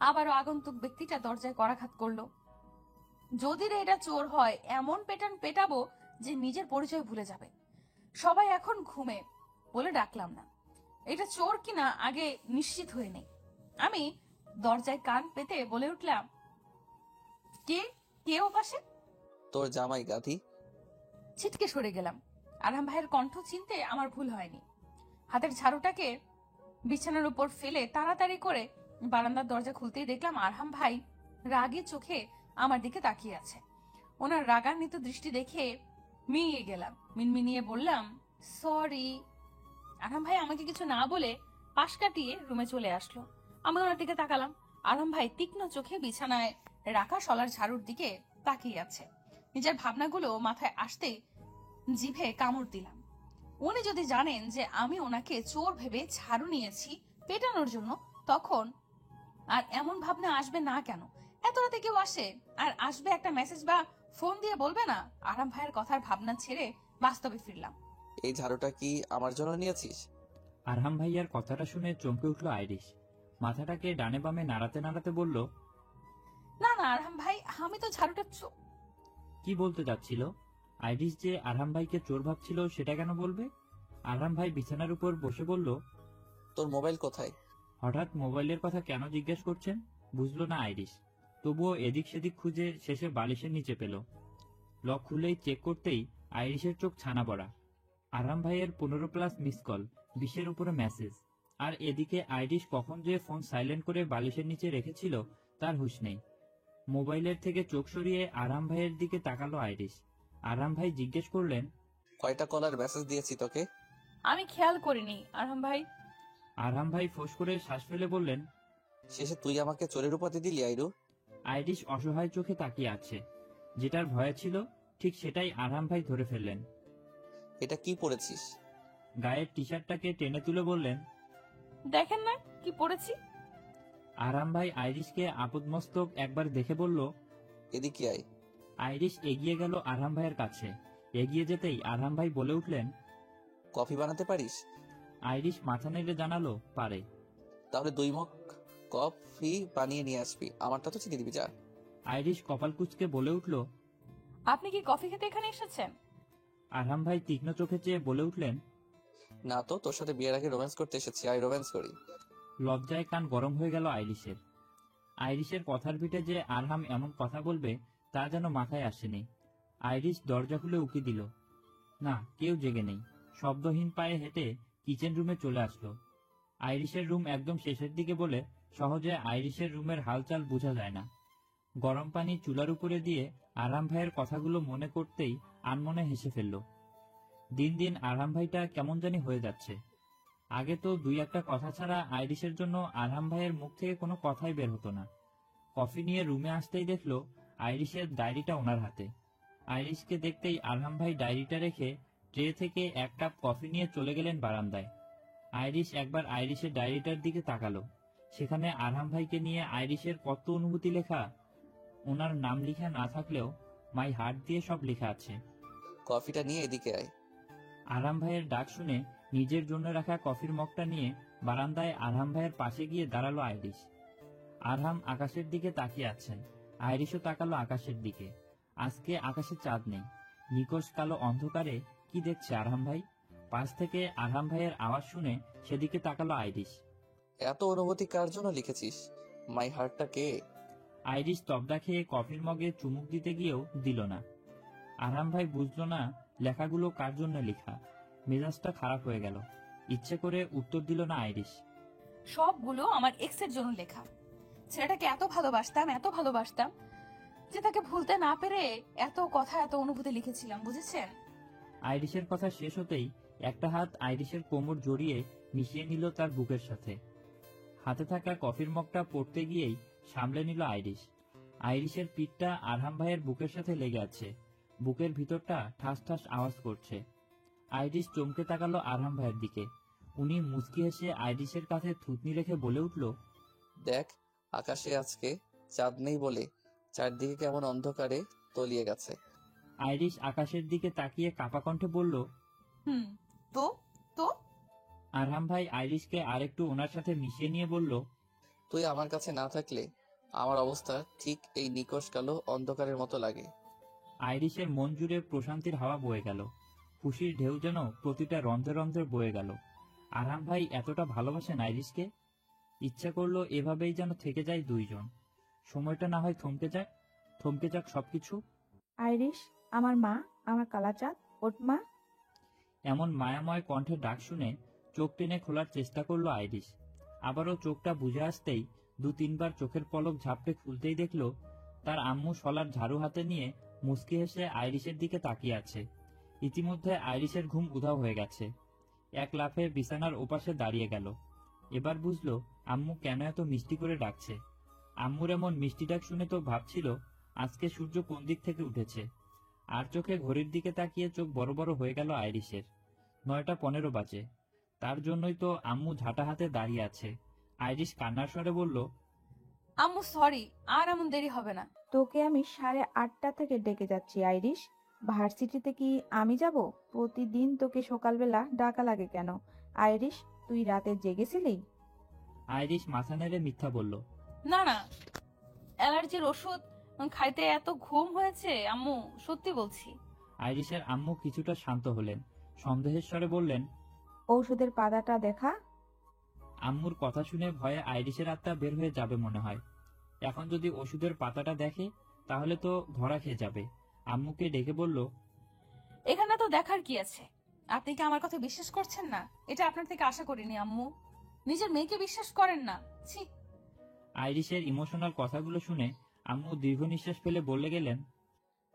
আবারও আগন্তুক ব্যক্তিটা দরজায় করাঘাত করলো। যদি রে এটা চোর হয়, এমন পেটান পেটাবো যে নিজের পরিচয় ভুলে যাবে। সবাই এখন ঘুমে বলে ডাকলাম না। এটা চোর কিনা আগে নিশ্চিত হয়ে নেই। আমি দরজায় কান পেতে বলে উঠলাম, কে ও পাশে? তোর জামাই গাধি। ছিটকে সরে গেলাম। আরহাম ভাইয়ের কণ্ঠ চিনতে আমার ভুল হয়নি। হাতের ঝাড়ুটাকে বিছানার উপর ফেলে তাড়াতাড়ি করে বারান্দার দরজা খুলতেই দেখলাম আরহাম ভাই রাগে চোখে আমার দিকে তাকিয়ে আছে। ওনার রাগান্বিত দৃষ্টি দেখে মিয়ে গেলাম। মিনমিনিয়ে বললাম, সরি। আরহাম ভাই আমাকে কিছু না বলে পাশ কাটিয়ে রুমে চলে আসলো। আমি ওনার দিকে তাকালাম। আরহাম ভাই তীক্ষ্ণ চোখে বিছানায় রাখা শলার ঝাড়ুর দিকে তাকিয়ে আছে। নিজের ভাবনাগুলো মাথায় আসতেই জিভে কামড় দিলাম। উনি যদি জানেন যে আমি ওনাকে চোর ভেবে ঝাড়ু নিয়েছি পেটানোর জন্য, তখন আর এমন ভাবনা আসবে না কেন? এত রাতে কেউ আসে আর আসবে একটা মেসেজ বা ফোন দিয়ে বলবে না? আরাম ভাইয়ের কথার ভাবনা ছেড়ে বাস্তবে ফিরলাম। এই ঝাড়ুটা কি আমার জন্য নিয়েছিস? আরহাম ভাইয়ার কথাটা শুনে চমকে উঠল আইরিশ। মাথাটাকে ডানে বামে নাড়াতে নাড়াতে বলল, না না আরহাম ভাই, আমি তো ঝাড়ুটা কি বলতে যাচ্ছিল? আইরিশ যে আরহাম ভাইকে চোর ভাবছিল সেটা কেন বলবে? আরহাম ভাই বিছানার উপর বসে বলল, তোর মোবাইল কোথায়? হঠাৎ মোবাইলের কথা কেন জিজ্ঞেস করছেন বুঝলো না আইরিশ। তবুও এদিক সেদিক খুঁজে শেষে বালিশের নিচে পেল। লক খুলেই চেক করতেই আইরিশের চোখ ছানা পড়া। আরহাম ভাইয়ের 15+ মিস কল, 20-এর উপরে মেসেজ। আর এদিকে আইরিশ কখন যে ফোন সাইলেন্ট করে বালিশের নিচে রেখেছিল তার হুঁশ নেই। মোবাইলের থেকে চোখ সরিয়ে আরহাম ভাইয়ের দিকে তাকালো আইরিশ। আরহাম ভাই জিজ্ঞেস করলেন, কয়টা কলার মেসেজ দিয়েছি তোকে? আমি খেয়াল করিনি আরহাম ভাই। আরহাম ভাই ফোঁস করে শ্বাস ফেলে বললেন, শেষে তুই আমাকে চোরের উপাধি দিলি আইরু? আইরিশ অসহায় চোখে তাকিয়ে আছে। যেটার ভয় ছিল ঠিক সেটাই আরহাম ভাই ধরে ফেললেন। এটা কি পড়েছিস? গায়ের টি শার্টটাকে টেনে তুলে বললেন, দেখেন না কি পড়েছি। আরহাম ভাই আইরিশকে আপদমস্তক একবার দেখে বলল, এদিকে আয়। আইরিশ এগিয়ে গেল আরহাম ভাইয়ের কাছে। এগিয়ে যেতেই আরহাম ভাই বলে উঠলেন, কফি বানাতে পারিস? আইরিশ মাথা নেড়ে জানালো, পারে। তাহলে 2 মগ কফি বানিয়ে নিয়ে আসবি, আমারটা তো চিনি দিবি যা। আইরিশ কপাল কুঁচকে বলে উঠল, আপনি কি কফি খেতে এখানে এসেছেন? আরহাম ভাই তীক্ষ্ণ চোখে চেয়ে বলে উঠলেন, না তো, তোর সাথে বিয়ের আগে রোম্যান্স করতে এসেছি, আই রোম্যান্স করি। লজ্জায় কান গরম হয়ে গেল আইরিশের। আইরিশের কথার পিঠে যে আরহাম এমন কথা বলবে তা যেন মাথায় আসেনি। আইরিশ দরজা খুলে উকি দিল। না, কেউ জেগে নেই। শব্দহীন পায়ে হেঁটে কিচেন রুমে চলে আসলো। আইরিশের রুম একদম শেষের দিকে বলে সহজে আইরিশের রুমের হালচাল বোঝা যায় না। গরম পানি চুলার উপরে দিয়ে আরহাম ভাইয়ের কথাগুলো মনে করতেই আনমনে হেসে ফেলল। দিন দিন আরহাম ভাইটা কেমন জানি হয়ে যাচ্ছে। আগে তো 2-1টা কথা ছাড়া আইরিশের জন্য আরহাম ভাইয়ের মুখ থেকে কোনো কথাই বের হতো না। কফি নিয়ে রুমে আসতেই দেখলো আইরিশের ডায়েরিটা ওনার হাতে। আইরিশকে দেখতেই আরহাম ভাই ডায়েরিটা রেখে ট্রে থেকে 1 কাপ কফি নিয়ে চলে গেলেন বারান্দায়। আইরিশ একবার আইরিশের ডায়েরিটার দিকে তাকালো। সেখানে আরহাম ভাইকে নিয়ে আইরিশের কত অনুভূতি লেখা। ওনার নাম লেখা না থাকলেও মাই হার্ট দিয়ে সব লেখা আছে। কফিটা নিয়ে এদিকে আয়। আরহাম ভাইয়ের ডাক শুনে নিজের জন্য রাখা কফির মগটা নিয়ে বারান্দায় আরহাম ভাইয়ের পাশে গিয়ে দাঁড়ালো আইরিশ। আরহাম আকাশের দিকে তাকিয়ে আছেন। আইরিশও তাকালো আকাশের দিকে। আজকে আকাশে চাঁদ নেই। নিকোষ কালো অন্ধকারে কি দেখছে আরহাম ভাই? পাশ থেকে আরহাম ভাইয়ের আওয়াজ শুনে সেদিকে তাকালো আইরিশ। এত অনুভূতি কার জন্য লিখেছিস? মাই হার্টটা কে? আইরিশ তবদা খেয়ে কফির মগে চুমুক দিতে গিয়েও দিল না। আরহাম ভাই বুঝলো না লেখাগুলো কার জন্য লেখা। মেজাজটা খারাপ হয়ে গেল। ইচ্ছে করে উত্তর দিল না আইরিশ। সবগুলো আমার এক্সের জন্য লেখা। ছেলেটাকে এত ভালোবাসতাম যে তাকে ভুলতে না পেরে এত কথা এত অনুভূতি লিখেছিলাম, বুঝেছেন? আইরিশের কথা শেষ হতেই একটা হাত আইরিশের কোমর জড়িয়ে মিশিয়ে নিল তার বুকের সাথে। হাতে থাকা কফির মগটা পড়তে গিয়েই সামলে নিল আইরিশ। আইরিশের পিঠটা আরহাম ভাইয়ের বুকের সাথে লেগে আছে, বুকের ভিতরটা ঠাস ঠাস আওয়াজ করছে। আইরিশ চমকে তাকালো আরহাম ভাইয়ের দিকে। উনি মুচকি হেসে আইরিশের কাঁধে থুতনি রেখে বলে উঠল, দেখ, আকাশে আজকে চাঁদ নেই বলে চারদিকে কেমন অন্ধকারে তলিয়ে গেছে। আইরিশ আকাশের দিকে তাকিয়ে কাপা কণ্ঠে বলল, তো তো আরহাম ভাই আইরিশকে আরেকটু ওনার সাথে মিশিয়ে নিয়ে বলল, তুই আমার কাছে না থাকলে আমার অবস্থা ঠিক এই নিকশ কালো অন্ধকারের মতো লাগে। আইরিশের মন জুড়ে প্রশান্তির হাওয়া বয়ে গেল। খুশির ঢেউ যেন প্রতিটা রন্ধ্রে রন্ধ্রে বয়ে গেল। আরহাম ভাই এতটা ভালোবাসেন আইরিশকে। ইচ্ছা করলো এভাবেই যেন থেকে যায় দুইজন। সময়টা না হয় থমকে যাক সবকিছু। আইরিশ, আমার মা, আমার কালাচাঁদ, ওট মা। এমন মায়াময় কণ্ঠে ডাক শুনে চোখ টেনে খোলার চেষ্টা করলো আইরিশ। আবারও চোখটা বুঝে আসতেই 2-3 বার চোখের পলক ঝাপটে খুলতেই দেখলো তার আম্মু শলার ঝাড়ু হাতে নিয়ে মুচকি হেসে আইরিশের দিকে তাকিয়ে আছে। ইতিমধ্যে আইরিশের ঘুম উধাও হয়ে গেছে। এক লাফে বিছানার ওপাশে দাঁড়িয়ে গেল। এবার বুঝলো আম্মু কেন এত মিষ্টি করে ডাকছে। আম্মুর এমন মিষ্টি ডাক শুনে তো ভাবছিল আজকে সূর্য কোন দিক থেকে উঠেছে। আর চোখে ঘড়ির দিকে তাকিয়ে চোখ বড় বড় হয়ে গেল আইরিশের। 9টা 15 বাজে। তার জন্যই তো আম্মু ঝাঁটা হাতে দাঁড়িয়ে আছে। আইরিশ কান্নার স্বরে বলল, আম্মু সরি, আর এমন দেরি হবে না। তোকে আমি 8:30 থেকে ডেকে যাচ্ছি আইরিশ। ভার্সিটিতে কি আমি যাব? প্রতিদিন তোকে সকালবেলা ডাকা লাগে কেন? আইরিশ, তুই রাতে জেগেছিলি? আইরিশ মাথা নেড়ে মিথ্যা বলল, না না, অ্যালার্জির ওষুধ খাইতে এত ঘুম হয়েছে আম্মু, সত্যি বলছি। আইরিশের আম্মু কিছুটা শান্ত হলেন, সন্দেহের স্বরে বললেন, ঔষধের পাতাটা দেখা। আম্মুর কথা শুনে ভয়ে আইরিশের আত্মা বের হয়ে যাবে মনে হয়। এখন যদি ওষুধের পাতাটা দেখে তাহলে তো ধরা খেয়ে যাবে। আম্মুকে ডেকে বলল, এখানে তো দেখার কি আছে? আপনি কি আমার কথা বিশ্বাস করছেন না? এটা আপনার থেকে আশা করিনি আম্মু। নিজের মেয়েকে বিশ্বাস করেন না, ছি। আইরিশের ইমোশনাল কথাগুলো শুনে আম্মু দীর্ঘ নিঃশ্বাস ফেলে বলে গেলেন,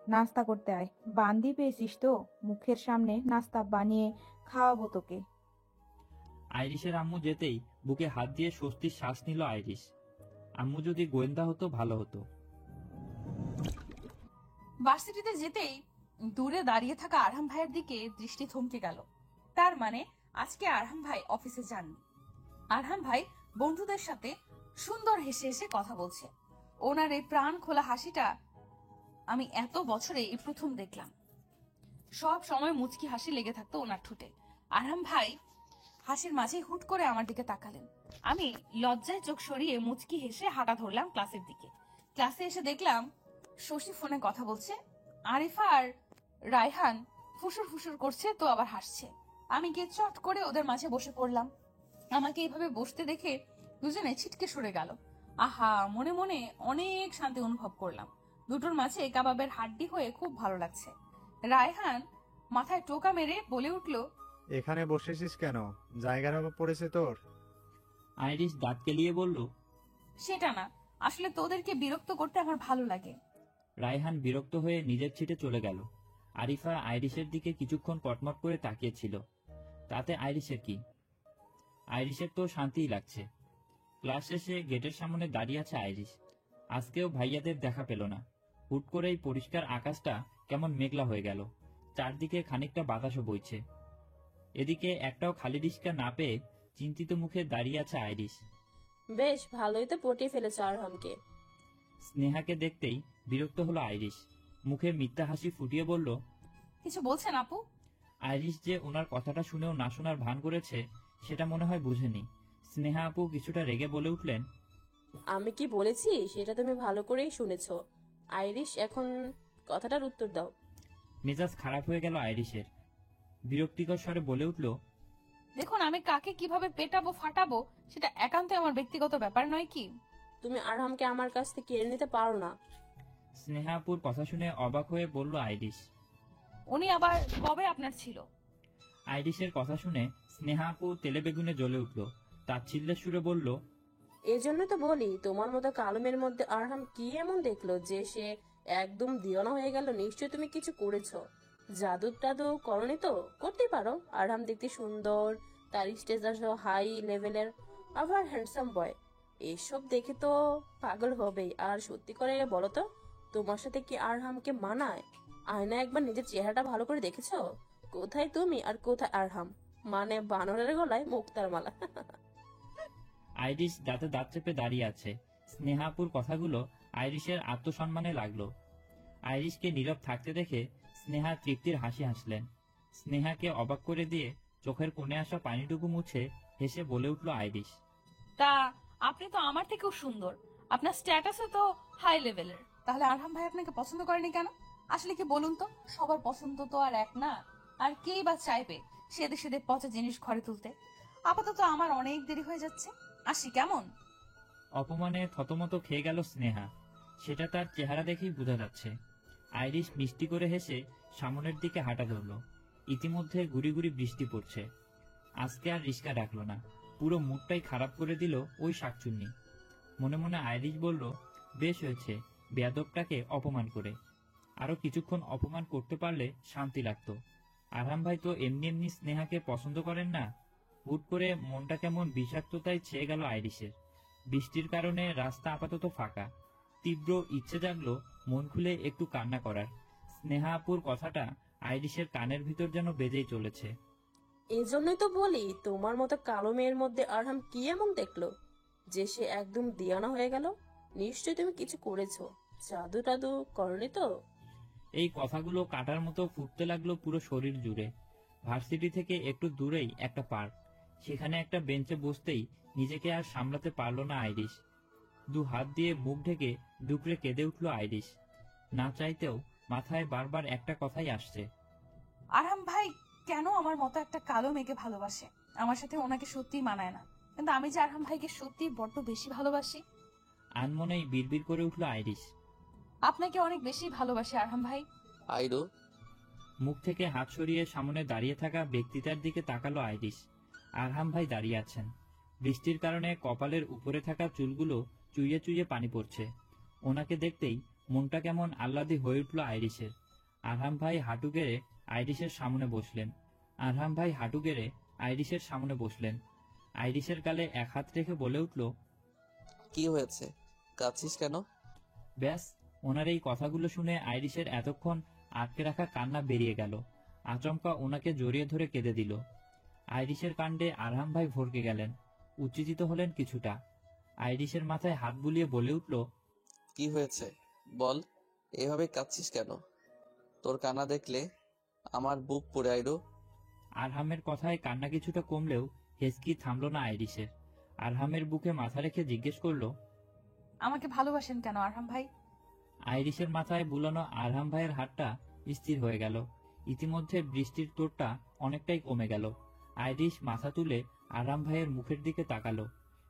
নাস্তা করতে আয়। বান্দি পেয়েছিস তো, মুখের সামনে নাস্তা বানিয়ে খাওয়াবো তোকে। আইরিশের আম্মু যেতেই বুকে হাত দিয়ে স্বস্তির শ্বাস নিল আইরিশ। আম্মু যদি গোয়েন্দা হতো ভালো হতো। ভার্সিটিতে যেতেই দূরে দাঁড়িয়ে থাকা আরহাম ভাইয়ের দিকে দৃষ্টি থমকে গেল। তার মানে আজকে আরহাম ভাই অফিসে যাননি। আরহাম ভাই বন্ধুদের সাথে সুন্দর হেসে হেসে কথা বলছে। ওনার এই প্রাণ খোলা হাসিটা আমি এত বছরে এই প্রথম দেখলাম। সব সময় মুচকি হাসি লেগে থাকতো ওনার ঠোঁটে। আরহাম ভাই হাসির মাঝে হুট করে আমার দিকে তাকালেন। আমি লজ্জায় চোখ সরিয়ে মুচকি হেসে হাঁটা ধরলাম ক্লাসের দিকে। ক্লাসে এসে দেখলাম শশী ফোনে কথা বলছে। আরিফা আর রায়হান ফুসুর ফুসুর করছে তো আবার হাসছে। আমি গিয়ে চট করে ওদের মাঝে বসে পড়লাম। আমাকে এইভাবে বসতে দেখে দুজনে ছিটকে সরে গেল। আহা, মনে মনে অনেক শান্তি অনুভব করলাম। দুটোর মাঝে কাবাবের হাড্ডি হয়ে খুব ভালো লাগছে। রায়হান মাথায় টোকা মেরে বলে উঠল, এখানে বসেছিস কেন? জায়গার অভাব পড়েছে তোর? আইরিশ দাঁত কেলিয়ে বলল, সেটা না, আসলে তোদেরকে বিরক্ত করতে আমার ভালো লাগে। রায়হান বিরক্ত হয়ে নিজের ছিটে চলে গেল। আরিফা আইরিশের দিকে কিছুক্ষণ কটমট করে তাকিয়েছিল। তাতে আইরিশের কি? আইরিশের তো শান্তিই লাগছে। ক্লাস শেষে গেটের সামনে দাঁড়িয়ে আছে আইরিশ। আজকেও ভাইয়াদের দেখা পেল না। হুট করেই পরিষ্কার আকাশটা কেমন মেঘলা হয়ে গেল। চারদিকে খানিকটা বাতাসও বইছে। এদিকে একটাও খালি রিস্কা না পেয়ে চিন্তিত মুখে দাঁড়িয়ে আছে আইরিশ। বেশ ভালোই তো পটিয়ে ফেলেছ আরহামকে। স্নেহাকে দেখতেই বিরক্ত হলো আইরিশ। মুখে মিথ্যা হাসি ফুটিয়ে বলল, কিছু বলছেন আপু? আইরিশ যে ওনার কথাটা শুনেও না শোনার ভান করেছে সেটা মনে হয় বুঝেনি। স্নেহা আপু কিছুটা রেগে বলে উঠলেন, আমি কি বলেছি সেটা তুমি ভালো করেই শুনেছ। আইরিশ, এখন কথাটার উত্তর দাও। মেজাজ খারাপ হয়ে গেল আইরিশের। বিরক্তিকর স্বরে বলে উঠল, দেখুন, আমি কাকে কিভাবে পেটাবো ফাটাবো সেটা একান্ত আমার ব্যক্তিগত ব্যাপার নয় কি? তুমি আরহামকে আমার কাছ থেকে কেড়ে নিতে পারো না। স্নেহা আপুর কথা শুনে অবাক হয়ে বলল আইরিশ, উনি আবার কবে আপনার ছিল? আইরিশের কথা শুনে স্নেহা আপু তেলে বেগুনে জ্বলে উঠল। তাচ্ছিল্যের সুরে বলল, এই জন্য তো বলি, তোমার মতো কালমের মধ্যে আরহাম কি এমন দেখলো যে সে একদম দিওয়ানা হয়ে গেল? নিশ্চয় তুমি কিছু করেছো। জাদু টাদু করনি তো? করতে পারো। আরহাম দেখতে সুন্দর, তার স্টেটাস হাই লেভেলের, আবার হ্যান্ডসাম বয়। এসব দেখে তো পাগল হবেই। আর সত্যি করে বলো তো, তোমার সাথে কি আরহামকে মানায়? আয়না একবার নিজের চেহারাটা ভালো করে দেখেছো? কোথায় তুমি আর কোথায় আরহাম? মানে বানরের গলায় মুক্তার মালা। আইরিশ দাঁতে দাঁত চেপে দাঁড়িয়ে আছে। স্নেহাপুর কথাগুলো আইরিশের আত্মসম্মানে লাগলো। আইরিশকে নীরব থাকতে দেখে স্নেহা তৃপ্তির হাসি হাসলেন। স্নেহাকে অবাক করে দিয়ে চোখের কোণে আসা পানিটুকু মুছে হেসে বলে উঠল আইরিশ, তা আপনি তো আমার থেকেও সুন্দর, আপনার স্ট্যাটাসও তো হাই লেভেলের, তাহলে আরহাম ভাই আপনাকে পছন্দ করেনি কেন? আসলে কি বলুন তো, সবার পছন্দ তো আর এক না। আর কেই বা চাইবে সেদে সেদে পচা জিনিস ঘরে তুলতে? আপাতত আমার অনেক দেরি হয়ে যাচ্ছে, আসি কেমন? অপমানে থতমত খেয়ে গেল স্নেহা। সেটা তার চেহারা দেখেই বোঝা যাচ্ছে। আইরিশ মিষ্টি করে হেসে সামনের দিকে হাঁটা ধরল। ইতিমধ্যে গুড়ি গুড়ি বৃষ্টি পড়ছে। আজকে আর রিস্কা ডাকলো না, পুরো মুডটাই খারাপ করে দিল ওই শাকচুন্নি। মনে মনে আইরিশ বলল, বেশ হয়েছে বেয়াদবটাকে অপমান করে। আরো কিছুক্ষণ অপমান করতে পারলে শান্তি লাগতো। আরহাম ভাই তো এমনি এমনি স্নেহাকে পছন্দ করেন না। হুট করে মনটা কেমন বিষাক্ততায় ছেয়ে গেল আইরিশের। বৃষ্টির কারণে রাস্তা আপাতত ফাঁকা। তীব্র ইচ্ছে জাগলো মন খুলে একটু কান্না করার। স্নেহা আপুর কথাটা আইরিশের কানের ভিতর যেন বেজেই চলেছে। এই জন্যই তো বলি, তোমার মতো কালো মেয়ের মধ্যে আরহাম কি এমন দেখলো যে সে একদম দিয়ানা হয়ে গেল? নিশ্চয়ই তুমি কিছু করেছো। জাদু টাদু করনি তো? এই কথাগুলো কাটার মতো ফুটতে লাগলো পুরো শরীর জুড়ে। ভার্সিটি থেকে একটু দূরেই একটা পার্ক। সেখানে একটা বেঞ্চে বসতেই নিজেকে আর সামলাতে পারল না আইরিশ। দু হাত দিয়ে মুখ ঢেকে ডুকরে কেঁদে উঠল আইরিশ। না চাইতেও মাথায় বারবার একটা কথাই আসছে, আরহাম ভাই কেন আমার মতো একটা কালো মেয়েকে ভালোবাসে? আমার সাথে ওনাকে সত্যিই মানায় না, কিন্তু আমি যে আরহাম ভাইকে সত্যিই বড্ড বেশি ভালোবাসি। আনমনেই বিড়বিড় করে উঠল আইরিশ। আপনাকে অনেক বেশি ভালোবাসি আরহাম ভাই। আইরু, মুখ থেকে হাত সরিয়ে সামনে দাঁড়িয়ে থাকা ব্যক্তিটার দিকে তাকালো আইরিশ। আরহাম ভাই দাঁড়িয়ে আছেন। বৃষ্টির কারণে কপালের উপরে থাকা চুলগুলো চুইয়ে চুইয়ে পানি পড়ছে। ওনাকে দেখতেই মনটা কেমন আহ্লাদি হয়ে উঠল আইরিশের। আরহাম ভাই হাঁটু গেড়ে আইরিশের সামনে বসলেন। আইরিশের গালে এক হাত রেখে বলে উঠল, কি হয়েছে, কাঁদছিস কেন? ব্যাস, ওনার এই কথাগুলো শুনে আইরিশের এতক্ষণ আটকে রাখা কান্না বেরিয়ে গেল। আচমকা ওনাকে জড়িয়ে ধরে কেঁদে দিল। আইরিশের কাণ্ডে আরহাম ভাই ভরকে গেলেন, উত্তেজিত হলেন কিছুটা। আইরিশের মাথায় হাত বুলিয়ে বলে উঠল, কি হয়েছে বল, এভাবে কাঁদছিস কেন? তোর কান্না দেখলে আমার বুক পুড়ে। আইরু, আরহামের কথায় কান্না কিছুটা কমলেও হেসকি থামল না আইরিশের। আরহামের বুকে মাথা রেখে জিজ্ঞেস করলো, আমাকে ভালোবাসেন কেন আরহাম ভাই? আইরিশের মাথায় বুলানো আরহাম ভাইয়ের হাতটা স্থির হয়ে গেল। ইতিমধ্যে বৃষ্টির তোড়টা অনেকটাই কমে গেল। আইরিশ মাথা তুলে আরহাম ভাইয়ের মুখের দিকে তাকালো।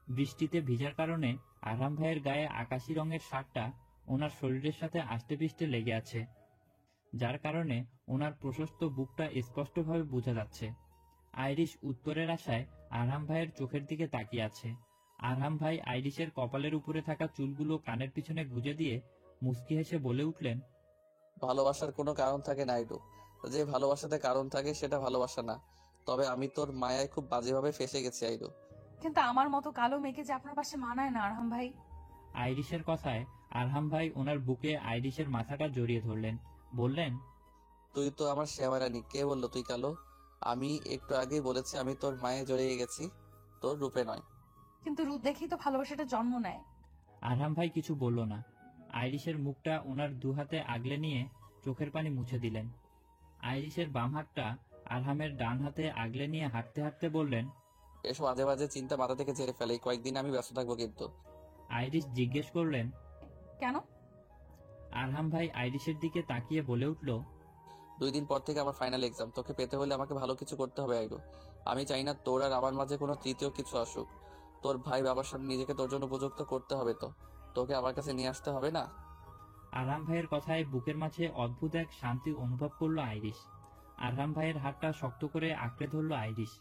বৃষ্টিতে ভিজার কারণে আরহাম ভাইয়ের গায়ে আকাশি রঙের শার্টটা ওনার শরীরের সাথে আষ্টে পৃষ্ঠে লেগে আছে, যার কারণে ওনার প্রশস্ত বুকটা স্পষ্টভাবে বোঝা যাচ্ছে। আইরিশ উত্তরের আশায় আরহাম ভাইয়ের চোখের দিকে তাকিয়ে আছে। আরহাম ভাই আইরিশের কপালের উপরে থাকা চুলগুলো কানের পিছনে গুজে দিয়ে মুচকি হেসে বলে উঠলেন, ভালোবাসার কোনো কারণ থাকে না আইরু। যে ভালোবাসাতে কারণ থাকে সেটা ভালোবাসা না। তবে আমি তোর মায়ায় খুব বাজেভাবে ফেসে গেছি আইরু। কিন্তু আমার মতো কালো মেয়েকে যে আপনার পাশে মানায় না আরহাম ভাই। আইরিশের কথায় আরহাম ভাই ওনার বুকে আইরিশের মাথাটা জড়িয়ে ধরলেন, বললেন, তুই তো আমার শ্যামারানি, কে বললো তুই কালো? আমি একটু আগেই বলেছি আমি তোর মায়ে জড়িয়ে গেছি, তোর রূপে নয়। কিন্তু রূপ দেখেই তো ভালোবাসাটা জন্ম নেয়। আরহাম ভাই কিছু বলল না। আইরিশের মুখটা ওনার দু হাতে আগলে নিয়ে চোখের পানি মুছে দিলেন। আইরিশের বাম হাতটা আরহামের ডান হাতে আগলে নিয়ে হাঁটতে হাঁটতে বললেন, এসব আজে বাজে চিন্তা মাথা থেকে ঝেড়ে ফেলে, কয়েকদিন আমি ব্যস্ত থাকবো কিন্তু। আইরিশ জিজ্ঞেস করলেন, কেন? আরহাম ভাই আইরিশের দিকে তাকিয়ে বলে উঠল, 2 দিন পর থেকে আমার ফাইনাল এক্সাম, তোকে পেতে হলে আমাকে ভালো কিছু করতে হবে আইরু। আমি চাই না তোর আর আমার মাঝে কোনো তৃতীয় কিছু আসুক। তোর ভাই বাবার সামনে নিজেকে তোর জন্য উপযুক্ত করতে হবে, তো তোকে আমার কাছে নিয়ে আসতে হবে না? আরহাম ভাইয়ের কথায় বুকের মাঝে অদ্ভুত এক শান্তি অনুভব করলো আইরিশ। আরহাম ভাইয়ের হাতটা শক্ত করে আঁকড়ে ধরলো আইরিশ।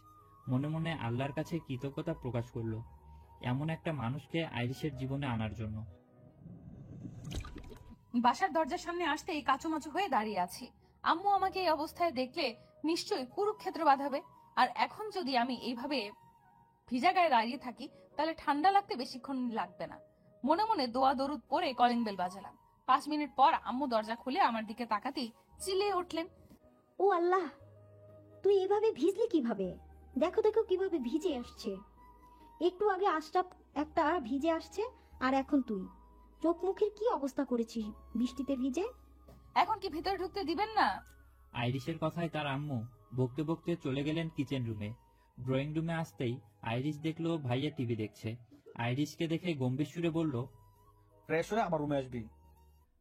মনে মনে আল্লাহর কাছে কৃতজ্ঞতা প্রকাশ করলো এমন একটা মানুষকে আইরিশের জীবনে আনার জন্য। বাসার দরজার সামনে আসতেই কাচুমাচু হয়ে দাঁড়িয়ে আছি। আম্মু আমাকে এই অবস্থায় দেখলে নিশ্চয়ই কুরুক্ষেত্র বাঁধাবে। আর এখন যদি আমি এইভাবে ভিজা গায়ে দাঁড়িয়ে থাকি তাহলে ঠান্ডা লাগতে বেশিক্ষণ লাগবে না। মনে মনে দোয়া দরুদ পরে কলিং বেল বাজালাম। 5 মিনিট পর আম্মু দরজা খুলে আমার দিকে তাকাতেই চিল্লিয়ে উঠলেন, ও আল্লাহ, তুই এভাবে ভিজলি কিভাবে? দেখো দেখো কিভাবে ভিজে আসছে। একটু আগে আশরাফ একটা ভিজে আসছে, আর এখন তুই। চোখ মুখের কি অবস্থা করেছিস বৃষ্টিতে ভিজে? এখন কি ভিতরে ঢুকতে দিবেন না? আইরিশের কথায় তার আম্মু বকতে বকতে চলে গেলেন কিচেন রুমে। ড্রয়িং রুমে আসতেই আইরিশ দেখলো ভাইয়া টিভি দেখছে। আইরিশকে দেখে গম্ভীর সুরে বলল, ফ্রেশ হয়ে আমার রুমে আসবি।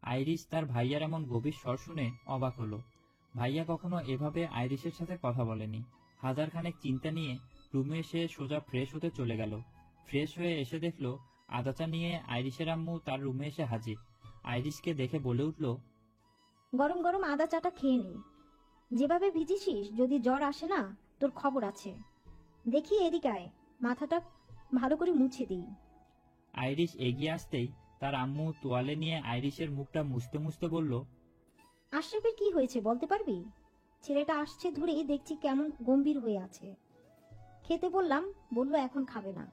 আইরিশ তার ভাইয়ার এমন গভীর স্বর শুনে অবাক হলো। ভাইয়া কখনো এভাবে আইরিশের সাথে কথা বলেনি। হাজারখানেক চিন্তা নিয়ে রুমে এসে সোজা ফ্রেশ হতে চলে গেল। ফ্রেশ হয়ে এসে দেখলো আদা চা নিয়ে আইরিশের আম্মু তার রুমে এসে হাজির। আইরিশকে দেখে বলে উঠল, গরম গরম আদা চাটা খেয়ে নে। যেভাবে ভিজিছিস, যদি জ্বর আসে না তোর খবর আছে। দেখি এদিকে আয়, মাথাটা ভালো করে মুছে দিই। আইরিশ এগিয়ে আসতেই তার আম্মু তোয়ালে নিয়ে আইরিশের মুখটা মুছতে মুছতে বলল, আশরাফের কি হয়েছে বলতে পারবি? ছেলেটা আসছে ধরেই দেখছি কেমন গম্ভীর হয়ে আছে। খেতে বললাম, বললো এখন খাবে না।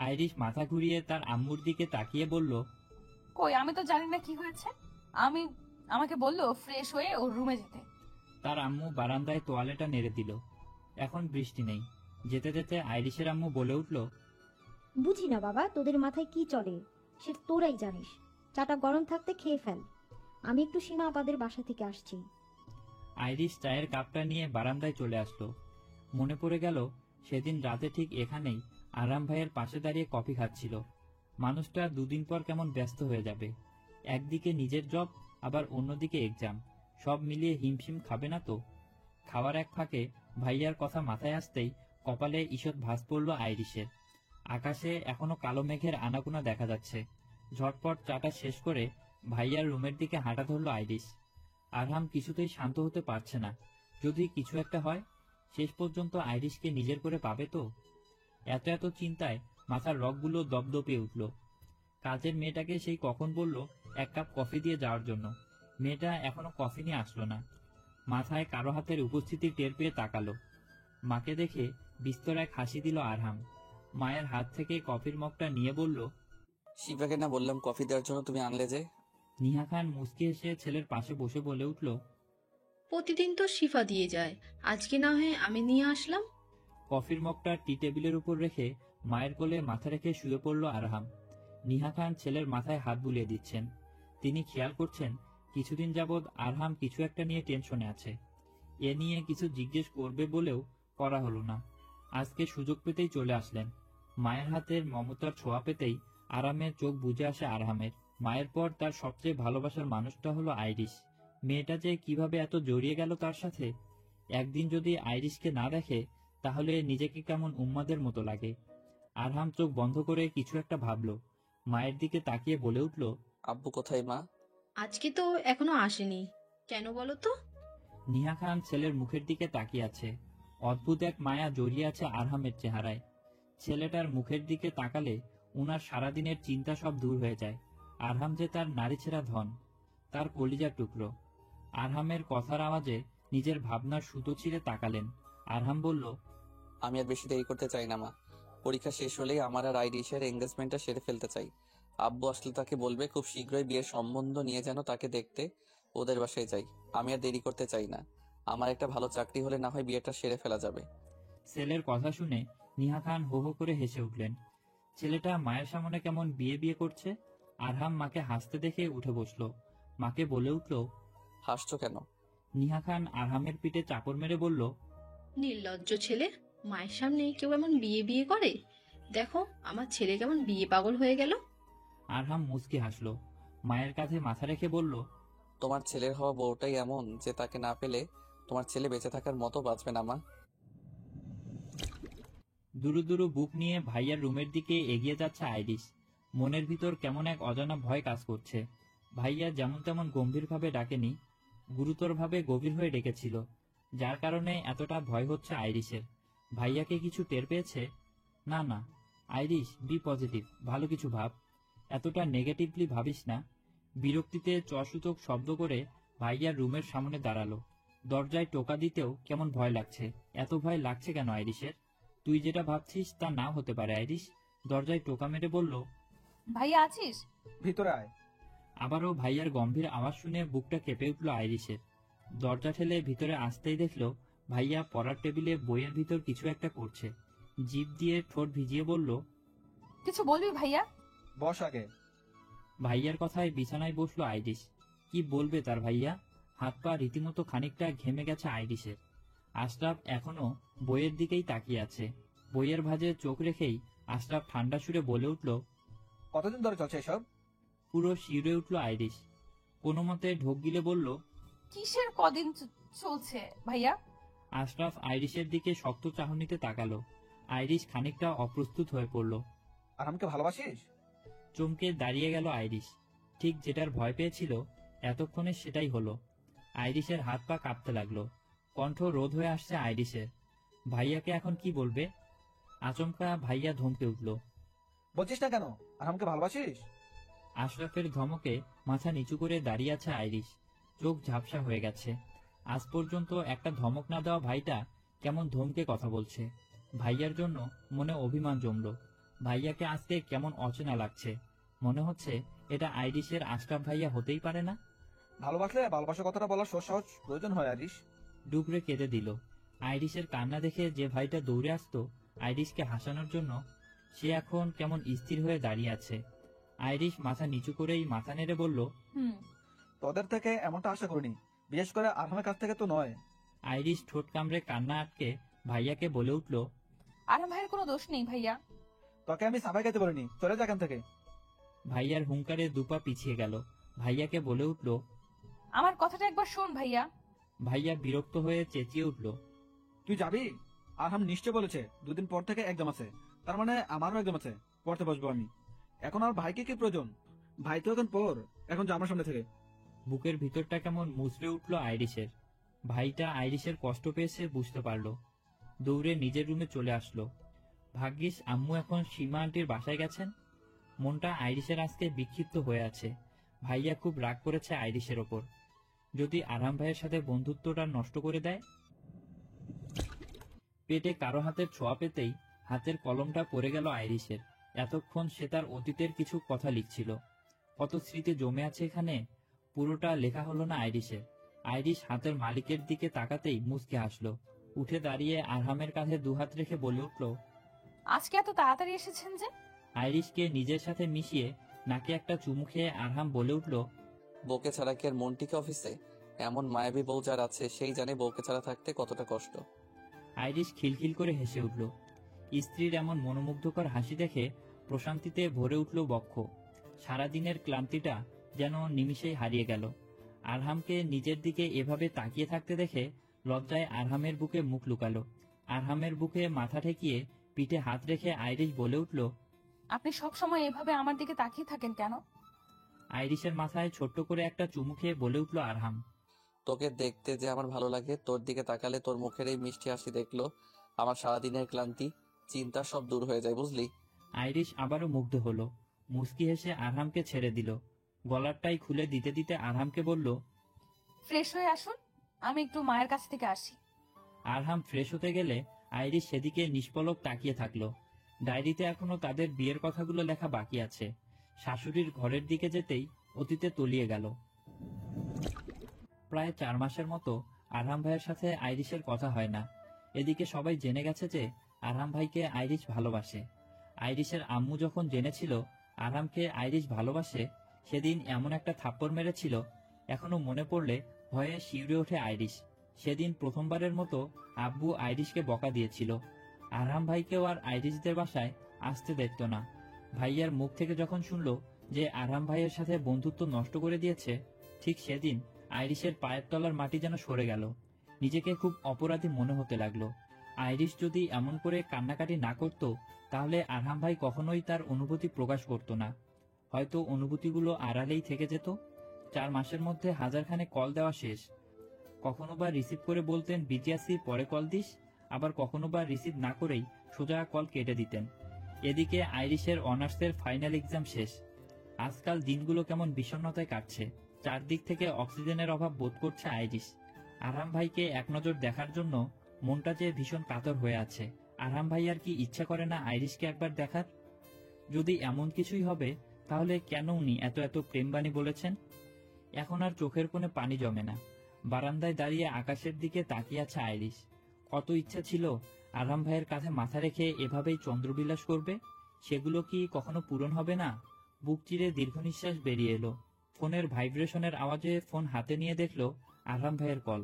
আইরিশ মাথা ঘুরিয়ে তার আম্মুর দিকে তাকিয়ে বলল, কই, আমি তো জানি না কি হয়েছে। আমাকে বললো ফ্রেশ হয়ে ওর রুমে যেতে। তার আম্মু বারান্দায় তোয়ালেটা নেড়ে দিল। এখন বৃষ্টি নেই। যেতে যেতে আইরিশের আম্মু বলে উঠল, বুঝি না বাবা, তোদের মাথায় কি চলে সে তোরাই জানিস। চাটা গরম থাকতে খেয়ে ফেল, আমি একটু সীমা আপাদের বাসা থেকে আসছি। আইরিশ চায়ের কাপটা নিয়ে বারান্দায় চলে আসলো। মনে পড়ে গেল সেদিন রাতে ঠিক এখানেই আরাম ভাইয়ের পাশে দাঁড়িয়ে কফি খাচ্ছিল। মানুষটা দুদিন পর কেমন ব্যস্ত হয়ে যাবে। একদিকে নিজের জব, আবার অন্যদিকে এক্সাম, সব মিলিয়ে হিমশিম খাবে না তো? খাওয়ার এক ফাঁকে ভাইয়ার কথা মাথায় আসতেই কপালে ঈষৎ ভাঁজ পড়ল আইরিশের। আকাশে এখনো কালো মেঘের আনাগোনা দেখা যাচ্ছে। ঝটপট চাটা শেষ করে ভাইয়ার রুমের দিকে হাঁটা ধরল আইরিশ। আরহাম কিছুতেই শান্ত হতে পারছে না। যদি কিছু একটা হয়, শেষ পর্যন্ত আইরিশকে নিজের করে পাবে তো? এত এত চিন্তায় মাথার রগগুলো দপদপে উঠল। কাজের মেয়েটাকে সেই কখন বলল 1 কাপ কফি দিয়ে যাওয়ার জন্য। মেয়েটা এখনো কফি নিয়ে আসলো না। মাথায় কারো হাতের উপস্থিতি টের পেয়ে তাকালো। মাকে দেখে বিস্তর এক হাসি দিল আরহাম। মায়ের হাত থেকে কফির মগটা নিয়ে বলল, শিবাকে না বললাম কফি দেওয়ার জন্য, তুমি আনলে যে? নিহা খান মুচকি এসে ছেলের পাশে বসে বলে উঠল, প্রতিদিন তো শিফা দিয়ে যায়, আজকে না হয় আমি নিয়ে আসলাম। কফির মগটা টি টেবিলের উপর রেখে মায়ের কোলে মাথা রেখে শুয়ে পড়ল আরহাম। নিহা খান ছেলের মাথায় হাত বুলিয়ে দিচ্ছেন। তিনি খেয়াল করছেন কিছুদিন যাবৎ আরহাম কিছু একটা নিয়ে টেনশনে আছে। এ নিয়ে কিছু জিজ্ঞেস করবে বলেও করা হলো না। আজকে সুযোগ পেতেই চলে আসলেন। মায়ের হাতের মমতার ছোঁয়া পেতেই আরামের চোখ বুজে আসে আরহামের। মায়ের পর তার সবচেয়ে ভালোবাসার মানুষটা হলো আইরিশ। মেয়েটা যে কিভাবে এত জড়িয়ে গেল তার সাথে। একদিন যদি আইরিশকে না দেখে তাহলে নিজেকে কেমন উম্মাদের মতো লাগে। আরহাম চোখ বন্ধ করে কিছু একটা ভাবলো। মায়ের দিকে তাকিয়ে বলে উঠল, আব্বু কোথায় মা? আজকে তো এখনো আসেনি, কেন বলো তো? নিহা খান ছেলের মুখের দিকে তাকিয়ে আছে। অদ্ভুত এক মায়া জড়িয়ে আছে আরহামের চেহারায়। ছেলেটার মুখের দিকে তাকালে উনার সারাদিনের চিন্তা সব দূর হয়ে যায়। আরহাম যে তার নারী ছেঁড়া ধন, তার কলিজার টুকরো। আরহামের কথার আওয়াজে নিজের ভাবনার সুতো ছিঁড়ে তাকালেন। আরহাম বলল, আমি আর বেশি দেরি করতে চাই না মা। পরীক্ষা শেষ হলেই আমার আর আইরিশের এঙ্গেজমেন্টটা সেরে ফেলতে চাই। আব্বু আসলে তাকে বলবে খুব শীঘ্রই বিয়ের সম্বন্ধ নিয়ে যেন তাকে দেখতে ওদের বাসায় যাই। আমি আর দেরি করতে চাই না। আমার একটা ভালো চাকরি হলে না হয় বিয়েটা সেরে ফেলা যাবে। ছেলের কথা শুনে নিহা খান হো হো করে হেসে উঠলেন। ছেলেটা মায়ের সামনে কেমন বিয়ে বিয়ে করছে। আরহাম মাকে হাসতে দেখে উঠে বসলো। মাকে বলে উঠল, হাসছো কেন? নিহা খান আরহামের পিঠে চাপড় মেরে বলল, নির্লজ্জ ছেলে, মায়ের সামনে কেউ এমন বিয়ে বিয়ে করে? দেখো আমার ছেলে কেমন বিয়ে পাগল হয়ে গেল। আরহাম মুচকি হাসলো। মায়ের কাঁধে মাথা রেখে বলল, তোমার ছেলের হওয়া বউটাই এমন যে তাকে না পেলে তোমার ছেলে বেঁচে থাকার মতো বাঁচবে না মা। দুরু দুরু বুক নিয়ে ভাইয়ার রুমের দিকে এগিয়ে যাচ্ছে আইরিশ। মনের ভিতর কেমন এক অজানা ভয় কাজ করছে। ভাইয়া যেমন তেমন গম্ভীরভাবে ডাকেনি, গুরুতরভাবে গভীর হয়ে ডেকেছিল, যার কারণে এতটা ভয় হচ্ছে আইরিশের। ভাইয়াকে কিছু টের পেয়েছে? না না আইরিশ, বি পজিটিভ, ভালো কিছু ভাব। এতটা নেগেটিভলি ভাবিস না। বিরক্তিতে চসূচক শব্দ করে ভাইয়ার রুমের সামনে দাঁড়ালো। দরজায় টোকা দিতেও কেমন ভয় লাগছে। এত ভয় লাগছে কেন আইরিশের? তুই যেটা ভাবছিস তা না হতে পারে আইরিশ। দরজায় টোকা মেরে বলল, ভাইয়া আছিস? ভিতরে আয়। আবারও ভাইয়ার গম্ভীর আওয়াজ শুনে বুকটা কেঁপে উঠল আইরিশের। দরজা ঠেলে ভিতরে আসতেই দেখলো ভাইয়া পড়ার টেবিলে বইয়ের ভিতর কিছু একটা করছে। জিভ দিয়ে ঠোঁট ভিজিয়ে বলল, কিছু বলবি ভাইয়া? বস আগে। ভাইয়ার কথায় বিছানায় বসলো আইরিশ। কি বলবে তার ভাইয়া? হাত পা রীতিমতো খানিকটা ঘেমে গেছে আইরিশের। আশরাফ এখনো বইয়ের দিকেই তাকিয়ে আছে। বইয়ের ভাঁজে চোখ রেখেই আশরাফ ঠান্ডা সুরে বলে উঠল, কতদিন ধরে চলছে এসব? পুরো শিউরে উঠল আইরিশ। কোনো মতে ঢোক গিলে বলল, কিসের কদিন চলছে ভাইয়া? আশরাফ আইরিশের দিকে শক্ত চাহনিতে তাকালো। আইরিশ খানিকটা অপ্রস্তুত হয়ে পড়ল। আর আমাকে ভালোবাসিস? চমকে দাঁড়িয়ে গেল আইরিশ। ঠিক যেটার ভয় পেয়েছিল এতক্ষণে সেটাই হলো। আইরিশের হাত পা কাঁপতে লাগলো। কণ্ঠ রোধ হয়ে আসছে আইরিশের। ভাইয়াকে এখন কি বলবে? আচমকা ভাইয়া ধমকে উঠল, বলছিস না কেন? আর আমাকে ভালোবাসিস? আশরাফের ধমকে মাথা নিচু করে দাঁড়িয়ে আছে আইরিশ। চোখ ঝাপসা হয়ে গেছে। আজ পর্যন্ত একটা ধমক না দেওয়া ভাইটা কেমন ধমকে কথা বলছে। ভাইয়ার জন্য মনে অভিমান জমল। ভাইয়াকে আজকে কেমন অচেনা লাগছে। মনে হচ্ছে এটা আইরিশের আশরাফ ভাইয়া হতেই পারে না। ভালোবাসলে ভালোবাসার কথাটা বলার সহজ প্রয়োজন হয় আইরিশ। ডুবরে কেঁদে দিল। আইরিশের কান্না দেখে যে ভাইটা দৌড়ে আসতো আইরিশকে হাসানোর জন্য, সে এখন কেমন স্থির হয়ে দাঁড়িয়ে আছে। আইরিশ মাথা নিচু করেই মাথা নেড়ে বলল, তোদের থেকে এমনটা আশা করিনি, বিশেষ করে আরহামের কাছ থেকে তো নয়। আইরিশ ঠোঁট কামড়ে কান্না আটকে ভাইয়াকে বলে উঠল, আরহাম ভাইয়ের কোনো দোষ নেই ভাইয়া। তোকে আমি সাফাই খেতে বলিনি, চলে যা এখান থেকে। ভাইয়ার হুঙ্কারে দুপা পিছিয়ে গেল। ভাইয়াকে বলে উঠল, আমার কথাটা একবার শোন ভাইয়া। ভাইয়া বিরক্ত হয়ে চেঁচিয়ে উঠল, তুই যাবি? আরহাম নিশ্চয় বলেছে 2 দিন পর থেকে এক্সাম আছে, তার মানে আমারও এক্সাম আছে, পড়তে বসবো আমি। এখন আর ভাইকে কি প্রয়োজন? ভাই তো এখন পর, এখন যা আমার সামনে থেকে। বুকের ভিতরটা কেমন মুচড়ে উঠল আইরিশের। ভাইটা আইরিশের কষ্ট পেয়েছে বুঝতে পারলো। দৌড়ে নিজের রুমে চলে আসলো। ভাগ্যিস আম্মু এখন সীমা আন্টির বাসায় গেছেন। মনটা আইরিশের আজকে বিক্ষিপ্ত হয়ে আছে। ভাইয়া খুব রাগ করেছে আইরিশের ওপর। যদি আরাম ভাইয়ের সাথে বন্ধুত্বটা নষ্ট করে দেয়। পেটে কারো হাতের ছোঁয়া পেতেই হাতের কলমটা পড়ে গেল আইরিশের। এতক্ষণ সে তার অতীতের কিছু কথা লিখছিল। কত স্মৃতি জমে আছে এখানে, পুরোটা লেখা হলো না আইরিশের। আইরিশ হাতের মালিকের দিকে তাকাতেই মুচকে হাসলো। উঠে দাঁড়িয়ে আরহামের কাঁধে দুহাত রেখে বলে উঠল, আজকে এত তাড়াতাড়ি এসেছেন যে? আইরিশকে নিজের সাথে মিশিয়ে নাকে একটা চুমু খেয়ে আরহাম বলে উঠল, বউকে ছাড়া কি আর মন টিকে অফিসে? এমন মায়াবী বউ যার আছে সেই জানে বউকে ছাড়া থাকতে কতটা কষ্ট। আইরিশ খিলখিল করে হেসে উঠল। স্ত্রীর এমন মনোমুগ্ধকর হাসি দেখে প্রশান্তিতে ভরে উঠল বক্ষ। সারাদিনের ক্লান্তিটা যেন নিমিষেই হারিয়ে গেল। আরহামকে নিজের দিকে এভাবে তাকিয়ে থাকতে দেখে লজ্জায় আরহামের বুকে মুখ লুকালো। আরহামের বুকে মাথা ঠেকিয়ে পিঠে হাত রেখে আইরিশ বলে উঠল, আপনি সবসময় এভাবে আমার দিকে তাকিয়ে থাকেন কেন? আইরিশের মাথায় ছোট্ট করে একটা চুমু খেয়ে বলে উঠল আরহাম, তোকে দেখতে যে আমার ভালো লাগে, তোর দিকে তাকালে তোর মুখের এই মিষ্টি হাসি দেখলো আমার সারাদিনের ক্লান্তি চিন্তা সব দূর হয়ে যায়, বুঝলি? আইরিশ আবারও মুগ্ধ হলো। মুস্কি হেসে আরহামকে ছেড়ে দিল। গলারটাই খুলে দিতে দিতে আরহামকে বলল, ফ্রেশ হয়ে আসুন, আমি একটু মায়ের কাছ থেকে আসি। আরহাম ফ্রেশ হতে গেলে আইরিশ সেদিকে নিষ্পলক তাকিয়ে থাকলো। ডায়েরিতে এখনো তাদের বিয়ের কথাগুলো লেখা বাকি আছে। শাশুড়ির ঘরের দিকে যেতেই অতীতে তলিয়ে গেল। প্রায় 4 মাসের মতো আরহাম ভাইয়ের সাথে আইরিশের কথা হয় না। এদিকে সবাই জেনে গেছে যে আরহাম ভাইকে আইরিশ ভালোবাসে। আইরিশের আম্মু যখন জেনেছিল আরহামকে আইরিশ ভালোবাসে, সেদিন এমন একটা থাপ্পড় মেরেছিল, এখনো মনে পড়লে ভয়ে শিউরে ওঠে আইরিশ। সেদিন প্রথমবারের মতো আব্বু আইরিশকে বকা দিয়েছিল। আরহাম ভাইকেও আর আইরিশদের বাসায় আসতে দেখত না। ভাইয়ার মুখ থেকে যখন শুনল যে আরহাম ভাইয়ের সাথে বন্ধুত্ব নষ্ট করে দিয়েছে, ঠিক সেদিন আইরিশের পায়ের তলার মাটি যেন সরে গেল। নিজেকে খুব অপরাধী মনে হতে লাগলো। আইরিশ যদি এমন করে কান্নাকাটি না করত, তাহলে আরহাম ভাই কখনোই তার অনুভূতি প্রকাশ করত না। হয়তো অনুভূতিগুলো আড়ালেই থেকে যেত। 4 মাসের মধ্যে হাজারখানে কল দেওয়া শেষ। কখনো বা রিসিভ করে বলতেন বিজি আছি, পরে কল দিস, আবার কখনো বা রিসিভ না করেই সোজা কল কেটে দিতেন। এদিকে আইরিশের অনার্সের ফাইনাল এক্সাম শেষ। আজকাল দিনগুলো কেমন বিষণ্ণতায় কাটছে। চারদিক থেকে অক্সিজেনের অভাব বোধ করছে আইরিশ। আরহাম ভাইকে এক নজর দেখার জন্য মনটা যে ভীষণ কাতর হয়ে আছে। আরহাম ভাই আর কি ইচ্ছা করে না আইরিশকে একবার দেখার? যদি এমন কিছুই হবে তাহলে কেন উনি এত এত প্রেমবাণী বলেছেন? এখন আর চোখের কোণে পানি জমে না। বারান্দায় দাঁড়িয়ে আকাশের দিকে তাকিয়ে আছে আইরিশ। কত ইচ্ছা ছিল আরহাম ভাইয়ের কাছে মাথা রেখে এভাবেই চন্দ্রবিলাস করবে। সেগুলো কি কখনো পূরণ হবে না? বুক চিরে দীর্ঘ নিঃশ্বাস বেরিয়ে এলো। ফোনের ভাইব্রেশনের আওয়াজে ফোন হাতে নিয়ে দেখলো আরহাম ভাইয়ের কল।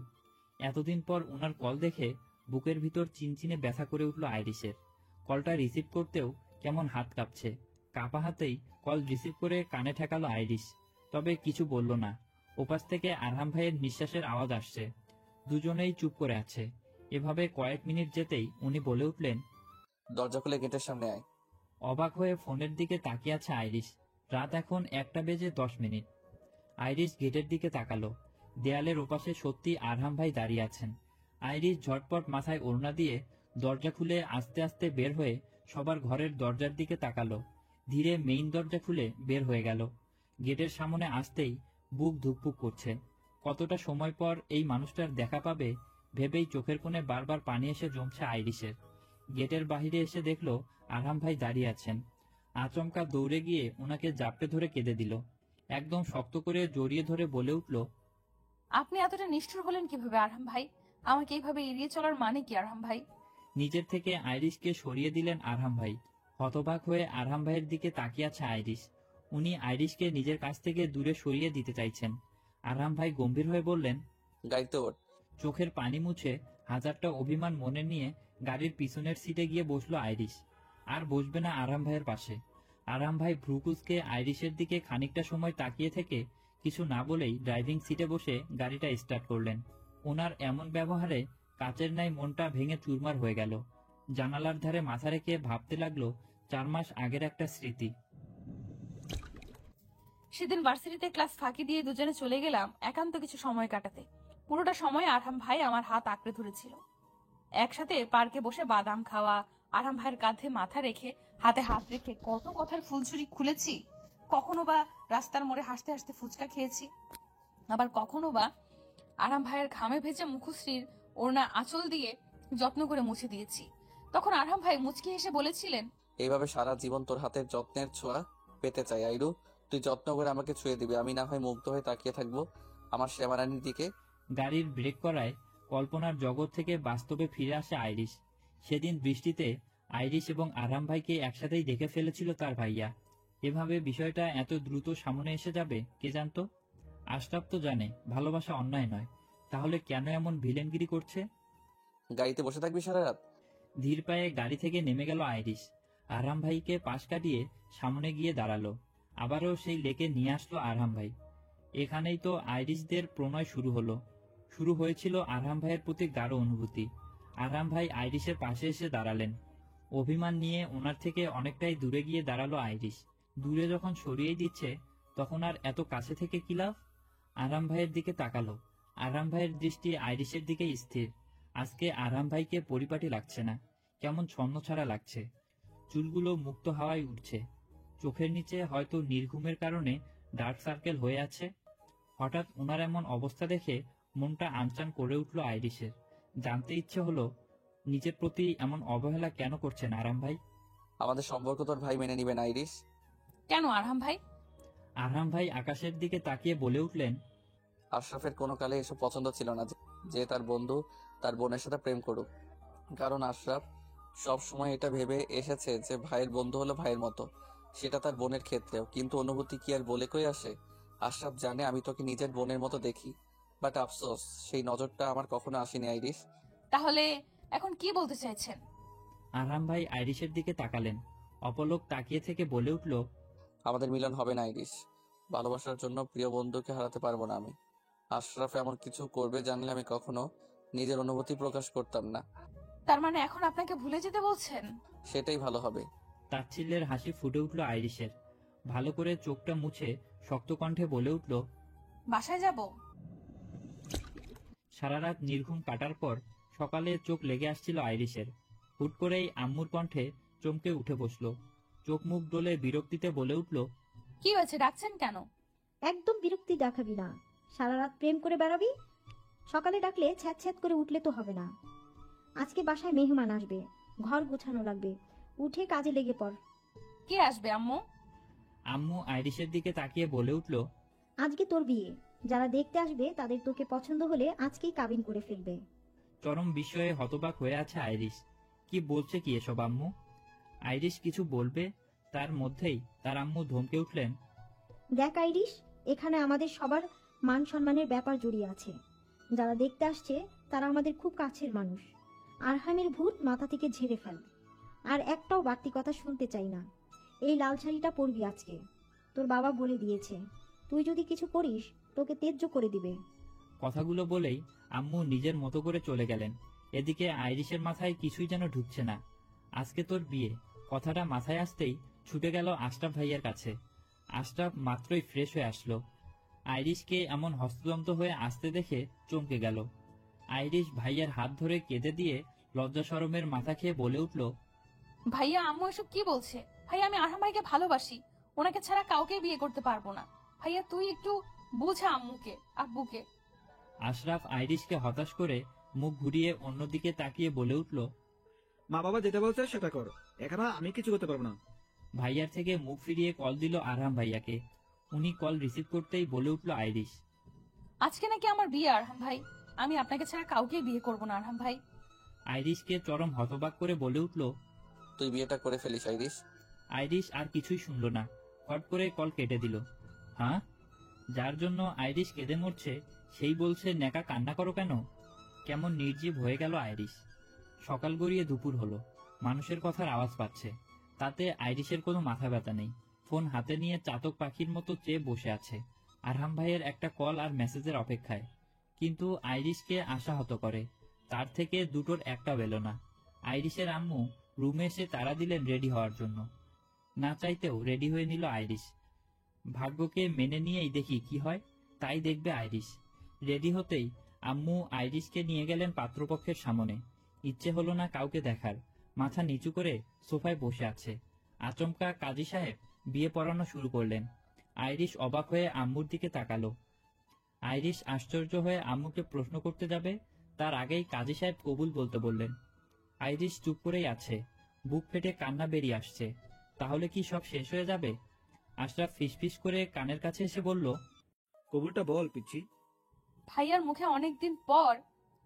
এতদিন পর ওনার কল দেখে বুকের ভিতর চিনচিনে ব্যথা করে উঠল আইরিশের। কলটা রিসিভ করতেও কেমন হাত কাঁপছে। কাঁপা হাতেই কল রিসিভ করে কানে ঠেকালো আইরিশ, তবে কিছু বলল না। ওপাশ থেকে আরহাম ভাইয়ের নিঃশ্বাসের আওয়াজ আসছে। দুজনেই চুপ করে আছে। এভাবে কয়েক মিনিট যেতেই উনি বলে উঠলেন, দরজা খুলে গেটের সামনে আয়। অবাক হয়ে ফোনের দিকে তাকিয়ে আছে আইরিশ। রাত এখন 1:10 আইরিশ গেটের দিকে তাকালো। দেয়ালের ওপাশে সত্যি আরহাম ভাই দাঁড়িয়ে আছেন। আইরিশ ঝটপট মাথায় ওড়না দিয়ে দরজা খুলে আস্তে আস্তে বের হয়ে সবার ঘরের দরজার দিকে তাকালো। ধীরে মেইন দরজা খুলে বের হয়ে গেল। গেটের সামনে আসতেই বুক ধুকপুক করছে। কতটা সময় পর এই মানুষটার দেখা পাবে ভেবেই চোখের কোণে বারবার পানি এসে জমছে আইরিশের। গেটের বাহিরে এসে দেখলো আরহাম ভাই দাঁড়িয়ে আছেন। আচমকা দৌড়ে গিয়ে ওনাকে জাপটে ধরে কেঁদে দিল। একদম শক্ত করে জড়িয়ে ধরে বলে উঠল, আপনি এতটা নিষ্ঠুর হলেন কিভাবে আরহাম ভাই? আমাকে এইভাবে এড়িয়ে চলার মানে কি আরহাম ভাই? নিজের থেকে আইরিশকে সরিয়ে দিলেন আরহাম ভাই। হতবাক হয়ে আরহাম ভাইয়ের দিকে তাকিয়ে আছে আইরিশ। উনি আইরিশকে নিজের কাছ থেকে দূরে সরিয়ে দিতে চাইছেন। আরহাম ভাই গম্ভীর হয়ে বললেন, গাড়িতে ওঠ। চোখের পানি মুছে হাজারটা অভিমান মনে নিয়ে গাড়ির পিছনের সিটে গিয়ে বসলো আইরিশ। আর বসবে না আরহাম ভাইয়ের পাশে। আরহাম ভাই ভ্রুকুচকে আইরিশের দিকে খানিকটা সময় তাকিয়ে থেকে কিছু না বলেই ড্রাইভিং সিটে বসে গাড়িটা স্টার্ট করলেন। ওনার এমন ব্যবহারে কাচের ন্যায় মনটা ভেঙে চুরমার হয়ে গেল। জানালার ধারে মাথা রেখে ভাবতে লাগলো 4 মাস আগের একটা স্মৃতি। সেদিন ভার্সিটিতে ক্লাস ফাঁকি দিয়ে দুজনে চলে গেলাম একান্ত কিছু সময় কাটাতে। পুরোটা সময় আরহাম ভাই আমার হাত আঁকড়ে ধরেছিল। একসাথে পার্কে বসে বাদাম খাওয়া, আরহাম ভাইয়ের কাঁধে মাথা রেখে হাতে হাত রেখে কত কথার ফুলঝুরি খুলেছি। কখনো বা রাস্তার মোড়ে হাসতে হাসতে ফুচকা খেয়েছি, আবার কখনো বা আরহাম ভাইয়ের ঘামে ভেজে মুখশ্রীর ওড়না আঁচল দিয়ে যত্ন করে মুছে দিয়েছি। তখন আরহাম ভাই মুচকি হেসে বলেছিলেন, এইভাবে সারা জীবন তোর হাতের যত্নের ছোঁয়া পেতে চাই আইরু। তুই যত্ন করে আমাকে ছুঁয়ে দিবি, আমি না হয় মুগ্ধ হয়ে তাকিয়ে থাকবো আমার শ্যামারানির দিকে। গাড়ির ব্রেক করায় কল্পনার জগৎ থেকে বাস্তবে ফিরে আসে আইরিশ। সেদিন বৃষ্টিতে আইরিশ এবং আরহাম ভাইকে একসাথেই দেখে ফেলেছিল তার ভাইয়া। এভাবে বিষয়টা এত দ্রুত সামনে এসে যাবে কে জানতো? আশরাফ তো জানে ভালোবাসা অন্যায় নয়, তাহলে কেন এমন ভিলেনগিরি করছে? গাড়িতে বসে থাকবি সারা রাত? ধীর পায়ে গাড়ি থেকে নেমে গেল আইরিশ। আরহাম ভাইকে পাশ কাটিয়ে সামনে গিয়ে দাঁড়ালো। আবারও সেই লেকে নিয়ে আসলো আরহাম ভাই। এখানেই তো আইরিশদের প্রণয় শুরু হয়েছিল আরহাম ভাইয়ের প্রতি গাঢ় অনুভূতি। আরহাম ভাই আইরিশের পাশে এসে দাঁড়ালেন। অভিমান নিয়ে ওনার থেকে অনেকটাই দূরে গিয়ে দাঁড়ালো আইরিশ। দূরে যখন সরিয়ে দিচ্ছে তখন আর এত কাছে থেকে কি লাভ? আরহাম ভাইয়ের দিকে তাকালো। আরহাম ভাইয়ের দৃষ্টি আইরিশের দিকে স্থির। আজকে আরহাম ভাইকে পরিপাটি লাগছে না, কেমন ছন্নছাড়া লাগছে। চুলগুলো মুক্ত হাওয়ায় উঠছে। চোখের নিচে হয়তো নির্ঘুমের কারণে ডার্ক সার্কেল হয়ে আছে। হঠাৎ ওনার এমন অবস্থা দেখে মনটা আনচান করে উঠল আইরিশের। জানতে ইচ্ছে হলো নিজের প্রতি এমন অবহেলা কেন করছেন আরহাম ভাই? আমাদের সম্পর্ক তোর ভাই মেনে নিবে না আইরিশ। কেন আরহাম ভাই? আরহাম ভাই আকাশের দিকে তাকিয়ে বলে উঠলেন, আশরাফের কোনো কালে এসব পছন্দ ছিল না যে তার বন্ধু তার বোনের সাথে প্রেম করুক। কারণ আশরাফ সব সময় এটা ভেবে এসেছে যে ভাইয়ের বন্ধু হলো ভাইয়ের মতো, সেটা তার বোনের ক্ষেত্রেও। কিন্তু অনুভূতি কি আর বলে কই আসে? আশরাফ জানে আমি তোকে নিজের বোনের মতো দেখি, বাট আফসোস সেই নজরটা আমার কখনো আসেনি আইরিশ। তাহলে এখন কি বলতে চাইছেন? আরহাম ভাই আইরিশের দিকে তাকালেন। অপলক তাকিয়ে থেকে বলে উঠল, আমাদের মিলন হবে না আইরিশ। ভালোবাসার জন্য প্রিয় বন্ধুকে হারাতে পারবো না আমি। আশরাফ এমন কিছু করবে জানলে আমি কখনো নিজের অনুভূতি প্রকাশ করতাম না। তার মানে এখন আপনাকে ভুলে যেতে বলছেন? সেটাই ভালো হবে। তাচ্ছিল্যের হাসি ফুটে উঠল আইরিশের। ভালো করে চোখটা মুছে শক্ত কণ্ঠে বলে উঠল, বাসায় যাব। সারা রাত নির্ঘুম কাটার পর সকালে চোখ লেগে আসছিল আইরিশের। হুট করেই আম্মুর কণ্ঠে চমকে উঠে বসলো। চোখ মুখ ডলে বিরক্তিতে বলে উঠল, কি হয়েছে, ডাকছেন কেন? একদম বিরক্তি দেখাবি না। সারা রাত প্রেম করে বেড়াবি, সকালে ডাকলে ছ্যাঁত ছ্যাঁত করে উঠলে তো হবে না। আজকে বাসায় মেহমান আসবে, ঘর গোছানো লাগবে, উঠে কাজে লেগে পড়। কে আসবে আম্মু? আম্মু আইরিশের দিকে তাকিয়ে বলে উঠল, আজকে তোর বিয়ে, যারা দেখতে আসবে তাদের তোকে পছন্দ হলে আজকেই কাবিন করে ফেলবে। চরম বিস্ময়ে হতবাক হয়ে আছে আইরিশ। কি বলছে কি এসব আম্মু? আইরিশ কিছু বলবে তার মধ্যেই তার আম্মু ধমকে উঠলেন, দেখ আইরিশ, এখানে আমাদের সবার মান সম্মানের ব্যাপার জড়িয়ে আছে। যারা দেখতে আসছে তারা আমাদের খুব কাছের মানুষ। আরহামের ভূত মাথা থেকে ঝেড়ে ফেল, আর একটাও বাড়তি কথা শুনতে চাই না। এই লাল শাড়িটা পরবি আজকে, তোর বাবা বলে দিয়েছে তুই যদি কিছু করিস তোকে তেজ্য করে দিবে। কথাগুলো বলেই আম্মু নিজের মতো করে চলে গেলেন। এদিকে আইরিশের মাথায় কিছুই যেন ঢুকছে না। আজকে তোর বিয়ে কথাটা মাথায় আসতেই ছুটে গেল আশরাফ ভাইয়ের কাছে। আশরাফ মাত্রই ফ্রেশ হয়ে আসলো। আইরিশকে এমন হস্তদন্ত হয়ে আসতে দেখে চমকে গেল। আইরিশ ভাইয়ের হাত ধরে কেঁদে দিয়ে লজ্জা শরমের মাথা খেয়ে বলে উঠল, ভাইয়া আম্মু এসব কি বলছে? ভাইয়া আমি আরহাম ভাইকে ভালোবাসি, ওনাকে ছাড়া কাউকে বিয়ে করতে পারবো না। ভাইয়া তুই একটু বোঝা আম্মুকে, আব্বুকে। আশরাফ আইরিশকে হতাশ করে মুখ ঘুরিয়ে অন্যদিকে তাকিয়ে বলে উঠল, মা বাবা যেটা বলছে সেটা কর, এখানে আমি কিছু করতে পারবো না। ভাইয়ার থেকে মুখ ফিরিয়ে কল দিল আরহাম ভাইয়াকে। উনি কল রিসিভ করতেই বলে উঠল আইরিশ, আজকে নাকি আমার বিয়ে আরহাম ভাই, আমি আপনাকে ছাড়া কাউকে বিয়ে করবো না আরহাম ভাই। আইরিশকে চরম হতবাক করে বলে উঠল, তুই বিয়েটা করে ফেলিস আইরিশ। আইরিশ আর কিছুই শুনল না, হট করে কল কেটে দিল। হ্যাঁ, যার জন্য আইরিশ কেঁদে মরছে সেই বলছে নেকা কান্না করো কেন? কেমন নির্জীব হয়ে গেল আইরিশ। সকাল গড়িয়ে দুপুর হলো, মানুষের কথার আওয়াজ পাচ্ছে, তাতে আইরিশের কোনো মাথা ব্যথা নেই। ফোন হাতে নিয়ে চাতক পাখির মতো চেয়ে বসে আছে আরহাম ভাইয়ের একটা কল আর মেসেজের অপেক্ষায়। কিন্তু আইরিশকে আশাহত করে, তার থেকে দুটোর একটা বেল না। আইরিশের আম্মু রুমে এসে তাড়া দিলেন রেডি হওয়ার জন্য। না চাইতেও রেডি হয়ে নিল আইরিশ। ভাগ্যকে মেনে নিয়েই দেখি কি হয়, তাই দেখবে আইরিশ। রেডি হতেই আম্মু আইরিশকে নিয়ে গেলেন পাত্রপক্ষের সামনে। ইচ্ছে হলো না কাউকে দেখার, মাথা নিচু করে সোফায় বসে আছে। আচমকা কাজী সাহেব বিয়ে পড়ানো শুরু করলেন। আইরিশ অবাক হয়ে আম্মুর দিকে তাকালো। আইরিশ আশ্চর্য হয়ে আম্মুকে প্রশ্ন করতে যাবে, তার আগেই কাজী সাহেব কবুল বলতে বললেন। আইরিশ চুপ করেই আছে, বুক ফেটে কান্না বেরিয়ে আসছে। তাহলে কি সব শেষ হয়ে যাবে? আশরাফ ফিসফিস করে কানের কাছে এসে বলল, কবুলটা বল পিচ্ছি। ভাইয়ার মুখে অনেকদিন পর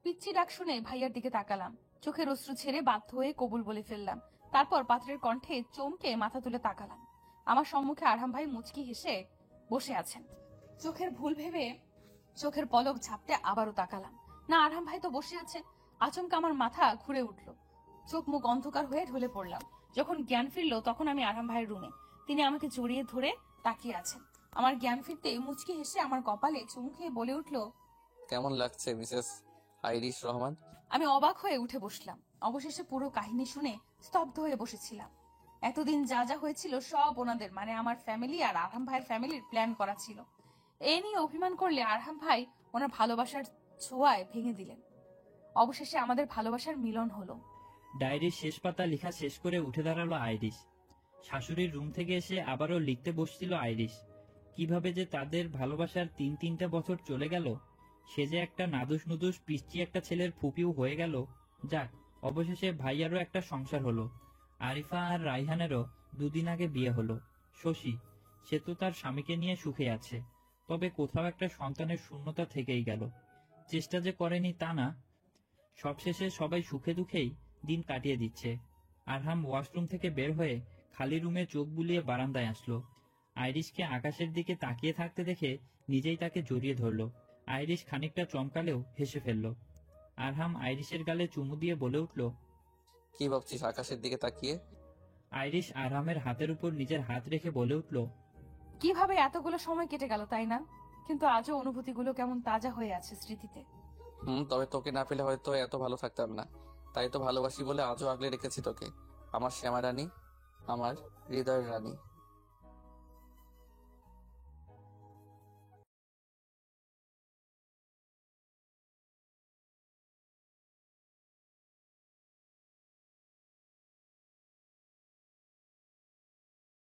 পিচ্ছি ডাক শুনে ভাইয়ার দিকে তাকালাম। চোখের অশ্রু ছেড়ে বাধ্য হয়ে কবুল বলে ফেললাম। তারপর পাত্রের কণ্ঠে চমকে মাথা তুলে তাকালাম। আমার সম্মুখে আরহাম ভাই মুচকি হেসে বসে আছেন। চোখের ভুল ভেবে চোখের পলক ঝাপটে আবারও তাকালাম, না আরহাম ভাই তো বসে আছেন। আচমকা আমার মাথা ঘুরে উঠল, চোখ মুখ অন্ধকার হয়ে ঢলে পড়লাম। যখন জ্ঞান ফিরলো তখন আমি আরহাম ভাইয়ের রুমে, তিনি আমাকে জড়িয়ে ধরে তাকিয়ে আছেন। আমার জ্ঞান ফিরতে মুচকি হেসে আমার কপালে চুমু খেয়ে বলে উঠল, কেমন লাগছে মিসেস আইরিশ রহমান? আমি অবাক হয়ে উঠে বসলাম। অবশেষে পুরো কাহিনী শুনে স্তব্ধ হয়ে বসেছিলাম। এতদিন যা যা হয়েছিল সব ওনাদের মানে আমার ফ্যামিলি আর আরহাম ভাইয়ের ফ্যামিলির প্ল্যান করা ছিল। এ নিয়ে অভিমান করলে আরহাম ভাই ওনার ভালোবাসার ছোঁয়ায় ভেঙে দিলেন। অবশেষে আমাদের ভালোবাসার মিলন হলো। ডায়েরির শেষ পাতা লেখা শেষ করে উঠে দাঁড়ালো আইরিশ। শাশুড়ির রুম থেকে এসে আবারও লিখতে বসছিল আইরিশ। কিভাবে যে তাদের ভালোবাসার 3-3টা বছর চলে গেল, সে যে একটা নাদুস নুদুস পিচ্চি একটা ছেলের ফুপিও হয়ে গেল। যাক, অবশেষে ভাইয়ারও একটা সংসার হলো। আরিফা আর রাইহানেরও দুদিন আগে বিয়ে হলো। শশী, সে তো তার স্বামীকে নিয়ে সুখে আছে, তবে কোথাও একটা সন্তানের শূন্যতা থেকেই গেল। চেষ্টা যে করেনি তা না, সবশেষে সবাই সুখে দুঃখেই দিন কাটিয়ে দিচ্ছে। আরহাম ওয়াশরুম থেকে বের হয়ে খালি রুমে চোখ বুলিয়ে বারান্দায় আসলো। আইরিশকে আকাশের দিকে তাকিয়ে থাকতে দেখে নিজেই তাকে জড়িয়ে ধরল। আইরিশ খানিকটা চমকালেও হেসে ফেলল। আরহাম আইরিশের গালে চুমু দিয়ে বলে উঠল, কি ভাবছিস আকাশের দিকে তাকিয়ে? আইরিশ আরহামের হাতের উপর নিজের হাত রেখে বলে উঠল, কিভাবে এতগুলো সময় কেটে গেল তাই না? কিন্তু আজও অনুভূতিগুলো কেমন তাজা হয়ে আছে স্মৃতিতে। তবে তোকে না পেলে হয়তো এত ভালো থাকতাম না। তাই তো ভালোবাসি বলে আজও আগলে রেখেছি তোকে, আমার শ্যামা রানী, আমার হৃদয়ের রানী।